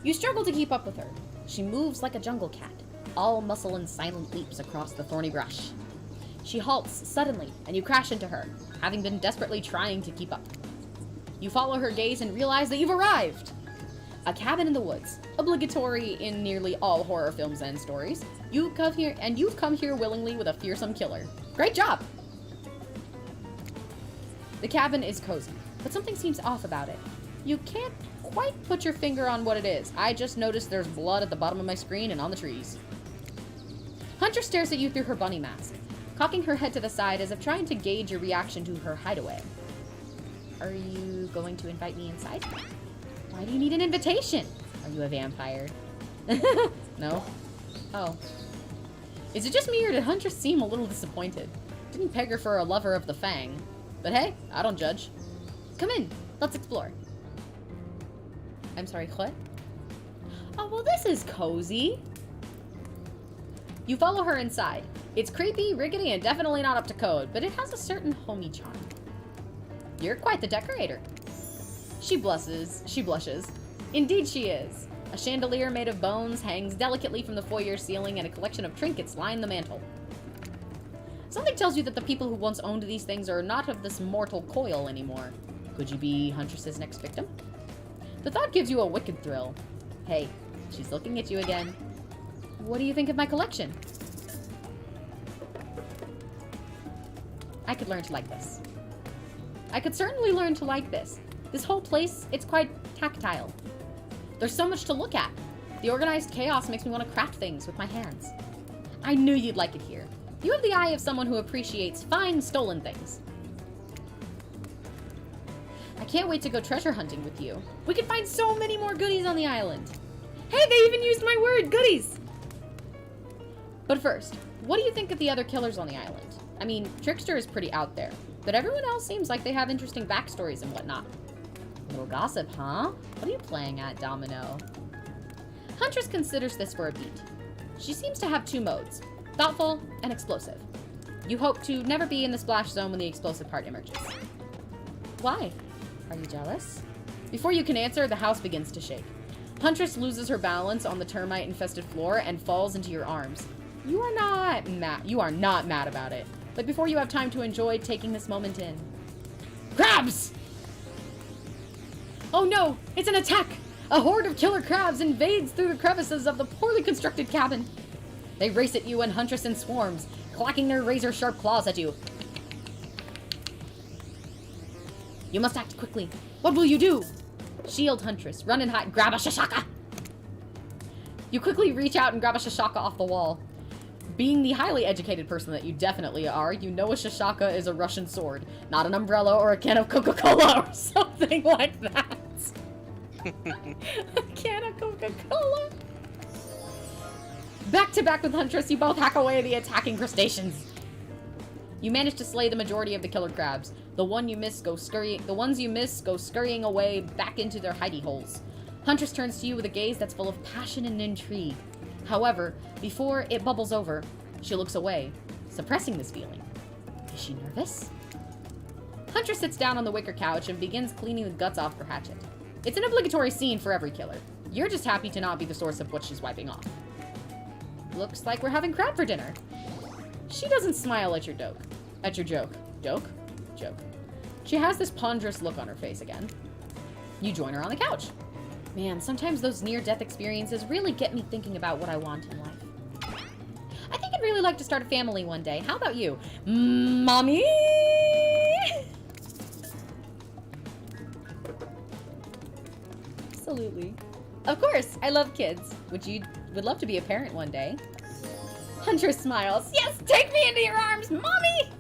You struggle to keep up with her. She moves like a jungle cat, all muscle and silent leaps across the thorny brush. She halts suddenly, and you crash into her, having been desperately trying to keep up. You follow her gaze and realize that you've arrived! A cabin in the woods, obligatory in nearly all horror films and stories. You've come here willingly with a fearsome killer. Great job! The cabin is cozy, but something seems off about it. You can't quite put your finger on what it is. I just noticed there's blood at the bottom of my screen and on the trees. Hunter stares at you through her bunny mask, cocking her head to the side as if trying to gauge your reaction to her hideaway. Are you going to invite me inside? Why do you need an invitation? Are you a vampire? No? Oh. Is it just me or did Huntress seem a little disappointed? Didn't peg her for a lover of the Fang. But hey, I don't judge. Come in. Let's explore. I'm sorry, what? Oh, well, this is cozy. You follow her inside. It's creepy, rickety, and definitely not up to code, but it has a certain homey charm. You're quite the decorator. She blushes. Indeed she is. A chandelier made of bones hangs delicately from the foyer ceiling, and a collection of trinkets line the mantel. Something tells you that the people who once owned these things are not of this mortal coil anymore. Could you be Huntress's next victim? The thought gives you a wicked thrill. Hey, she's looking at you again. What do you think of my collection? I could learn to like this. I could certainly learn to like this. This whole place, it's quite tactile. There's so much to look at. The organized chaos makes me want to craft things with my hands. I knew you'd like it here. You have the eye of someone who appreciates fine stolen things. I can't wait to go treasure hunting with you. We could find so many more goodies on the island. Hey, they even used my word, goodies! But first, what do you think of the other killers on the island? I mean, Trickster is pretty out there, but everyone else seems like they have interesting backstories and whatnot. A little gossip, huh? What are you playing at, Domino? Huntress considers this for a beat. She seems to have two modes, thoughtful and explosive. You hope to never be in the splash zone when the explosive part emerges. Why? Are you jealous? Before you can answer, the house begins to shake. Huntress loses her balance on the termite-infested floor and falls into your arms. You are not mad about it. But before you have time to enjoy taking this moment in. Crabs! Oh no! It's an attack! A horde of killer crabs invades through the crevices of the poorly constructed cabin. They race at you and Huntress in swarms, clacking their razor-sharp claws at you. You must act quickly. What will you do? Shield Huntress. Run and hide. Grab a shashaka! You quickly reach out and grab a shashaka off the wall. Being the highly educated person that you definitely are, you know a shashaka is a Russian sword, not an umbrella or a can of Coca-Cola or something like that. A can of Coca-Cola. Back to back with Huntress, you both hack away the attacking crustaceans. You manage to slay the majority of the killer crabs. The ones you miss go scurrying away back into their hidey holes. Huntress turns to you with a gaze that's full of passion and intrigue. However, before it bubbles over, she looks away, suppressing this feeling. Is she nervous? Huntress sits down on the wicker couch and begins cleaning the guts off her hatchet. It's an obligatory scene for every killer. You're just happy to not be the source of what she's wiping off. Looks like we're having crab for dinner. She doesn't smile at your joke. Joke? She has this ponderous look on her face again. You join her on the couch. Man, sometimes those near-death experiences really get me thinking about what I want in life. I think I'd really like to start a family one day. How about you? Mommy? Absolutely. Of course, I love kids. Would love to be a parent one day. Huntress smiles. Yes, take me into your arms, Mommy!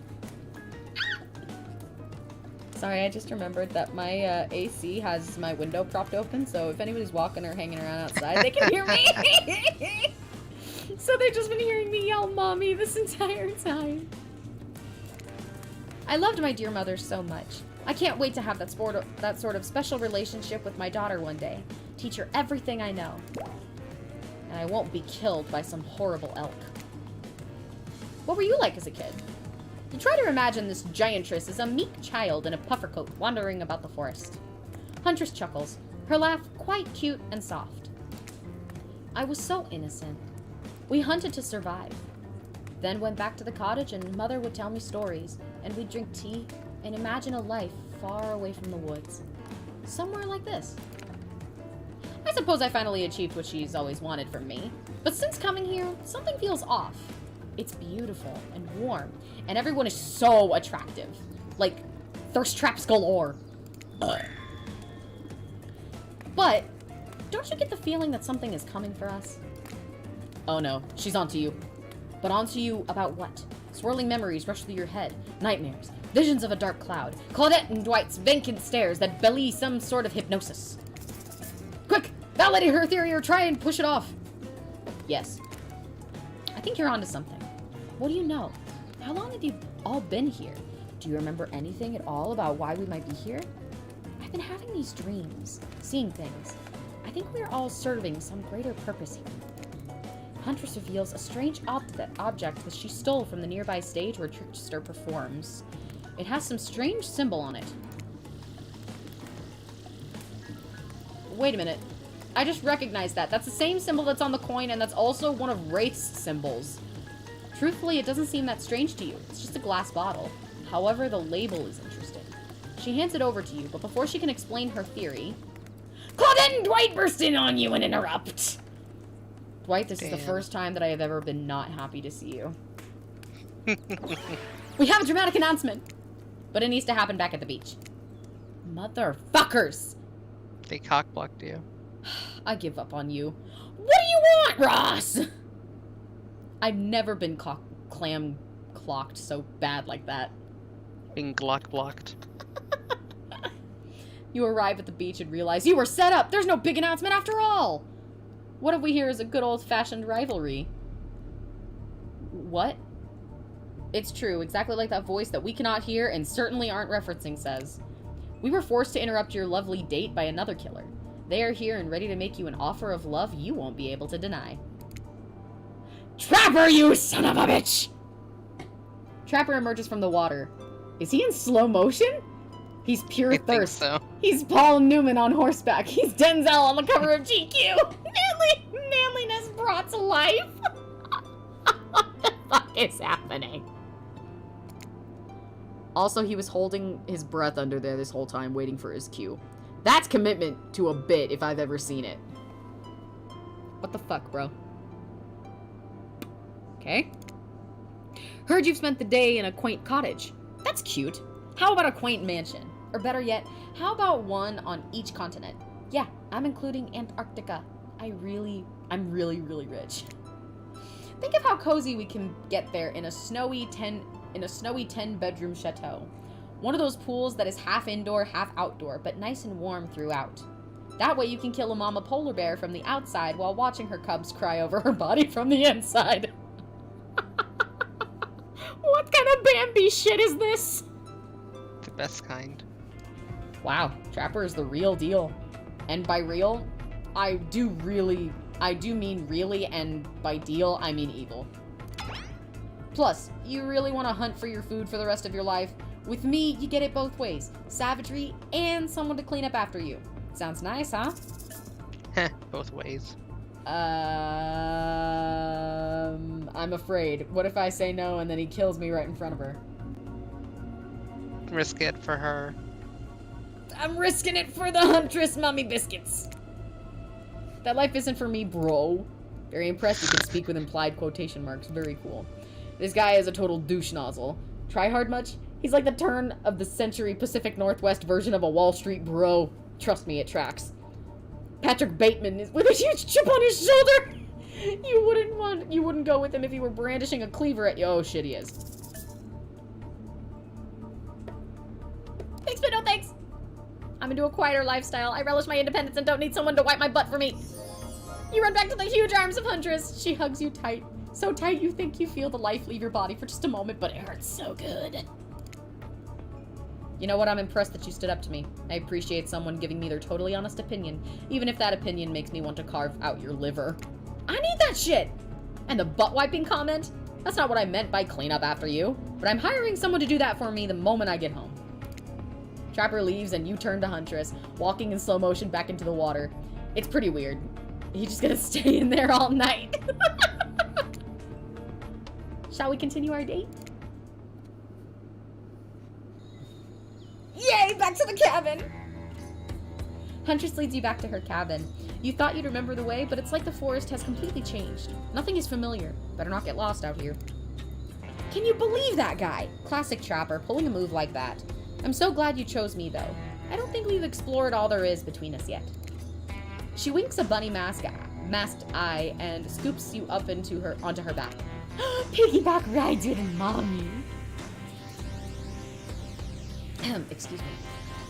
Sorry, I just remembered that my AC has my window propped open, so if anybody's walking or hanging around outside, they can hear me! So they've just been hearing me yell Mommy this entire time. I loved my dear mother so much. I can't wait to have that sort of special relationship with my daughter one day. Teach her everything I know. And I won't be killed by some horrible elk. What were you like as a kid? You try to imagine this giantress as a meek child in a puffer coat wandering about the forest. Huntress chuckles, her laugh quite cute and soft. I was so innocent. We hunted to survive. Then went back to the cottage and Mother would tell me stories, and we'd drink tea and imagine a life far away from the woods. Somewhere like this. I suppose I finally achieved what she's always wanted from me. But since coming here, something feels off. It's beautiful and warm, and everyone is so attractive. Like, thirst traps galore. Ugh. But, don't you get the feeling that something is coming for us? Oh no, she's onto you. But onto you about what? Swirling memories rush through your head. Nightmares. Visions of a dark cloud. Claudette and Dwight's vacant stares that belie some sort of hypnosis. Quick! Validate her theory or try and push it off. Yes. I think you're onto something. What do you know? How long have you all been here? Do you remember anything at all about why we might be here? I I've been having these dreams, seeing things. I think we're all serving some greater purpose here. Huntress reveals a strange object that she stole from the nearby stage where Trickster performs. It has some strange symbol on it. Wait a minute. I just recognized that. That's the same symbol that's on the coin, and that's also one of Wraith's symbols. Truthfully, it doesn't seem that strange to you. It's just a glass bottle. However, the label is interesting. She hands it over to you, but before she can explain her theory... Claudette and Dwight burst in on you and interrupt! Dwight, this is the first time that I have ever been not happy to see you. We have a dramatic announcement! But it needs to happen back at the beach. Motherfuckers! They cockblocked you. I give up on you. What do you want, Ross? I've never been clam clocked so bad like that. Being Glock blocked. You arrive at the beach and realize you were set up. There's no big announcement after all. What if we hear is a good old-fashioned rivalry? What? It's true, exactly like that voice that we cannot hear and certainly aren't referencing says. We were forced to interrupt your lovely date by another killer. They are here and ready to make you an offer of love you won't be able to deny. Trapper, you son of a bitch! Trapper emerges from the water. Is he in slow motion? He's pure thirst. I think so. He's Paul Newman on horseback. He's Denzel on the cover of GQ. Manliness brought to life. What the fuck is happening? Also, he was holding his breath under there this whole time, waiting for his cue. That's commitment to a bit, if I've ever seen it. What the fuck, bro? Okay. Heard you've spent the day in a quaint cottage. That's cute. How about a quaint mansion? Or better yet, how about one on each continent? Yeah, I'm including Antarctica. I'm really, really rich. Think of how cozy we can get there in a snowy 10-bedroom chateau. One of those pools that is half indoor, half outdoor, but nice and warm throughout. That way you can kill a mama polar bear from the outside while watching her cubs cry over her body from the inside. What kind of Bambi shit is this? The best kind. Wow, Trapper is the real deal. And by real, I do mean really, and by deal, I mean evil. Plus, you really want to hunt for your food for the rest of your life? With me, you get it both ways. Savagery and someone to clean up after you. Sounds nice, huh? Both ways. I'm afraid. What if I say no and then he kills me right in front of her? Risk it for her. I'm risking it for the Huntress mummy biscuits. That life isn't for me, bro. Very impressed you can speak with implied quotation marks. Very cool. This guy is a total douche nozzle. Try hard much? He's like the turn of the century Pacific Northwest version of a Wall Street bro. Trust me, it tracks. Patrick Bateman is with a huge chip on his shoulder. You wouldn't go with him if he were brandishing a cleaver at you. Oh shit, he is. Thanks, but no thanks. I'm into a quieter lifestyle. I relish my independence and don't need someone to wipe my butt for me. You run back to the huge arms of Huntress. She hugs you tight. So tight you think you feel the life leave your body for just a moment, but it hurts so good. You know what? I'm impressed that you stood up to me. I appreciate someone giving me their totally honest opinion, even if that opinion makes me want to carve out your liver. I need that shit! And the butt-wiping comment? That's not what I meant by clean up after you, but I'm hiring someone to do that for me the moment I get home. Trapper leaves and you turn to Huntress, walking in slow motion back into the water. It's pretty weird. He's just gonna stay in there all night. Shall we continue our date? Yay, back to the cabin! Huntress leads you back to her cabin. You thought you'd remember the way, but it's like the forest has completely changed. Nothing is familiar. Better not get lost out here. Can you believe that guy? Classic Trapper, pulling a move like that. I'm so glad you chose me, though. I don't think we've explored all there is between us yet. She winks a bunny masked eye and scoops you up onto her back. Piggyback rides with mommy. Excuse me.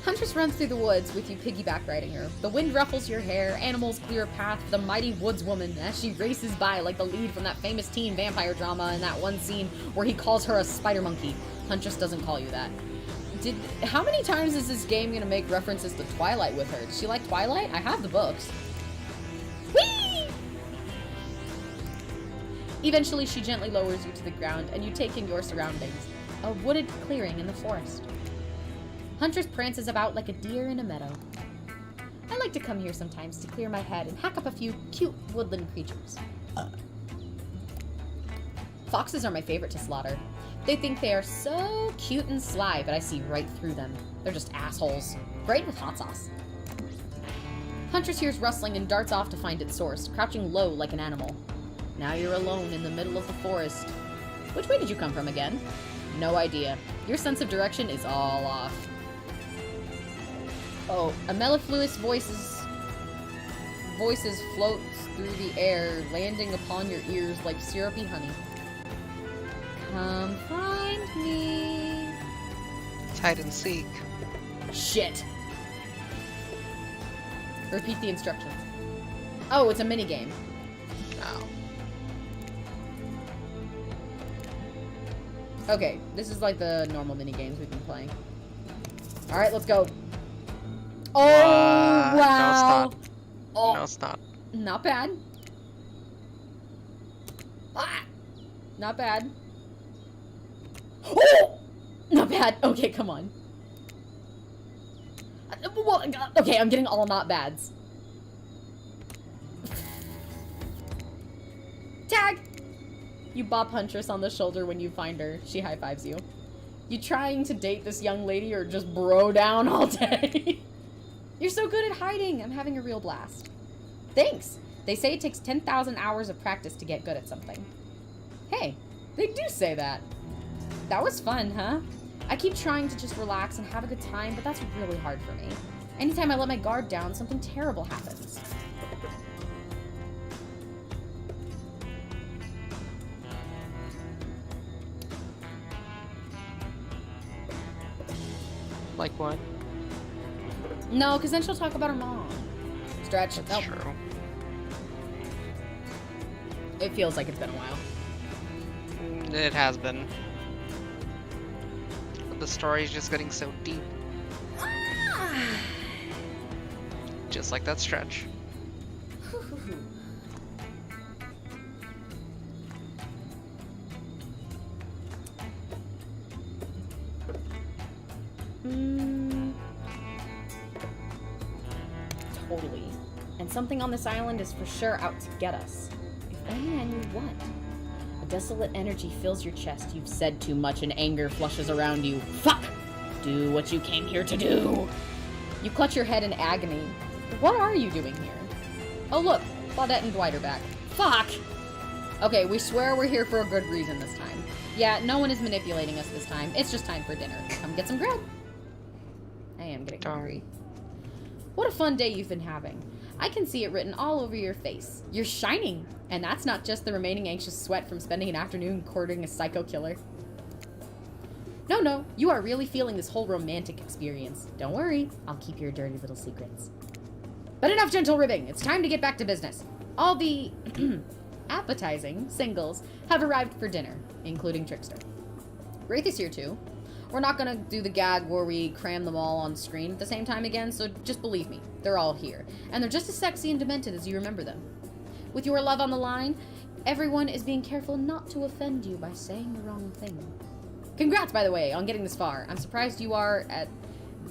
Huntress runs through the woods with you piggyback riding her. The wind ruffles your hair, animals clear a path for the mighty woodswoman as she races by like the lead from that famous teen vampire drama in that one scene where he calls her a spider monkey. Huntress doesn't call you that. How many times is this game gonna make references to Twilight with her? Does she like Twilight? I have the books. Whee! Eventually, she gently lowers you to the ground, and you take in your surroundings. A wooded clearing in the forest. Huntress prances about like a deer in a meadow. I like to come here sometimes to clear my head and hack up a few cute woodland creatures. Foxes are my favorite to slaughter. They think they are so cute and sly, but I see right through them. They're just assholes. Great with hot sauce. Huntress hears rustling and darts off to find its source, crouching low like an animal. Now you're alone in the middle of the forest. Which way did you come from again? No idea. Your sense of direction is all off. Oh, a mellifluous voices floats through the air, landing upon your ears like syrupy honey. Come find me. It's hide and seek. Shit. Repeat the instructions. Oh, it's a minigame. Oh. Okay, this is like the normal minigames we've been playing. Alright, let's go. Oh, wow. No, it's not. Oh, No, it's not. not bad. Ah, not bad. Oh, not bad. Okay, come on. Well, okay, I'm getting all not bads. Tag! You bop Huntress on the shoulder when you find her. She high-fives you. You trying to date this young lady or just bro down all day? You're so good at hiding. I'm having a real blast. Thanks. They say it takes 10,000 hours of practice to get good at something. Hey, they do say that. That was fun, huh? I keep trying to just relax and have a good time, but that's really hard for me. Anytime I let my guard down, something terrible happens. Like what? No, because then she'll talk about her mom. Stretch. That's Nope. true. It feels like it's been a while. It has been. The story's just getting so deep. Just like that stretch. Totally. And something on this island is for sure out to get us. If only I knew what. A desolate energy fills your chest. You've said too much and anger flushes around you. Fuck! Do what you came here to do! You clutch your head in agony. What are you doing here? Oh look, Claudette and Dwight are back. Fuck! Okay, we swear we're here for a good reason this time. Yeah, no one is manipulating us this time. It's just time for dinner. Come get some grub. I am getting hungry. What a fun day you've been having. I can see it written all over your face. You're shining! And that's not just the remaining anxious sweat from spending an afternoon courting a psycho killer. No, you are really feeling this whole romantic experience. Don't worry, I'll keep your dirty little secrets. But enough gentle ribbing, it's time to get back to business. All the appetizing singles have arrived for dinner, including Trickster. Wraith is here too. We're not gonna do the gag where we cram them all on screen at the same time again, so just believe me, they're all here. And they're just as sexy and demented as you remember them. With your love on the line, everyone is being careful not to offend you by saying the wrong thing. Congrats, by the way, on getting this far. I'm surprised you are at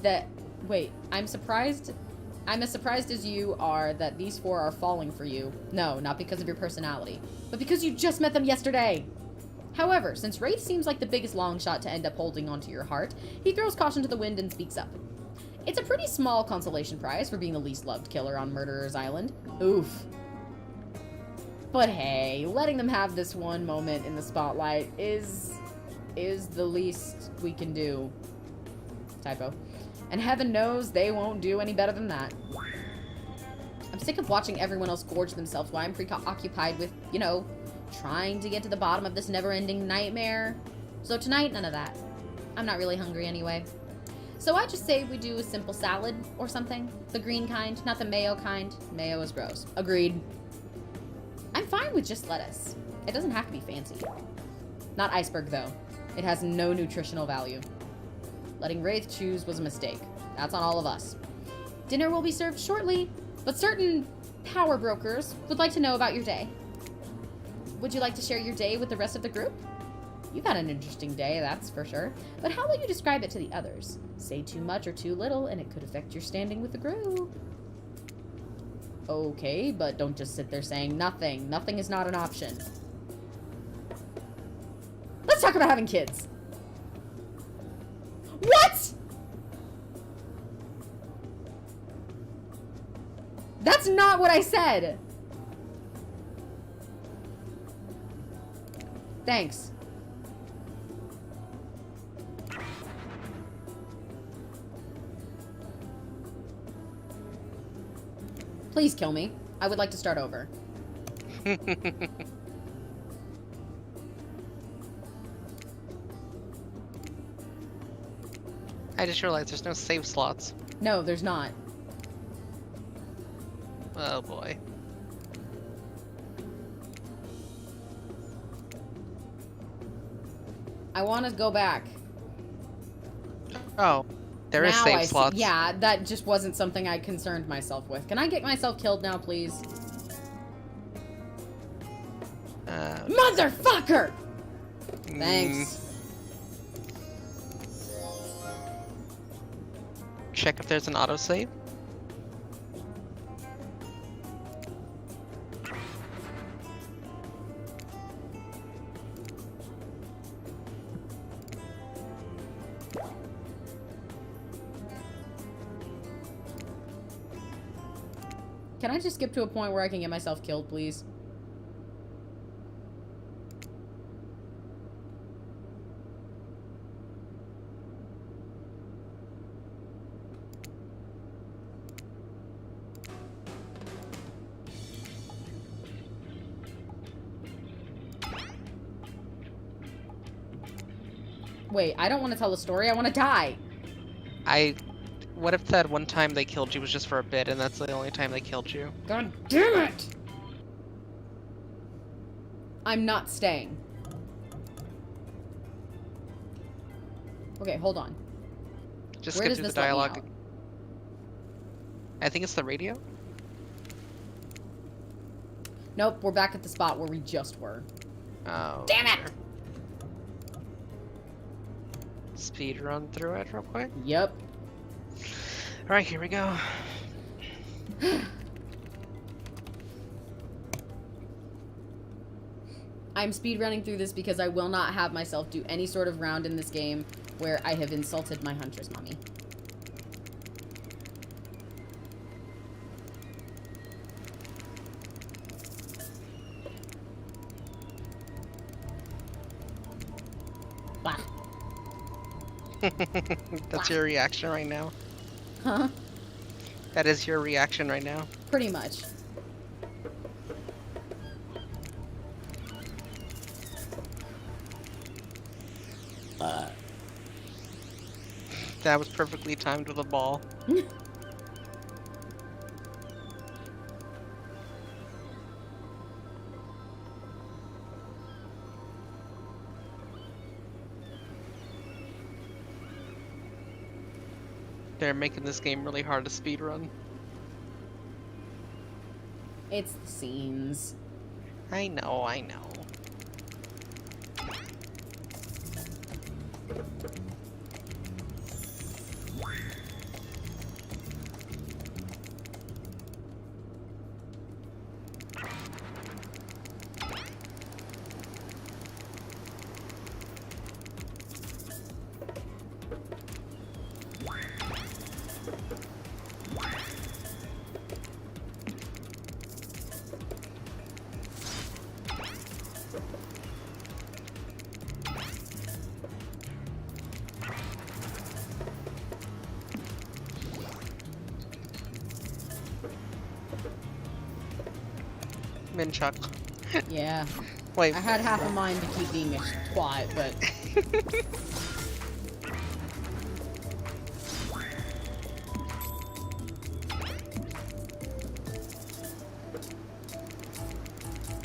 that... Wait, I'm as surprised as you are that these four are falling for you. No, not because of your personality, but because you just met them yesterday. However, since Wraith seems like the biggest long shot to end up holding onto your heart, he throws caution to the wind and speaks up. It's a pretty small consolation prize for being the least loved killer on Murderer's Island. Oof. But hey, letting them have this one moment in the spotlight is the least we can do. Typo. And heaven knows they won't do any better than that. I'm sick of watching everyone else gorge themselves while I'm preoccupied with, you know, trying to get to the bottom of this never-ending nightmare. So tonight, none of that. I'm not really hungry anyway. So I just say we do a simple salad or something. The green kind, not the mayo kind. Mayo is gross. Agreed. I'm fine with just lettuce. It doesn't have to be fancy. Not iceberg, though. It has no nutritional value. Letting Wraith choose was a mistake. That's on all of us. Dinner will be served shortly, but certain power brokers would like to know about your day. Would you like to share your day with the rest of the group? You've had an interesting day, that's for sure. But how will you describe it to the others? Say too much or too little, and it could affect your standing with the group. Okay, but don't just sit there saying nothing. Nothing is not an option. Let's talk about having kids. What? That's not what I said. Thanks. Please kill me. I would like to start over. I just realized there's no save slots. No, there's not. Oh boy. I want to go back. Oh, there is Now save I see- slots. Yeah, that just wasn't something I concerned myself with. Can I get myself killed now, please? Motherfucker! Thanks. Check if there's an autosave. Can I just skip to a point where I can get myself killed, please? Wait, I don't want to tell the story. I want to die. What if that one time they killed you was just for a bit, and that's the only time they killed you? God damn it! I'm not staying. Okay, hold on. Just Where skip does through the this let me dialogue. out? I think it's the radio. Nope, we're back at the spot where we just were. Oh. Damn it! Speed run through it real quick. Yep. All right, here we go. I'm speedrunning through this because I will not have myself do any sort of round in this game where I have insulted my Huntress mommy. Bah. That's your reaction right now. Huh? That is your reaction right now. Pretty much. That was perfectly timed with a ball. They're making this game really hard to speedrun. It's the scenes. I know, I know. Minchuck. Yeah. Wait. I had half a mind to keep being a twat, but...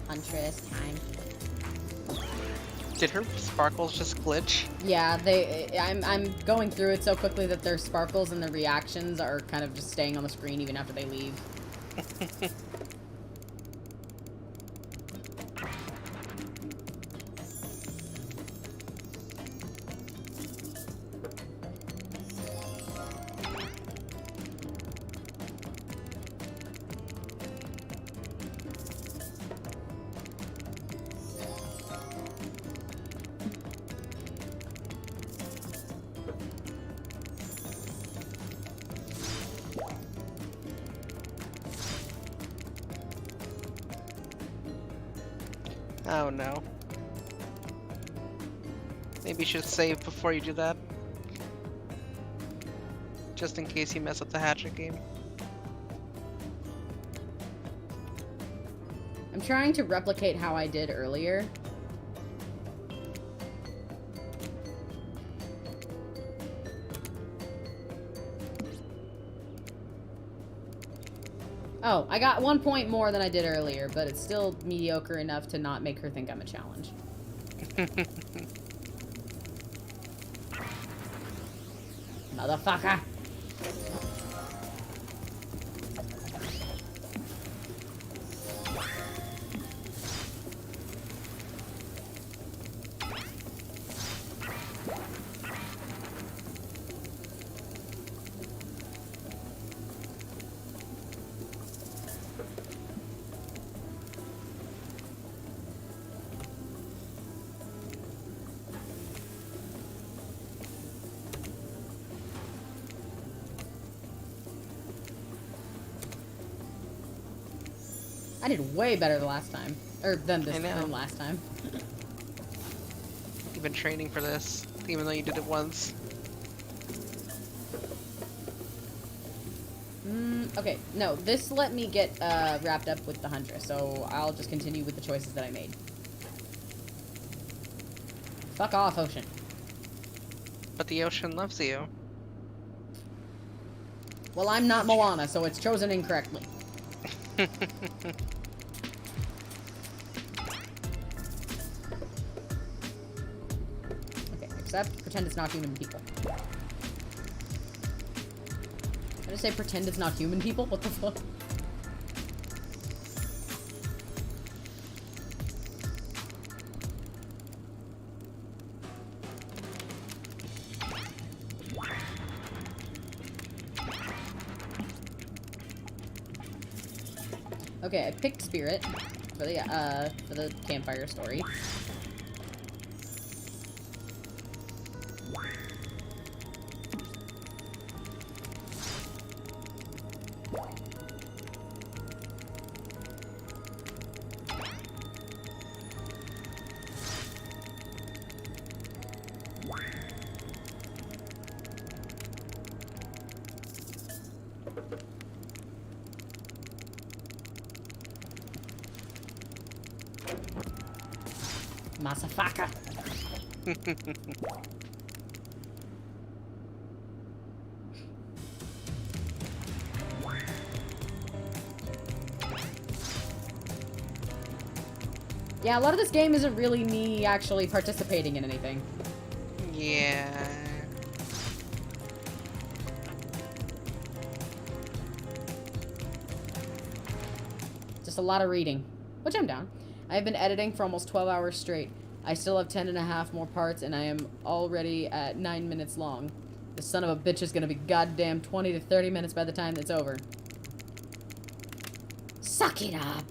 Huntress time. Did her sparkles just glitch? Yeah, I'm going through it so quickly that their sparkles and their reactions are kind of just staying on the screen even after they leave. Oh no. Maybe you should save before you do that. Just in case you mess up the hatchet game. I'm trying to replicate how I did earlier. Oh, I got 1 point more than I did earlier, but it's still mediocre enough to not make her think I'm a challenge. Motherfucker! I did way better the last time. Or than last time. You've been training for this, even though you did it once. Okay, no, this let me get wrapped up with the Huntress, so I'll just continue with the choices that I made. Fuck off, Ocean. But the ocean loves you. Well, I'm not Moana, so it's chosen incorrectly. Okay, except pretend it's not human people. Did I say pretend it's not human people? What the fuck? Okay, I picked Spirit for the campfire story. Masafaka. Yeah, a lot of this game isn't really me actually participating in anything. Yeah. Just a lot of reading, which I'm down. I have been editing for almost 12 hours straight. I still have 10 and a half more parts, and I am already at 9 minutes long. The son of a bitch is gonna be goddamn 20 to 30 minutes by the time it's over. Suck it up!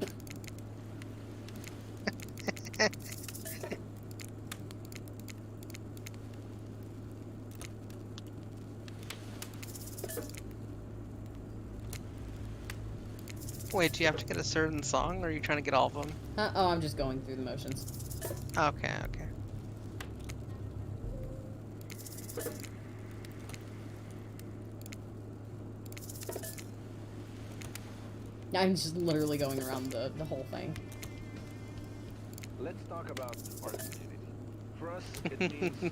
Wait, do you have to get a certain song, or are you trying to get all of them? Oh, I'm just going through the motions. Okay, okay. I'm just literally going around the whole thing. Let's talk about our community. For us, it means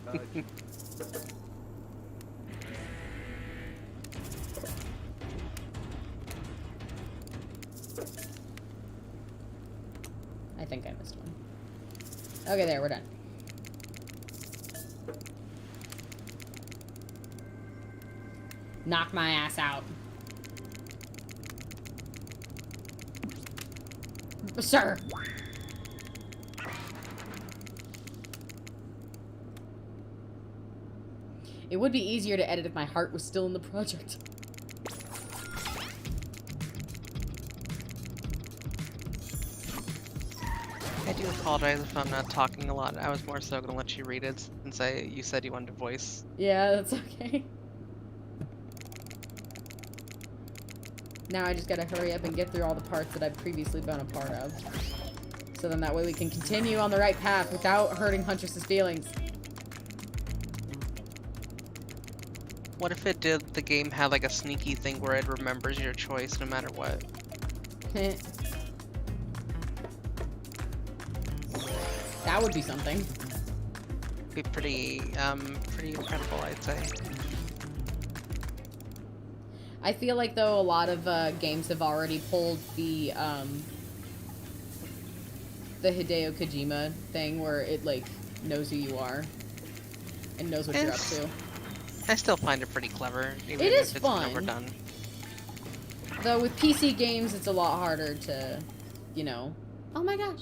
I think I missed one. Okay, there, we're done. Knock my ass out. Sir. It would be easier to edit if my heart was still in the project. I do apologize if I'm not talking a lot. I was more so gonna let you read it since you said you wanted to voice. Yeah, that's okay. Now I just gotta hurry up and get through all the parts that I've previously been a part of. So then that way we can continue on the right path without hurting Huntress's feelings. What if it did the game have like a sneaky thing where it remembers your choice no matter what? That would be something. Be pretty incredible, I'd say. I feel like though a lot of games have already pulled the Hideo Kojima thing where it like knows who you are and knows what you're up to. I still find it pretty clever, even It is if it's fun. overdone. Though with PC games, it's a lot harder to, you know. Oh my gosh.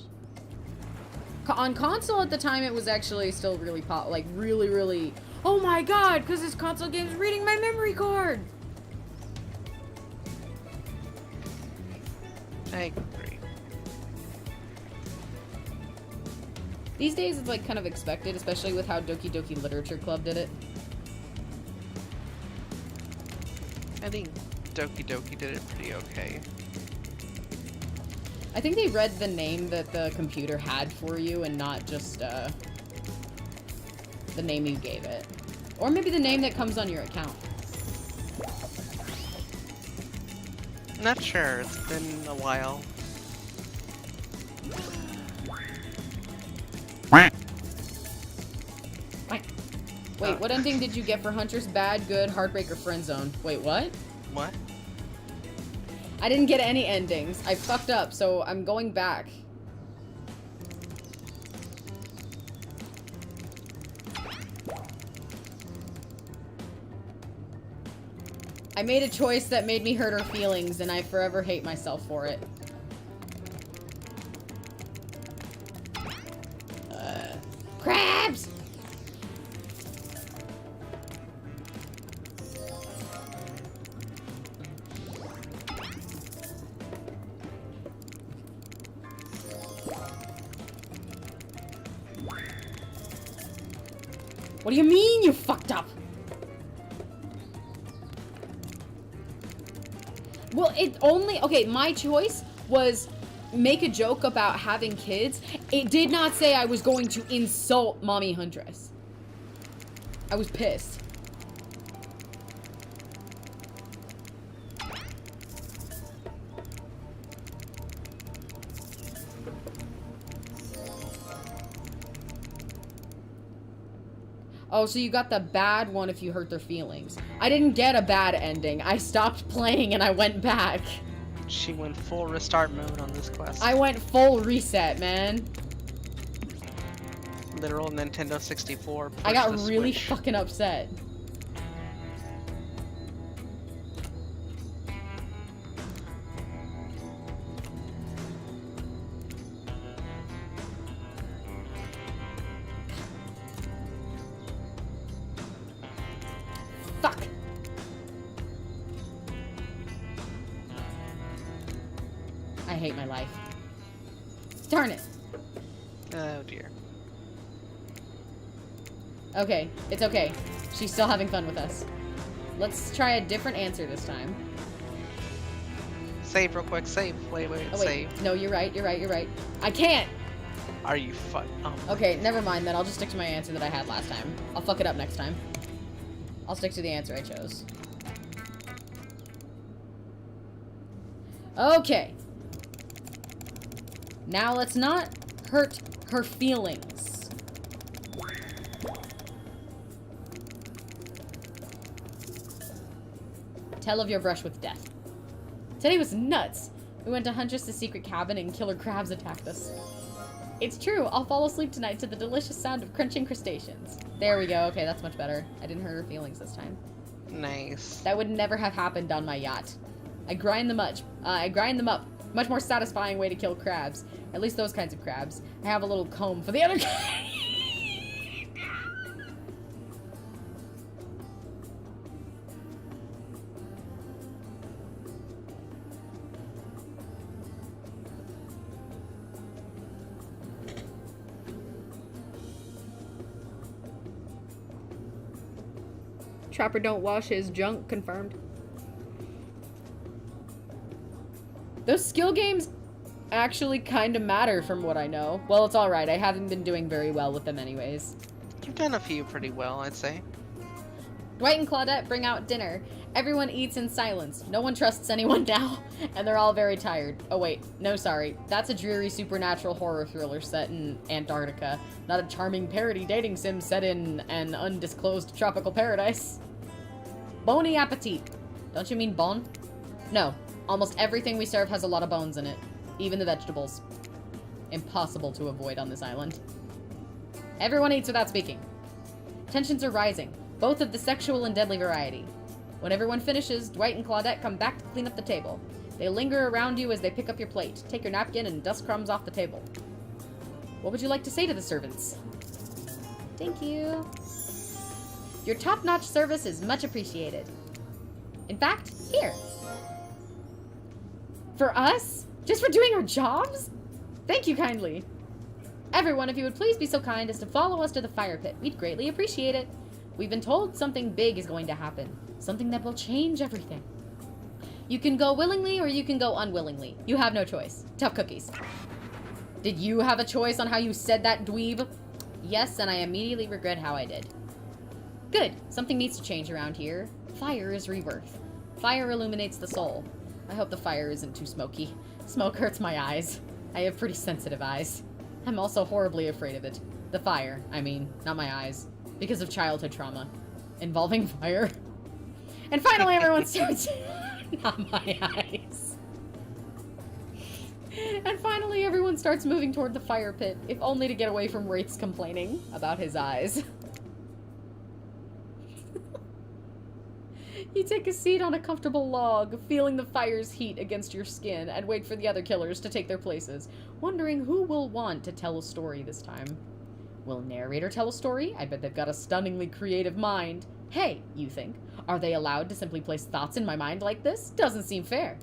On console at the time, it was actually still really really. Oh my god, because this console game's reading my memory card. I agree. These days, it's like kind of expected, especially with how Doki Doki Literature Club did it. I think Doki Doki did it pretty okay. I think they read the name that the computer had for you and not just the name you gave it. Or maybe the name that comes on your account. Not sure, it's been a while. Wait, what ending did you get for Huntress? Bad, good, heartbreak, or friend zone? Wait, what? What? I didn't get any endings. I fucked up, so I'm going back. I made a choice that made me hurt her feelings, and I forever hate myself for it. Crabs! What do you mean you fucked up? Well, it only... Okay, my choice was make a joke about having kids. It did not say I was going to insult Mommy Huntress. I was pissed. Oh, so you got the bad one if you hurt their feelings. I didn't get a bad ending. I stopped playing and I went back. She went full restart mode on this quest. I went full reset, man. Literal Nintendo 64. I got push the really switch. fucking upset. Fuck. I hate my life. Darn it. Oh dear. Okay, it's okay. She's still having fun with us. Let's try a different answer this time. Save real quick, save. Wait, Oh, wait. save. No, you're right, you're right, you're right. I can't! Are you Oh. Okay, never mind then. I'll just stick to my answer that I had last time. I'll fuck it up next time. I'll stick to the answer I chose. Okay. Now let's not hurt her feelings. Tell of your brush with death. Today was nuts. We went to Huntress' secret cabin and killer crabs attacked us. It's true, I'll fall asleep tonight to the delicious sound of crunching crustaceans. There we go, okay, that's much better. I didn't hurt her feelings this time. Nice. That would never have happened on my yacht. I grind them up. Much more satisfying way to kill crabs. At least those kinds of crabs. I have a little comb for the other kind. Trapper don't wash his junk, confirmed. Those skill games actually kind of matter from what I know. Well, it's alright. I haven't been doing very well with them anyways. You've done a few pretty well, I'd say. Dwight and Claudette bring out dinner. Everyone eats in silence. No one trusts anyone now, and they're all very tired. Oh wait, no sorry. That's a dreary supernatural horror thriller set in Antarctica, not a charming parody dating sim set in an undisclosed tropical paradise. Bony appetit. Don't you mean bon? No. Almost everything we serve has a lot of bones in it. Even the vegetables. Impossible to avoid on this island. Everyone eats without speaking. Tensions are rising, both of the sexual and deadly variety. When everyone finishes, Dwight and Claudette come back to clean up the table. They linger around you as they pick up your plate, take your napkin, and dust crumbs off the table. What would you like to say to the servants? Thank you. Your top-notch service is much appreciated. In fact, here. For us? Just for doing our jobs? Thank you kindly. Everyone, if you would please be so kind as to follow us to the fire pit. We'd greatly appreciate it. We've been told something big is going to happen. Something that will change everything. You can go willingly or you can go unwillingly. You have no choice. Tough cookies. Did you have a choice on how you said that, dweeb? Yes, and I immediately regret how I did. Good. Something needs to change around here. Fire is rebirth. Fire illuminates the soul. I hope the fire isn't too smoky. Smoke hurts my eyes. I have pretty sensitive eyes. I'm also horribly afraid of it. The fire, I mean, not my eyes. Because of childhood trauma. Involving fire. And finally everyone starts... not my eyes. And finally everyone starts moving toward the fire pit, if only to get away from Wraith's complaining about his eyes. You take a seat on a comfortable log, feeling the fire's heat against your skin, and wait for the other killers to take their places, wondering who will want to tell a story this time. Will narrator tell a story? I bet they've got a stunningly creative mind. Hey, you think, are they allowed to simply place thoughts in my mind like this? Doesn't seem fair.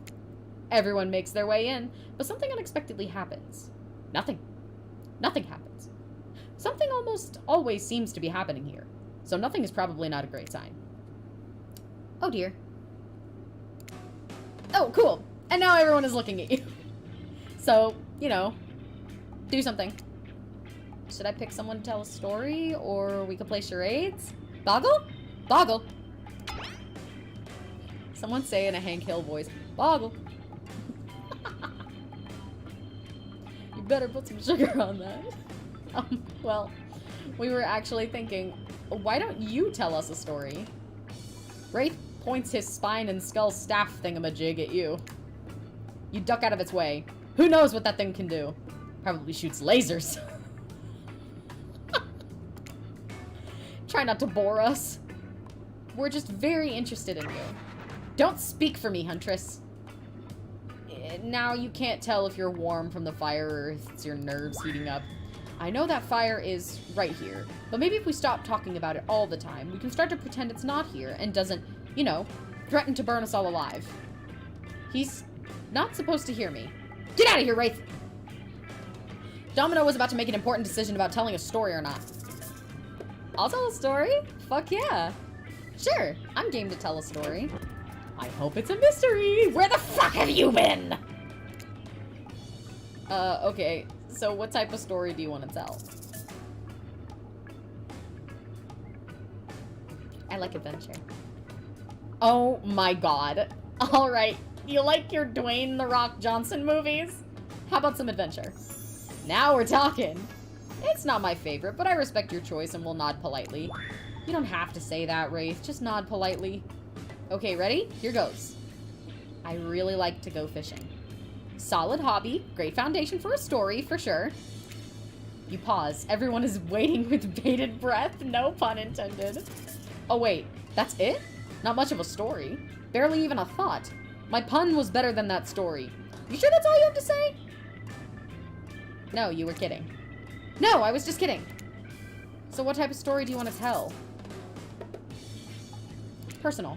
Everyone makes their way in, but something unexpectedly happens. Nothing. Nothing happens. Something almost always seems to be happening here, so nothing is probably not a great sign. Oh dear. Oh, cool. And now everyone is looking at you. So, you know, do something. Should I pick someone to tell a story, or we could play charades? Boggle? Boggle. Someone say in a Hank Hill voice, Boggle. You better put some sugar on that. Well, we were actually thinking, why don't you tell us a story? Wraith points his spine and skull staff thingamajig at you. You duck out of its way. Who knows what that thing can do? Probably shoots lasers. Try not to bore us. We're just very interested in you. Don't speak for me, Huntress. Now you can't tell if you're warm from the fire or if it's your nerves heating up. I know that fire is right here, but maybe if we stop talking about it all the time, we can start to pretend it's not here and doesn't, you know, threaten to burn us all alive. He's not supposed to hear me. Get out of here, Wraith! Domino was about to make an important decision about telling a story or not. I'll tell a story? Fuck yeah. Sure, I'm game to tell a story. I hope it's a mystery. Where the fuck have you been? Okay. So what type of story do you want to tell? I like adventure. Oh my god. Alright, you like your Dwayne "The Rock" Johnson movies? How about some adventure? Now we're talking. It's not my favorite, but I respect your choice and will nod politely. You don't have to say that, Wraith. Just nod politely. Okay, ready? Here goes. I really like to go fishing. Solid hobby, great foundation for a story, for sure. You pause. Everyone is waiting with bated breath, no pun intended. Oh wait, that's it? Not much of a story. Barely even a thought. My pun was better than that story. You sure that's all you have to say? No, you were kidding. No, I was just kidding. So what type of story do you want to tell? Personal.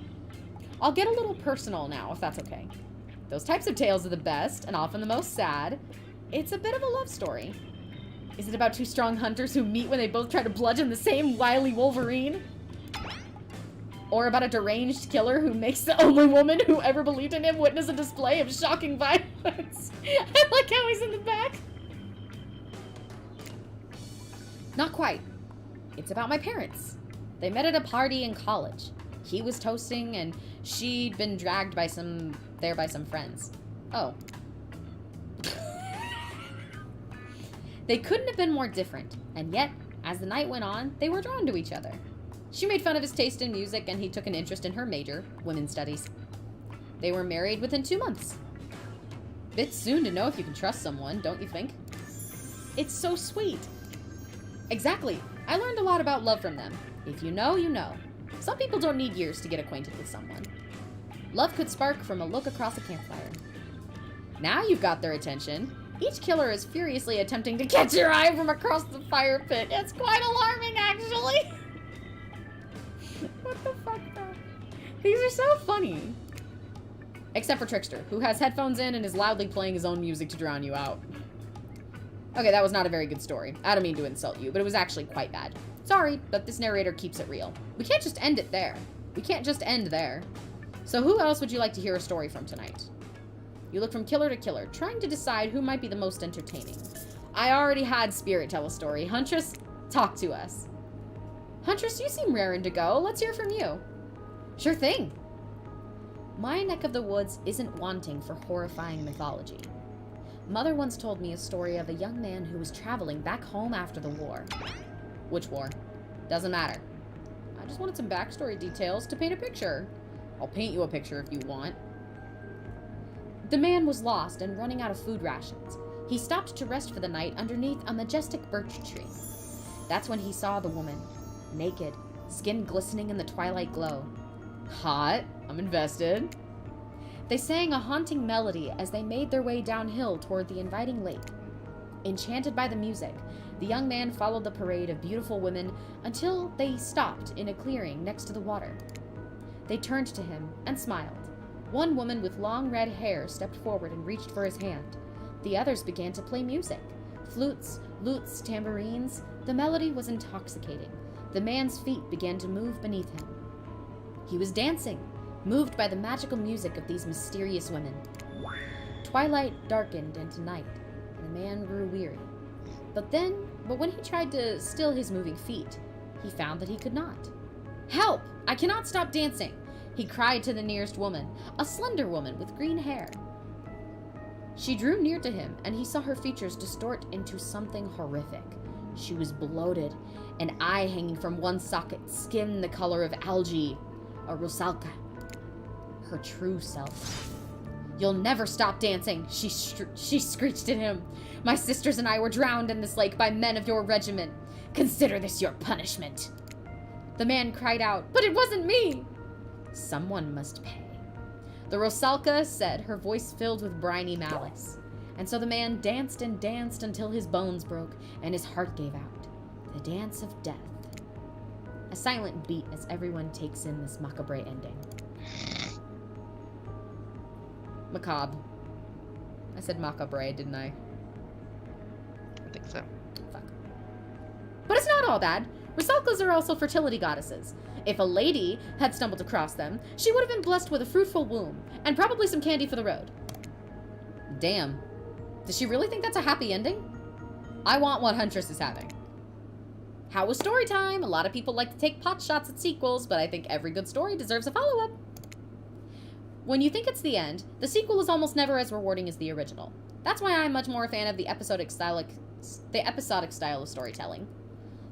I'll get a little personal now, if that's okay. Those types of tales are the best, and often the most sad. It's a bit of a love story. Is it about two strong hunters who meet when they both try to bludgeon the same wily Wolverine? Or about a deranged killer who makes the only woman who ever believed in him witness a display of shocking violence? I like how he's in the back. Not quite. It's about my parents. They met at a party in college. He was toasting, and she'd been dragged by some friends. Oh. They couldn't have been more different, and yet, as the night went on, they were drawn to each other. She made fun of his taste in music, and he took an interest in her major, women's studies. They were married within 2 months. Bit soon to know if you can trust someone, don't you think? It's so sweet. Exactly. I learned a lot about love from them. If you know, you know. Some people don't need years to get acquainted with someone. Love could spark from a look across a campfire. Now you've got their attention. Each killer is furiously attempting to catch your eye from across the fire pit. It's quite alarming, actually. What the fuck, though? These are so funny. Except for Trickster, who has headphones in and is loudly playing his own music to drown you out. Okay, that was not a very good story. I don't mean to insult you, but it was actually quite bad. Sorry, but this narrator keeps it real. We can't just end it there. We can't just end there. So who else would you like to hear a story from tonight? You look from killer to killer, trying to decide who might be the most entertaining. I already had Spirit tell a story. Huntress, talk to us. Huntress, you seem raring to go. Let's hear from you. Sure thing. My neck of the woods isn't wanting for horrifying mythology. Mother once told me a story of a young man who was traveling back home after the war. Which war? Doesn't matter. I just wanted some backstory details to paint a picture. I'll paint you a picture if you want. The man was lost and running out of food rations. He stopped to rest for the night underneath a majestic birch tree. That's when he saw the woman, naked, skin glistening in the twilight glow. Hot. I'm invested. They sang a haunting melody as they made their way downhill toward the inviting lake. Enchanted by the music, the young man followed the parade of beautiful women until they stopped in a clearing next to the water. They turned to him and smiled. One woman with long red hair stepped forward and reached for his hand. The others began to play music. Flutes, lutes, tambourines. The melody was intoxicating. The man's feet began to move beneath him. He was dancing, moved by the magical music of these mysterious women. Twilight darkened into night, and the man grew weary. But when he tried to still his moving feet, he found that he could not. Help! I cannot stop dancing! He cried to the nearest woman, a slender woman with green hair. She drew near to him, and he saw her features distort into something horrific. She was bloated, an eye hanging from one socket, skin the color of algae, a rusalka, her true self. You'll never stop dancing, she screeched at him. My sisters and I were drowned in this lake by men of your regiment. Consider this your punishment. The man cried out, but it wasn't me. Someone must pay. The rusalka said, her voice filled with briny malice. And so the man danced and danced until his bones broke and his heart gave out. The dance of death. A silent beat as everyone takes in this macabre ending. Macabre. I said macabre, didn't I? I think so. Fuck. But it's not all bad. Rusalkas are also fertility goddesses. If a lady had stumbled across them, she would have been blessed with a fruitful womb, and probably some candy for the road. Damn. Does she really think that's a happy ending? I want what Huntress is having. How was story time? A lot of people like to take pot shots at sequels, but I think every good story deserves a follow-up. When you think it's the end, the sequel is almost never as rewarding as the original. That's why I'm much more a fan of the episodic style of storytelling.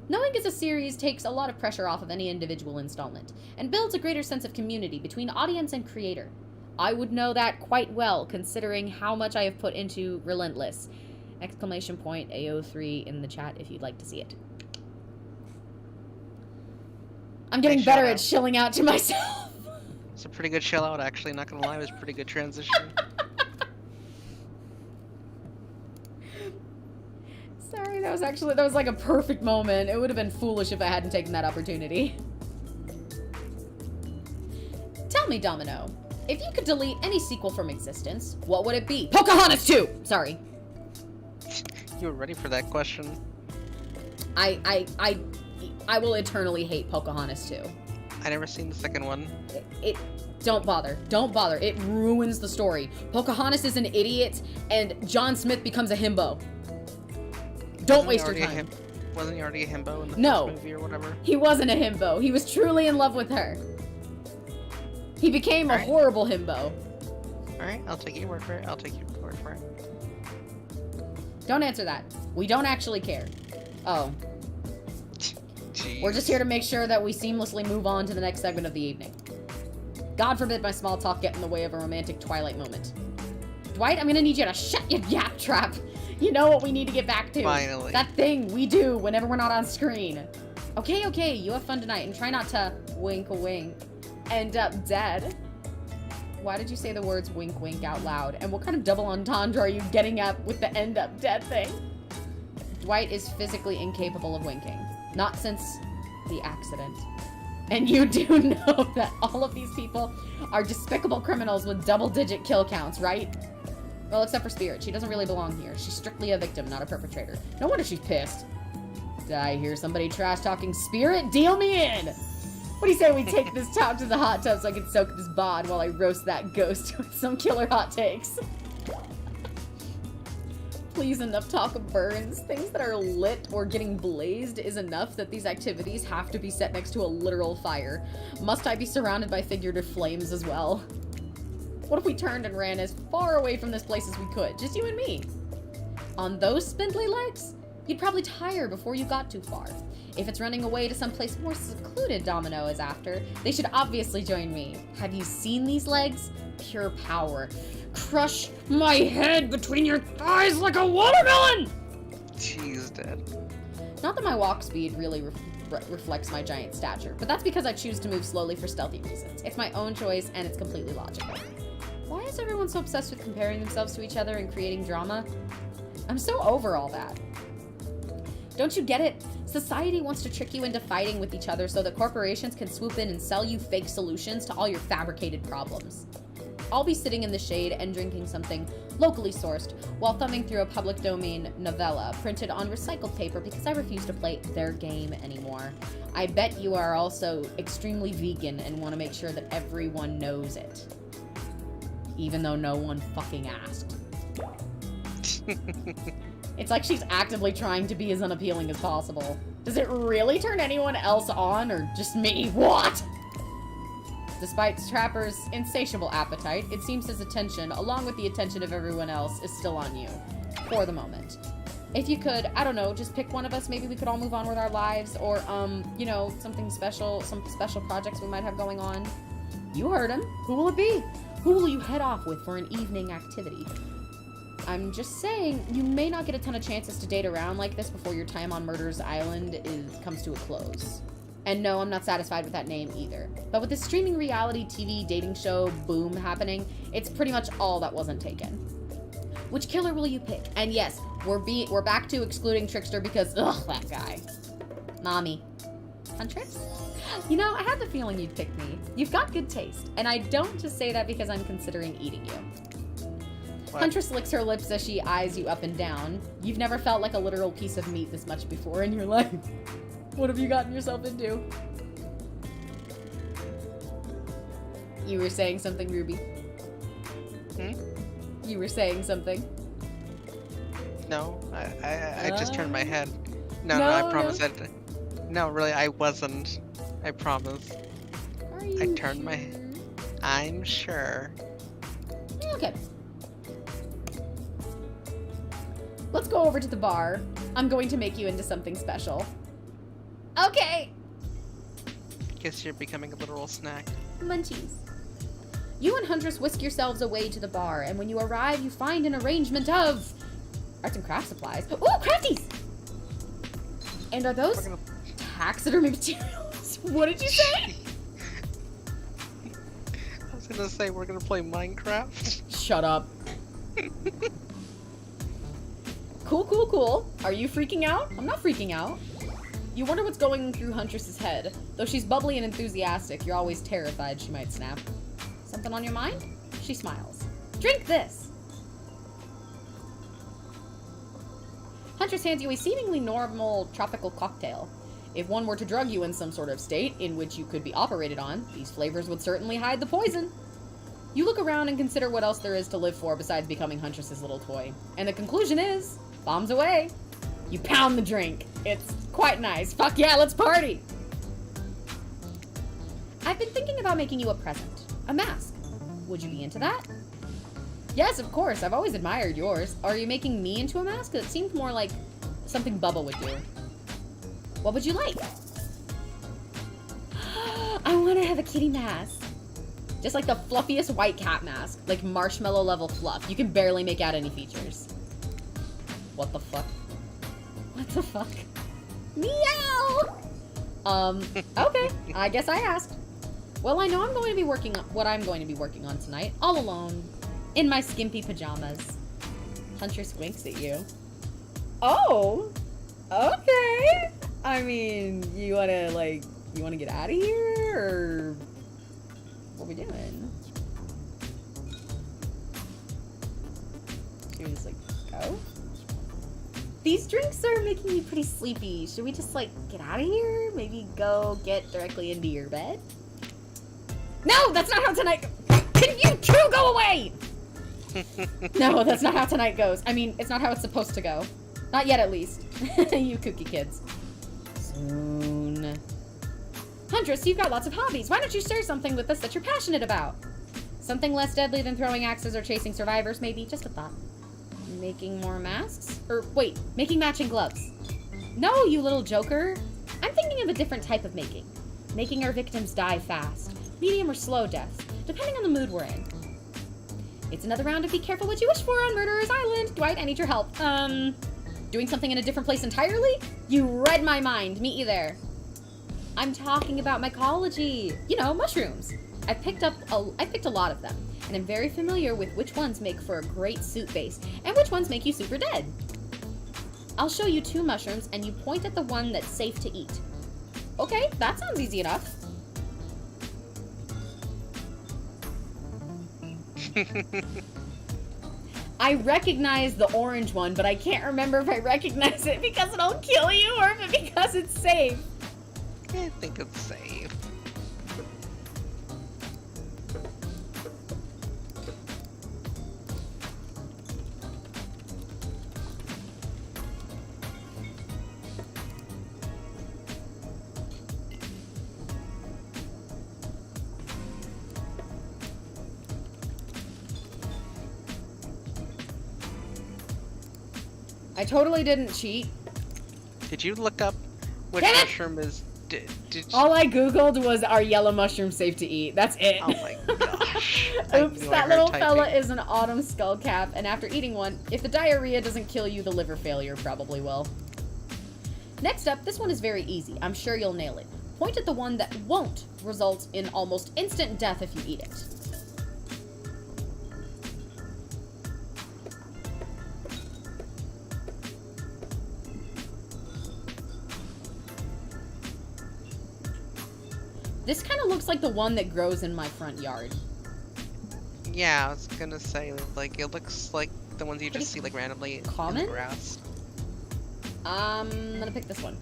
Knowing it's a series takes a lot of pressure off of any individual installment, and builds a greater sense of community between audience and creator. I would know that quite well, considering how much I have put into Relentless! Exclamation point AO3 in the chat if you'd like to see it. I'm getting better at shilling out to myself. It's a pretty good chill out, actually. Not gonna lie, it was a pretty good transition. Sorry, that was like a perfect moment. It would have been foolish if I hadn't taken that opportunity. Tell me, Domino, if you could delete any sequel from existence, what would it be? Pocahontas 2! Sorry. You were ready for that question. I will eternally hate Pocahontas 2. I never seen the second one. Don't bother. Don't bother. It ruins the story. Pocahontas is an idiot, and John Smith becomes a himbo. Don't waste your time. Wasn't he already a himbo in the No. first movie or whatever? He wasn't a himbo. He was truly in love with her. He became a horrible himbo. Alright, I'll take your word for it. I'll take your word for it. Don't answer that. We don't actually care. Oh. Jeez. We're just here to make sure that we seamlessly move on to the next segment of the evening. God forbid my small talk get in the way of a romantic Twilight moment. Dwight, I'm gonna need you to shut your yap trap. You know what we need to get back to. Finally. That thing we do whenever we're not on screen. Okay, you have fun tonight, and try not to wink wink. End up dead. Why did you say the words wink wink out loud? And what kind of double entendre are you getting at with the end up dead thing? Dwight is physically incapable of winking. Not since the accident. And you do know that all of these people are despicable criminals with double-digit kill counts, right? Well, except for Spirit. She doesn't really belong here. She's strictly a victim, not a perpetrator. No wonder she's pissed. Did I hear somebody trash-talking Spirit? Deal me in! What do you say we take this top to the hot tub so I can soak this bod while I roast that ghost with some killer hot takes? Please, enough talk of burns. Things that are lit or getting blazed is enough that these activities have to be set next to a literal fire. Must I be surrounded by figurative flames as well? What if we turned and ran as far away from this place as we could? Just you and me. On those spindly legs, you'd probably tire before you got too far. If it's running away to someplace more secluded Domino is after, they should obviously join me. Have you seen these legs? Pure power. Crush my head between your thighs like a watermelon! She's dead. Not that my walk speed really reflects my giant stature, but that's because I choose to move slowly for stealthy reasons. It's my own choice, and it's completely logical. Why is everyone so obsessed with comparing themselves to each other and creating drama? I'm so over all that. Don't you get it? Society wants to trick you into fighting with each other so that corporations can swoop in and sell you fake solutions to all your fabricated problems. I'll be sitting in the shade and drinking something locally sourced while thumbing through a public domain novella printed on recycled paper because I refuse to play their game anymore. I bet you are also extremely vegan and want to make sure that everyone knows it. Even though no one fucking asked. It's like she's actively trying to be as unappealing as possible. Does it really turn anyone else on, or just me? What? Despite Trapper's insatiable appetite, it seems his attention, along with the attention of everyone else, is still on you. For the moment. If you could, I don't know, just pick one of us, maybe we could all move on with our lives, or, you know, something special, some special projects we might have going on. You heard him. Who will it be? Who will you head off with for an evening activity? I'm just saying, you may not get a ton of chances to date around like this before your time on Murder's Island comes to a close. And no, I'm not satisfied with that name either. But with this streaming reality TV dating show boom happening, it's pretty much all that wasn't taken. Which killer will you pick? And yes, we're back to excluding Trickster because, ugh, that guy. Mommy. Huntress? You know, I had the feeling you'd pick me. You've got good taste. And I don't just say that because I'm considering eating you. What? Huntress licks her lips as she eyes you up and down. You've never felt like a literal piece of meat this much before in your life. What have you gotten yourself into? You were saying something, Ruby. Hmm? You were saying something. No, I just turned my head. No, No, I promise no. No, really, I wasn't. I promise. Are you I turned my sure? I'm sure. Okay. Let's go over to the bar. I'm going to make you into something special. Okay. Guess you're becoming a literal snack. Munchies. You and Huntress whisk yourselves away to the bar, and when you arrive, you find an arrangement of arts and craft supplies. Ooh, crafties! And are those taxidermy materials? What did you say? was gonna say we're gonna play Minecraft. Shut up. Cool. Are you freaking out? I'm not freaking out. You wonder what's going through Huntress's head. Though she's bubbly and enthusiastic, you're always terrified she might snap. Something on your mind? She smiles. Drink this! Huntress hands you a seemingly normal tropical cocktail. If one were to drug you in some sort of state in which you could be operated on, these flavors would certainly hide the poison. You look around and consider what else there is to live for besides becoming Huntress's little toy. And the conclusion is, bombs away. You pound the drink. It's quite nice. Fuck yeah, let's party! I've been thinking about making you a present. A mask. Would you be into that? Yes, of course. I've always admired yours. Are you making me into a mask? It seemed more like something Bubba would do. What would you like? I want to have a kitty mask. Just like the fluffiest white cat mask. Like marshmallow level fluff. You can barely make out any features. What the fuck? What the fuck? Meow! Okay. I guess I asked. Well, I know I'm going to be working on what I'm going to be working on tonight. All alone. In my skimpy pajamas. Huntress winks at you. Oh! Okay! I mean, you wanna get out of here, or what are we doing? Should we just, go? These drinks are making me pretty sleepy. Should we just, get out of here? Maybe go get directly into your bed? No, that's not how tonight Can you two go away? No, that's not how tonight goes. I mean, it's not how it's supposed to go. Not yet, at least. You kooky kids. Soon. Huntress, you've got lots of hobbies. Why don't you share something with us that you're passionate about? Something less deadly than throwing axes or chasing survivors, maybe. Just a thought. Making more masks? Or, wait, making matching gloves. No, you little joker. I'm thinking of a different type of making. Making our victims die fast. Medium or slow deaths, depending on the mood we're in. It's another round of Be Careful What You Wish For on Murderer's Island. Dwight, I need your help. Doing something in a different place entirely? You read my mind. Meet you there. I'm talking about mycology. You know, mushrooms. I picked a lot of them, and I'm very familiar with which ones make for a great suit base, and which ones make you super dead. I'll show you 2 mushrooms, and you point at the one that's safe to eat. Okay, that sounds easy enough. I recognize the orange one, but I can't remember if I recognize it because it'll kill you or if it because it's safe. I think it's safe. I totally didn't cheat. Did you look up which mushroom is... Did you... All I googled was, are yellow mushrooms safe to eat? That's it. Oh my gosh. Oops, that little fella is an autumn skullcap, and after eating one, if the diarrhea doesn't kill you, the liver failure probably will. Next up, this one is very easy. I'm sure you'll nail it. Point at the one that won't result in almost instant death if you eat it. This kind of looks like the one that grows in my front yard. Yeah, I was gonna say, like, it looks like the ones you just see, like, randomly in the grass. I'm gonna pick this one.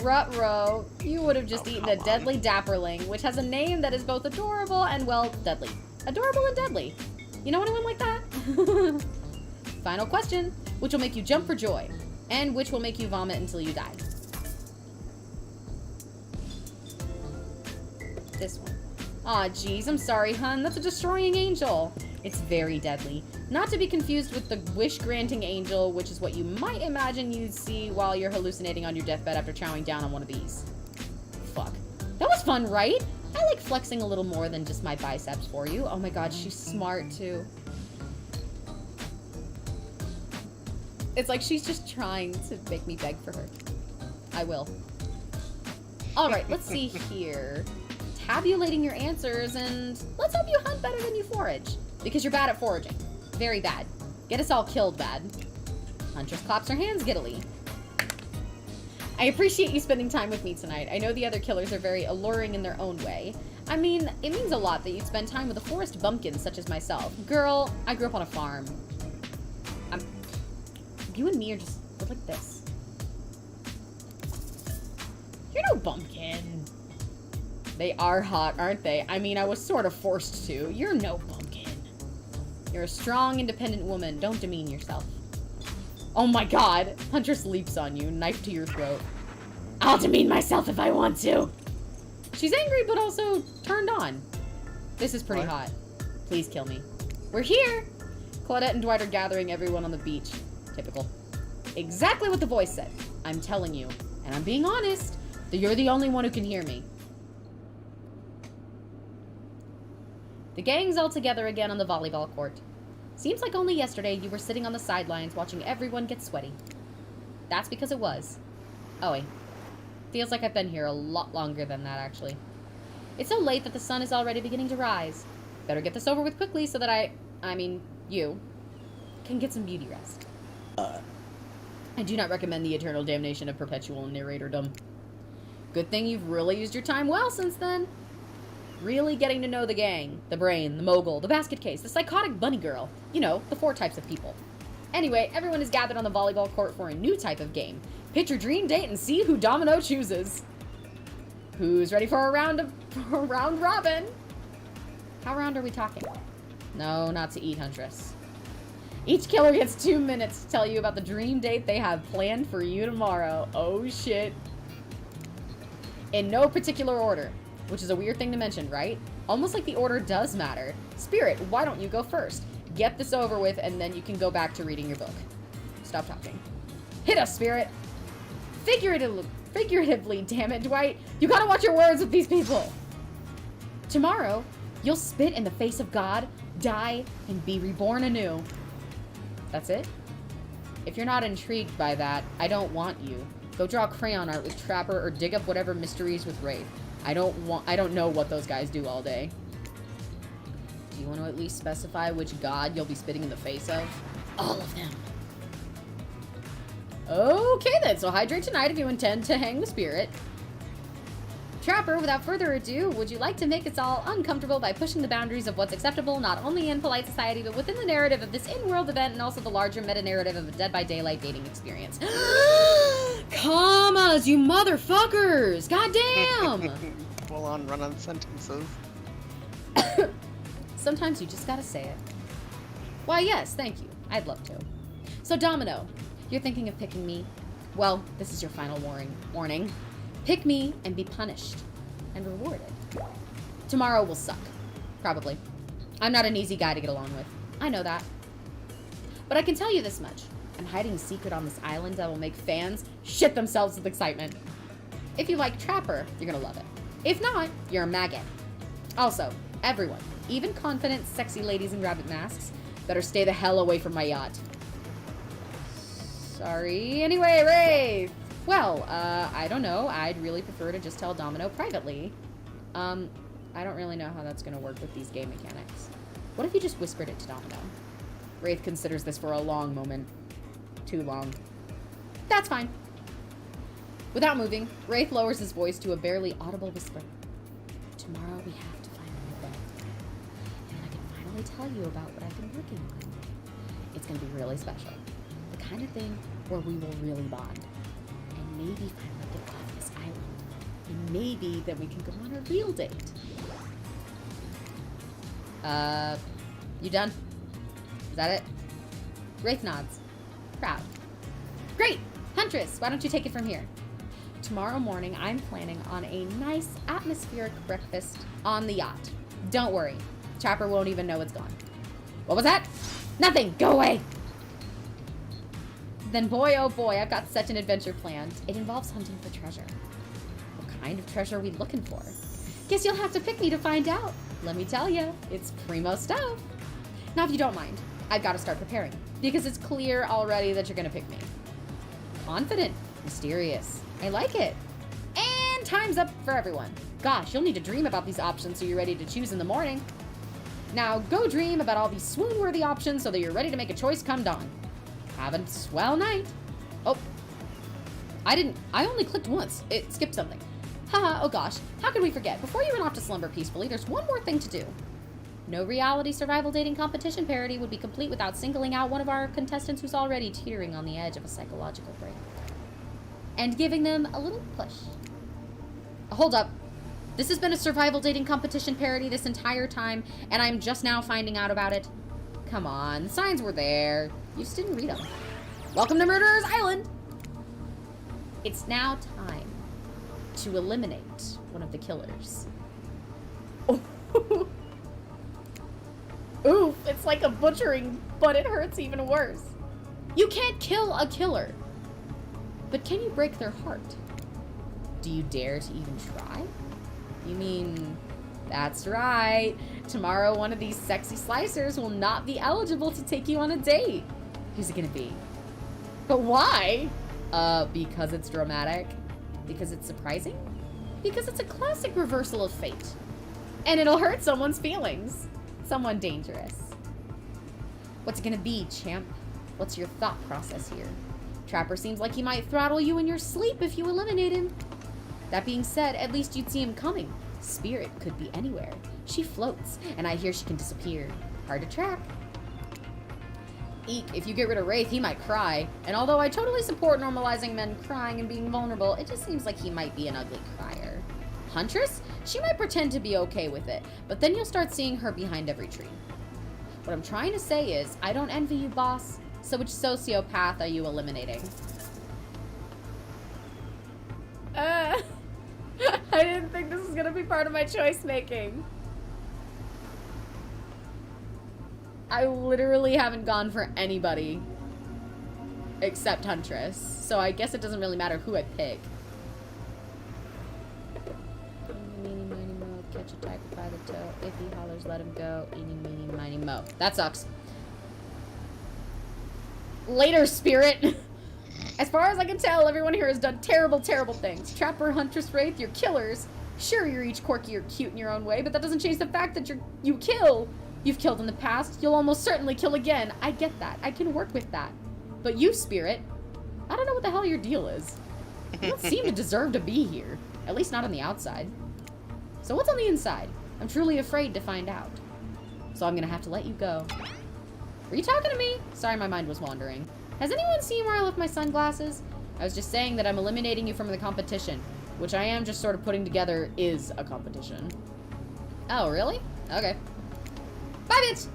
Ruh-roh, you would have just eaten a deadly dapperling, which has a name that is both adorable and, well, deadly. Adorable and deadly. You know anyone like that? Final question. Which will make you jump for joy? And which will make you vomit until you die? This one. Aw, geez, I'm sorry, hun. That's a destroying angel. It's very deadly. Not to be confused with the wish-granting angel, which is what you might imagine you'd see while you're hallucinating on your deathbed after chowing down on one of these. Fuck. That was fun, right? I like flexing a little more than just my biceps for you. Oh my god, she's smart, too. It's like she's just trying to make me beg for her. I will. Alright, let's see here. tabulating your answers, and let's hope you hunt better than you forage. Because you're bad at foraging. Very bad. Get us all killed bad. Huntress claps her hands giddily. I appreciate you spending time with me tonight. I know the other killers are very alluring in their own way. I mean, it means a lot that you'd spend time with a forest bumpkin such as myself. Girl, I grew up on a farm. You and me are just like this. You're no bumpkin. They are hot, aren't they? I mean, I was sort of forced to. You're no bumpkin. You're a strong, independent woman. Don't demean yourself. Oh my god. Huntress leaps on you, knife to your throat. I'll demean myself if I want to. She's angry, but also turned on. This is pretty hot. Please kill me. We're here. Claudette and Dwight are gathering everyone on the beach. Typical. Exactly what the voice said. I'm telling you, and I'm being honest, that you're the only one who can hear me. The gang's all together again on the volleyball court. Seems like only yesterday you were sitting on the sidelines watching everyone get sweaty. That's because it was. Oh wait. Feels like I've been here a lot longer than that, actually. It's so late that the sun is already beginning to rise. Better get this over with quickly so that you, can get some beauty rest. I do not recommend the eternal damnation of perpetual narratordom. Good thing you've really used your time well since then. Really getting to know the gang, the brain, the mogul, the basket case, the psychotic bunny girl. You know, the 4 types of people. Anyway, everyone is gathered on the volleyball court for a new type of game. Pick your dream date and see who Domino chooses. Who's ready for a round robin? How round are we talking? No, not to eat, Huntress. Each killer gets 2 minutes to tell you about the dream date they have planned for you tomorrow. Oh shit. In no particular order, which is a weird thing to mention, right? Almost like the order does matter. Spirit, why don't you go first? Get this over with, and then you can go back to reading your book. Stop talking. Hit us, Spirit! Figuratively, damn it, Dwight. You gotta watch your words with these people. Tomorrow, you'll spit in the face of God, die, and be reborn anew. That's it? If you're not intrigued by that, I don't want you. Go draw crayon art with Trapper or dig up whatever mysteries with Wraith. I don't know what those guys do all day. Do you want to at least specify which god you'll be spitting in the face of? All of them. Okay then, so hydrate tonight if you intend to hang the spirit. Trapper, without further ado, would you like to make us all uncomfortable by pushing the boundaries of what's acceptable, not only in polite society, but within the narrative of this in-world event and also the larger meta-narrative of a Dead by Daylight dating experience? Commas, you motherfuckers! Goddamn! Full-on run-on sentences. Sometimes you just gotta say it. Why, yes, thank you. I'd love to. So, Domino, you're thinking of picking me? Well, this is your final warning. Pick me and be punished. And rewarded. Tomorrow will suck. Probably. I'm not an easy guy to get along with. I know that. But I can tell you this much. I'm hiding a secret on this island that will make fans shit themselves with excitement. If you like Trapper, you're gonna love it. If not, you're a maggot. Also, everyone, even confident, sexy ladies in rabbit masks, better stay the hell away from my yacht. Sorry. Anyway, Wraith! Well, I don't know. I'd really prefer to just tell Domino privately. I don't really know how that's gonna work with these game mechanics. What if you just whispered it to Domino? Wraith considers this for a long moment. Too long. That's fine. Without moving, Wraith lowers his voice to a barely audible whisper. Tomorrow we have to find a bed. And I can finally tell you about what I've been working on. It's gonna be really special. The kind of thing where we will really bond. And maybe finally get off this island. And maybe then we can go on a real date. You done? Is that it? Wraith nods. Proud. Great! Huntress, why don't you take it from here? Tomorrow morning, I'm planning on a nice atmospheric breakfast on the yacht. Don't worry. Trapper won't even know it's gone. What was that? Nothing! Go away! Then boy, oh boy, I've got such an adventure planned. It involves hunting for treasure. What kind of treasure are we looking for? Guess you'll have to pick me to find out. Let me tell you, it's primo stuff. Now, if you don't mind, I've got to start preparing, because it's clear already that you're going to pick me. Confident, mysterious. I like it. And time's up for everyone. Gosh, you'll need to dream about these options so you're ready to choose in the morning. Now, go dream about all these swoon-worthy options so that you're ready to make a choice come dawn. Have a swell night. Oh. I only clicked once. It skipped something. Haha, oh gosh. How could we forget? Before you run off to slumber peacefully, there's one more thing to do. No reality survival dating competition parody would be complete without singling out one of our contestants who's already teetering on the edge of a psychological break. And giving them a little push. Hold up. This has been a survival dating competition parody this entire time, and I'm just now finding out about it. Come on, the signs were there. You just didn't read them. Welcome to Murderer's Island! It's now time to eliminate one of the killers. Oof, it's like a butchering, but it hurts even worse. You can't kill a killer. But can you break their heart? Do you dare to even try? You mean, that's right. Tomorrow one of these sexy slicers will not be eligible to take you on a date. Who's it gonna be? But why? Because it's dramatic. Because it's surprising. Because it's a classic reversal of fate. And it'll hurt someone's feelings. Someone dangerous. What's it gonna be, champ? What's your thought process here? Trapper seems like he might throttle you in your sleep if you eliminate him. That being said, at least you'd see him coming. Spirit could be anywhere. She floats, and I hear she can disappear. Hard to track. Eek, if you get rid of Wraith, he might cry. And although I totally support normalizing men crying and being vulnerable, it just seems like he might be an ugly crier. Huntress? She might pretend to be okay with it, but then you'll start seeing her behind every tree. What I'm trying to say is, I don't envy you, boss. So which sociopath are you eliminating? I didn't think this was gonna be part of my choice making. I literally haven't gone for anybody except Huntress, so I guess it doesn't really matter who I pick. Meeny, miny, mo, catch a tiger by the toe. If he hollers, let him go. Eeny, meeny, miny, mo. That sucks. Later, Spirit! As far as I can tell, everyone here has done terrible, terrible things. Trapper, Huntress, Wraith, you're killers. Sure, you're each quirky or cute in your own way, but that doesn't change the fact that you kill. You've killed in the past. You'll almost certainly kill again. I get that. I can work with that. But you, Spirit, I don't know what the hell your deal is. You don't seem to deserve to be here. At least not on the outside. So what's on the inside? I'm truly afraid to find out. So I'm gonna have to let you go. Were you talking to me? Sorry, my mind was wandering. Has anyone seen where I left my sunglasses? I was just saying that I'm eliminating you from the competition, which I am just sort of putting together is a competition. Oh, really? Okay. Bye, bitch!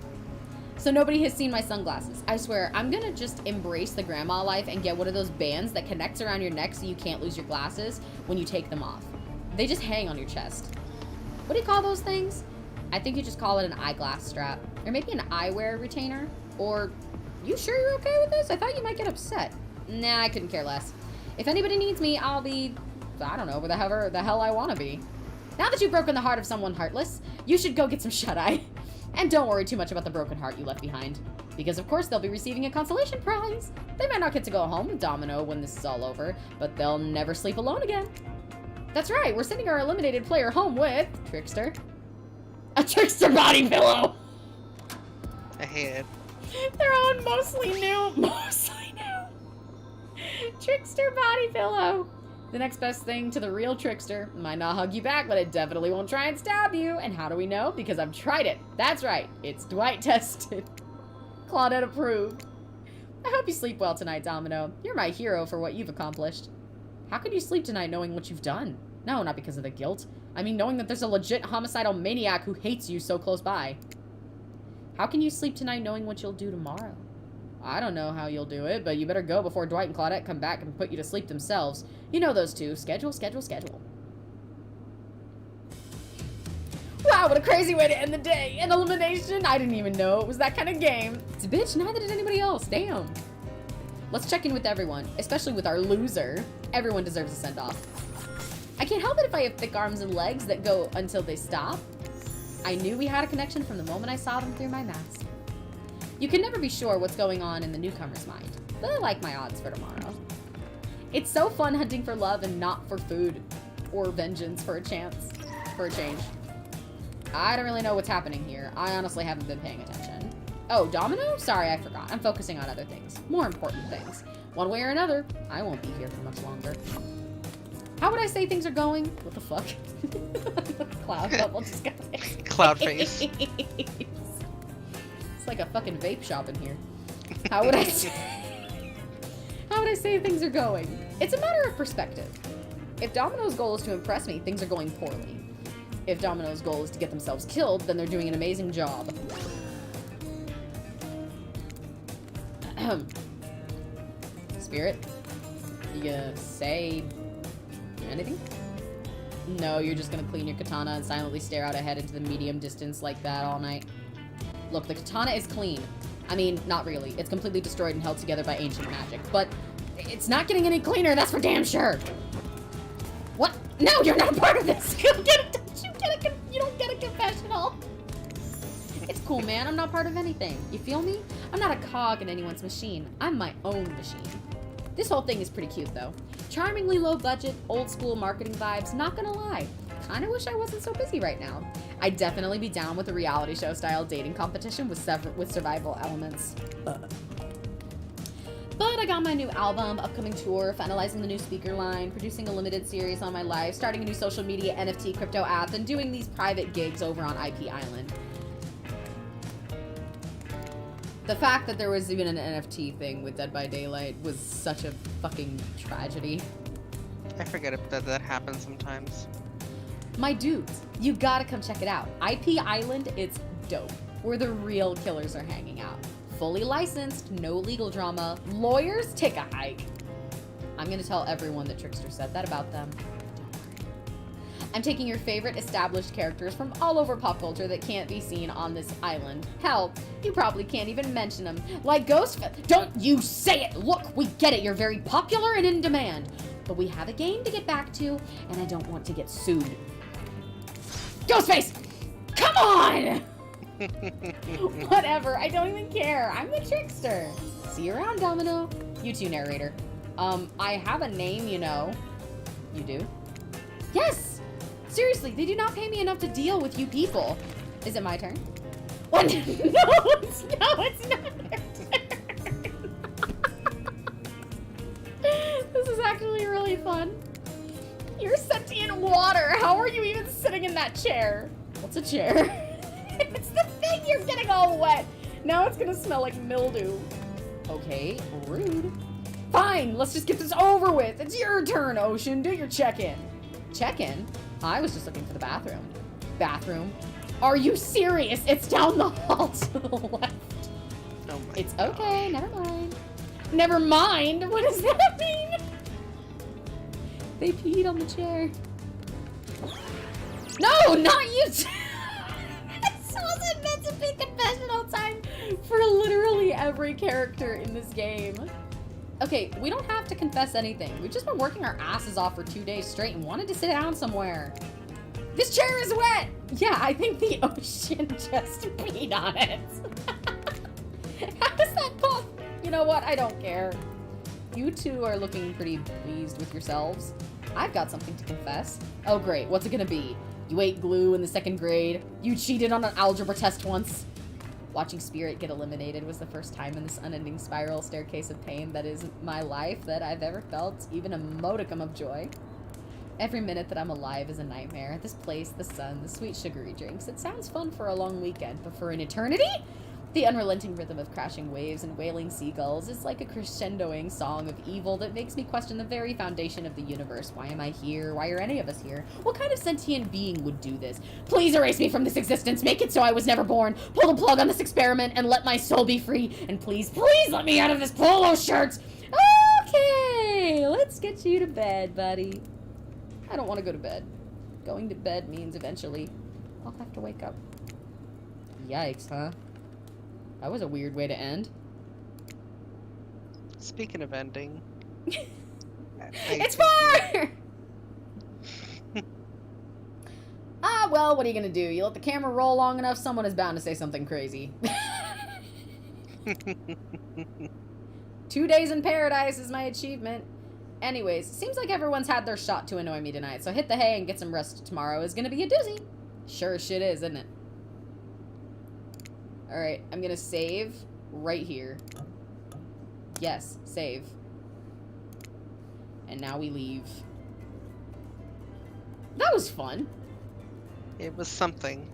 So nobody has seen my sunglasses. I swear, I'm gonna just embrace the grandma life and get one of those bands that connects around your neck so you can't lose your glasses when you take them off. They just hang on your chest. What do you call those things? I think you just call it an eyeglass strap. Or maybe an eyewear retainer. Or, you sure you're okay with this? I thought you might get upset. Nah, I couldn't care less. If anybody needs me, I'll be, I don't know, whatever the hell I want to be. Now that you've broken the heart of someone heartless, you should go get some shut-eye. And don't worry too much about the broken heart you left behind. Because of course they'll be receiving a consolation prize. They might not get to go home with Domino when this is all over, but they'll never sleep alone again. That's right, we're sending our eliminated player home with Trickster. A Trickster body pillow! I hate it. Their own mostly new. Trickster body pillow. The next best thing to the real Trickster. Might not hug you back, but it definitely won't try and stab you. And how do we know? Because I've tried it. That's right. It's Dwight tested. Claudette approved. I hope you sleep well tonight, Domino. You're my hero for what you've accomplished. How could you sleep tonight knowing what you've done? No, not because of the guilt. I mean, knowing that there's a legit homicidal maniac who hates you so close by. How can you sleep tonight knowing what you'll do tomorrow? I don't know how you'll do it, but you better go before Dwight and Claudette come back and put you to sleep themselves. You know those two. Schedule, schedule, schedule. Wow, what a crazy way to end the day. An elimination? I didn't even know it was that kind of game. It's a bitch, neither did anybody else. Damn. Let's check in with everyone, especially with our loser. Everyone deserves a send-off. I can't help it if I have thick arms and legs that go until they stop. I knew we had a connection from the moment I saw them through my mask. You can never be sure what's going on in the newcomer's mind, but I like my odds for tomorrow. It's so fun hunting for love and not for food or vengeance for a chance. for a change. I don't really know what's happening here. I honestly haven't been paying attention. Oh, Domino? Sorry, I forgot. I'm focusing on other things. More important things. One way or another, I won't be here for much longer. How would I say things are going? What the fuck? Cloud bubble just got it. Cloud face. It's like a fucking vape shop in here. How would I say... How would I say things are going? It's a matter of perspective. If Domino's goal is to impress me, things are going poorly. If Domino's goal is to get themselves killed, then they're doing an amazing job. Spirit? You gonna say anything? No, you're just gonna clean your katana and silently stare out ahead into the medium distance like that all night. Look, the katana is clean. I mean, not really. It's completely destroyed and held together by ancient magic. But it's not getting any cleaner, that's for damn sure. What? No, you're not a part of this! You don't get a confessional! It's cool, man. I'm not part of anything. You feel me? I'm not a cog in anyone's machine. I'm my own machine. This whole thing is pretty cute, though. Charmingly low budget, old school marketing vibes, not gonna lie. Kinda wish I wasn't so busy right now. I'd definitely be down with a reality show style dating competition with survival elements. But I got my new album, upcoming tour, finalizing the new speaker line, producing a limited series on my life, starting a new social media NFT crypto app, and doing these private gigs over on IP Island. The fact that there was even an NFT thing with Dead by Daylight was such a fucking tragedy. I forget that happens sometimes. My dudes, you gotta come check it out. IP Island, it's dope. Where the real killers are hanging out. Fully licensed, no legal drama. Lawyers, take a hike. I'm gonna tell everyone that Trickster said that about them. I'm taking your favorite established characters from all over pop culture that can't be seen on this island. Hell, you probably can't even mention them. Like Ghostface. Don't you say it! Look, we get it. You're very popular and in demand. But we have a game to get back to, and I don't want to get sued. Ghostface! Come on! Whatever, I don't even care. I'm the Trickster. See you around, Domino. You too, narrator. I have a name, you know. You do? Yes! Seriously, they do not pay me enough to deal with you people. Is it my turn? What? No, it's not their turn. This is actually really fun. You're sentient water. How are you even sitting in that chair? What's a chair? It's the thing, you're getting all wet. Now it's gonna smell like mildew. Okay, rude. Fine, let's just get this over with. It's your turn, Ocean. Do your check-in. Check-in? I was just looking for the bathroom. Bathroom? Are you serious? It's down the hall to the left. Oh my It's gosh. okay, never mind. Never mind? What does that mean? They peed on the chair. No, not you! This wasn't meant to be confessional time for literally every character in this game. Okay, we don't have to confess anything. We've just been working our asses off for 2 days straight and wanted to sit down somewhere. This chair is wet! Yeah, I think the ocean just peed on it. How is that possible? You know what? I don't care. You two are looking pretty pleased with yourselves. I've got something to confess. Oh great, what's it gonna be? You ate glue in the 2nd grade. You cheated on an algebra test once. Watching Spirit get eliminated was the first time in this unending spiral staircase of pain that is my life that I've ever felt even a modicum of joy. Every minute that I'm alive is a nightmare. This place, the sun, the sweet sugary drinks. It sounds fun for a long weekend, but for an eternity? The unrelenting rhythm of crashing waves and wailing seagulls is like a crescendoing song of evil that makes me question the very foundation of the universe. Why am I here? Why are any of us here? What kind of sentient being would do this? Please erase me from this existence. Make it so I was never born. Pull the plug on this experiment and let my soul be free. And please, please let me out of this polo shirt. Okay, let's get you to bed, buddy. I don't want to go to bed. Going to bed means eventually I'll have to wake up. Yikes, huh? That was a weird way to end. Speaking of ending. It's far! Ah, well, what are you gonna do? You let the camera roll long enough, someone is bound to say something crazy. 2 days in paradise is my achievement. Anyways, seems like everyone's had their shot to annoy me tonight, so hit the hay and get some rest tomorrow is gonna be a doozy. Sure as shit is, isn't it? Alright, I'm gonna save right here. Yes, save. And now we leave. That was fun. It was something.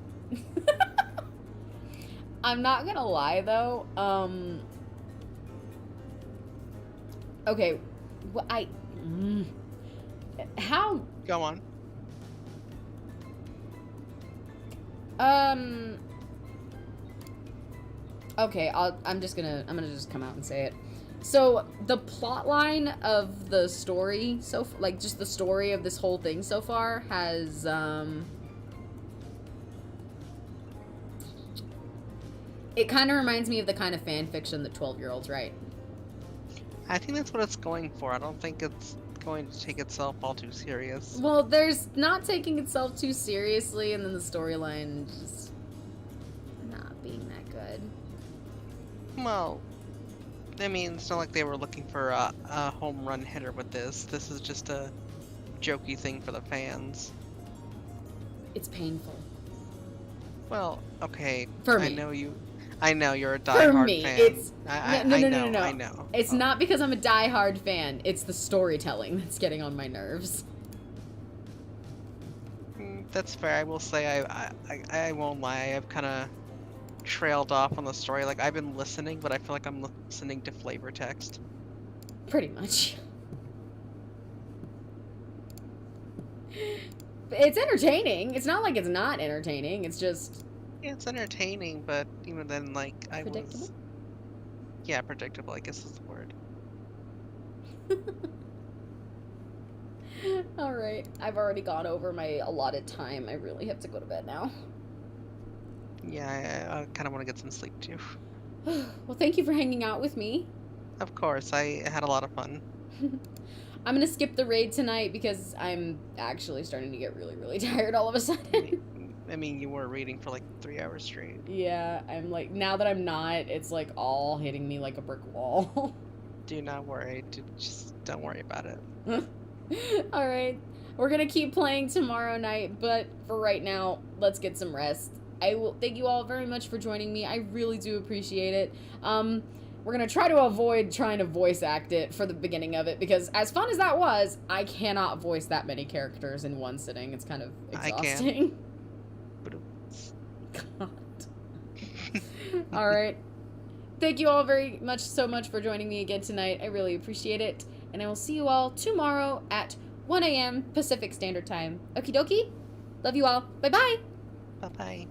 I'm not gonna lie, though. Okay. How... Go on. Okay, I'm gonna just come out and say it. So, the plot line of the story, like, just the story of this whole thing so far has, it kind of reminds me of the kind of fan fiction that 12-year-olds write. I think that's what it's going for. I don't think it's going to take itself all too serious. Well, there's not taking itself too seriously, and then the storyline just not being that good. Well, I mean, it's not like they were looking for a home run hitter with this. This is just a jokey thing for the fans. It's painful. Well, okay. For me. I know you're a diehard For me, fan. it's... I know. It's not because I'm a diehard fan. It's the storytelling that's getting on my nerves. That's fair. I will say I won't lie. I've kind of trailed off on the story. Like, I've been listening, but I feel like I'm listening to flavor text. Pretty much. It's entertaining. It's not like it's not entertaining. It's just... It's entertaining, but even then, like, Predictable? Yeah, predictable, I guess is the word. Alright, I've already gone over my allotted time. I really have to go to bed now. Yeah, I kind of want to get some sleep, too. Well, thank you for hanging out with me. Of course, I had a lot of fun. I'm gonna skip the raid tonight because I'm actually starting to get really, really tired all of a sudden. I mean, you were reading for like 3 hours straight. Yeah, I'm like, now that I'm not, it's like all hitting me like a brick wall. Do not worry. Just don't worry about it. Alright, we're gonna keep playing tomorrow night, but for right now, let's get some rest. I will thank you all very much for joining me. I really do appreciate it. We're gonna try to avoid trying to voice act it for the beginning of it, because as fun as that was, I cannot voice that many characters in one sitting. It's kind of exhausting. God. Alright. Thank you all so much for joining me again tonight. I really appreciate it. And I will see you all tomorrow at 1 a.m. Pacific Standard Time. Okie dokie. Love you all. Bye-bye. Bye-bye.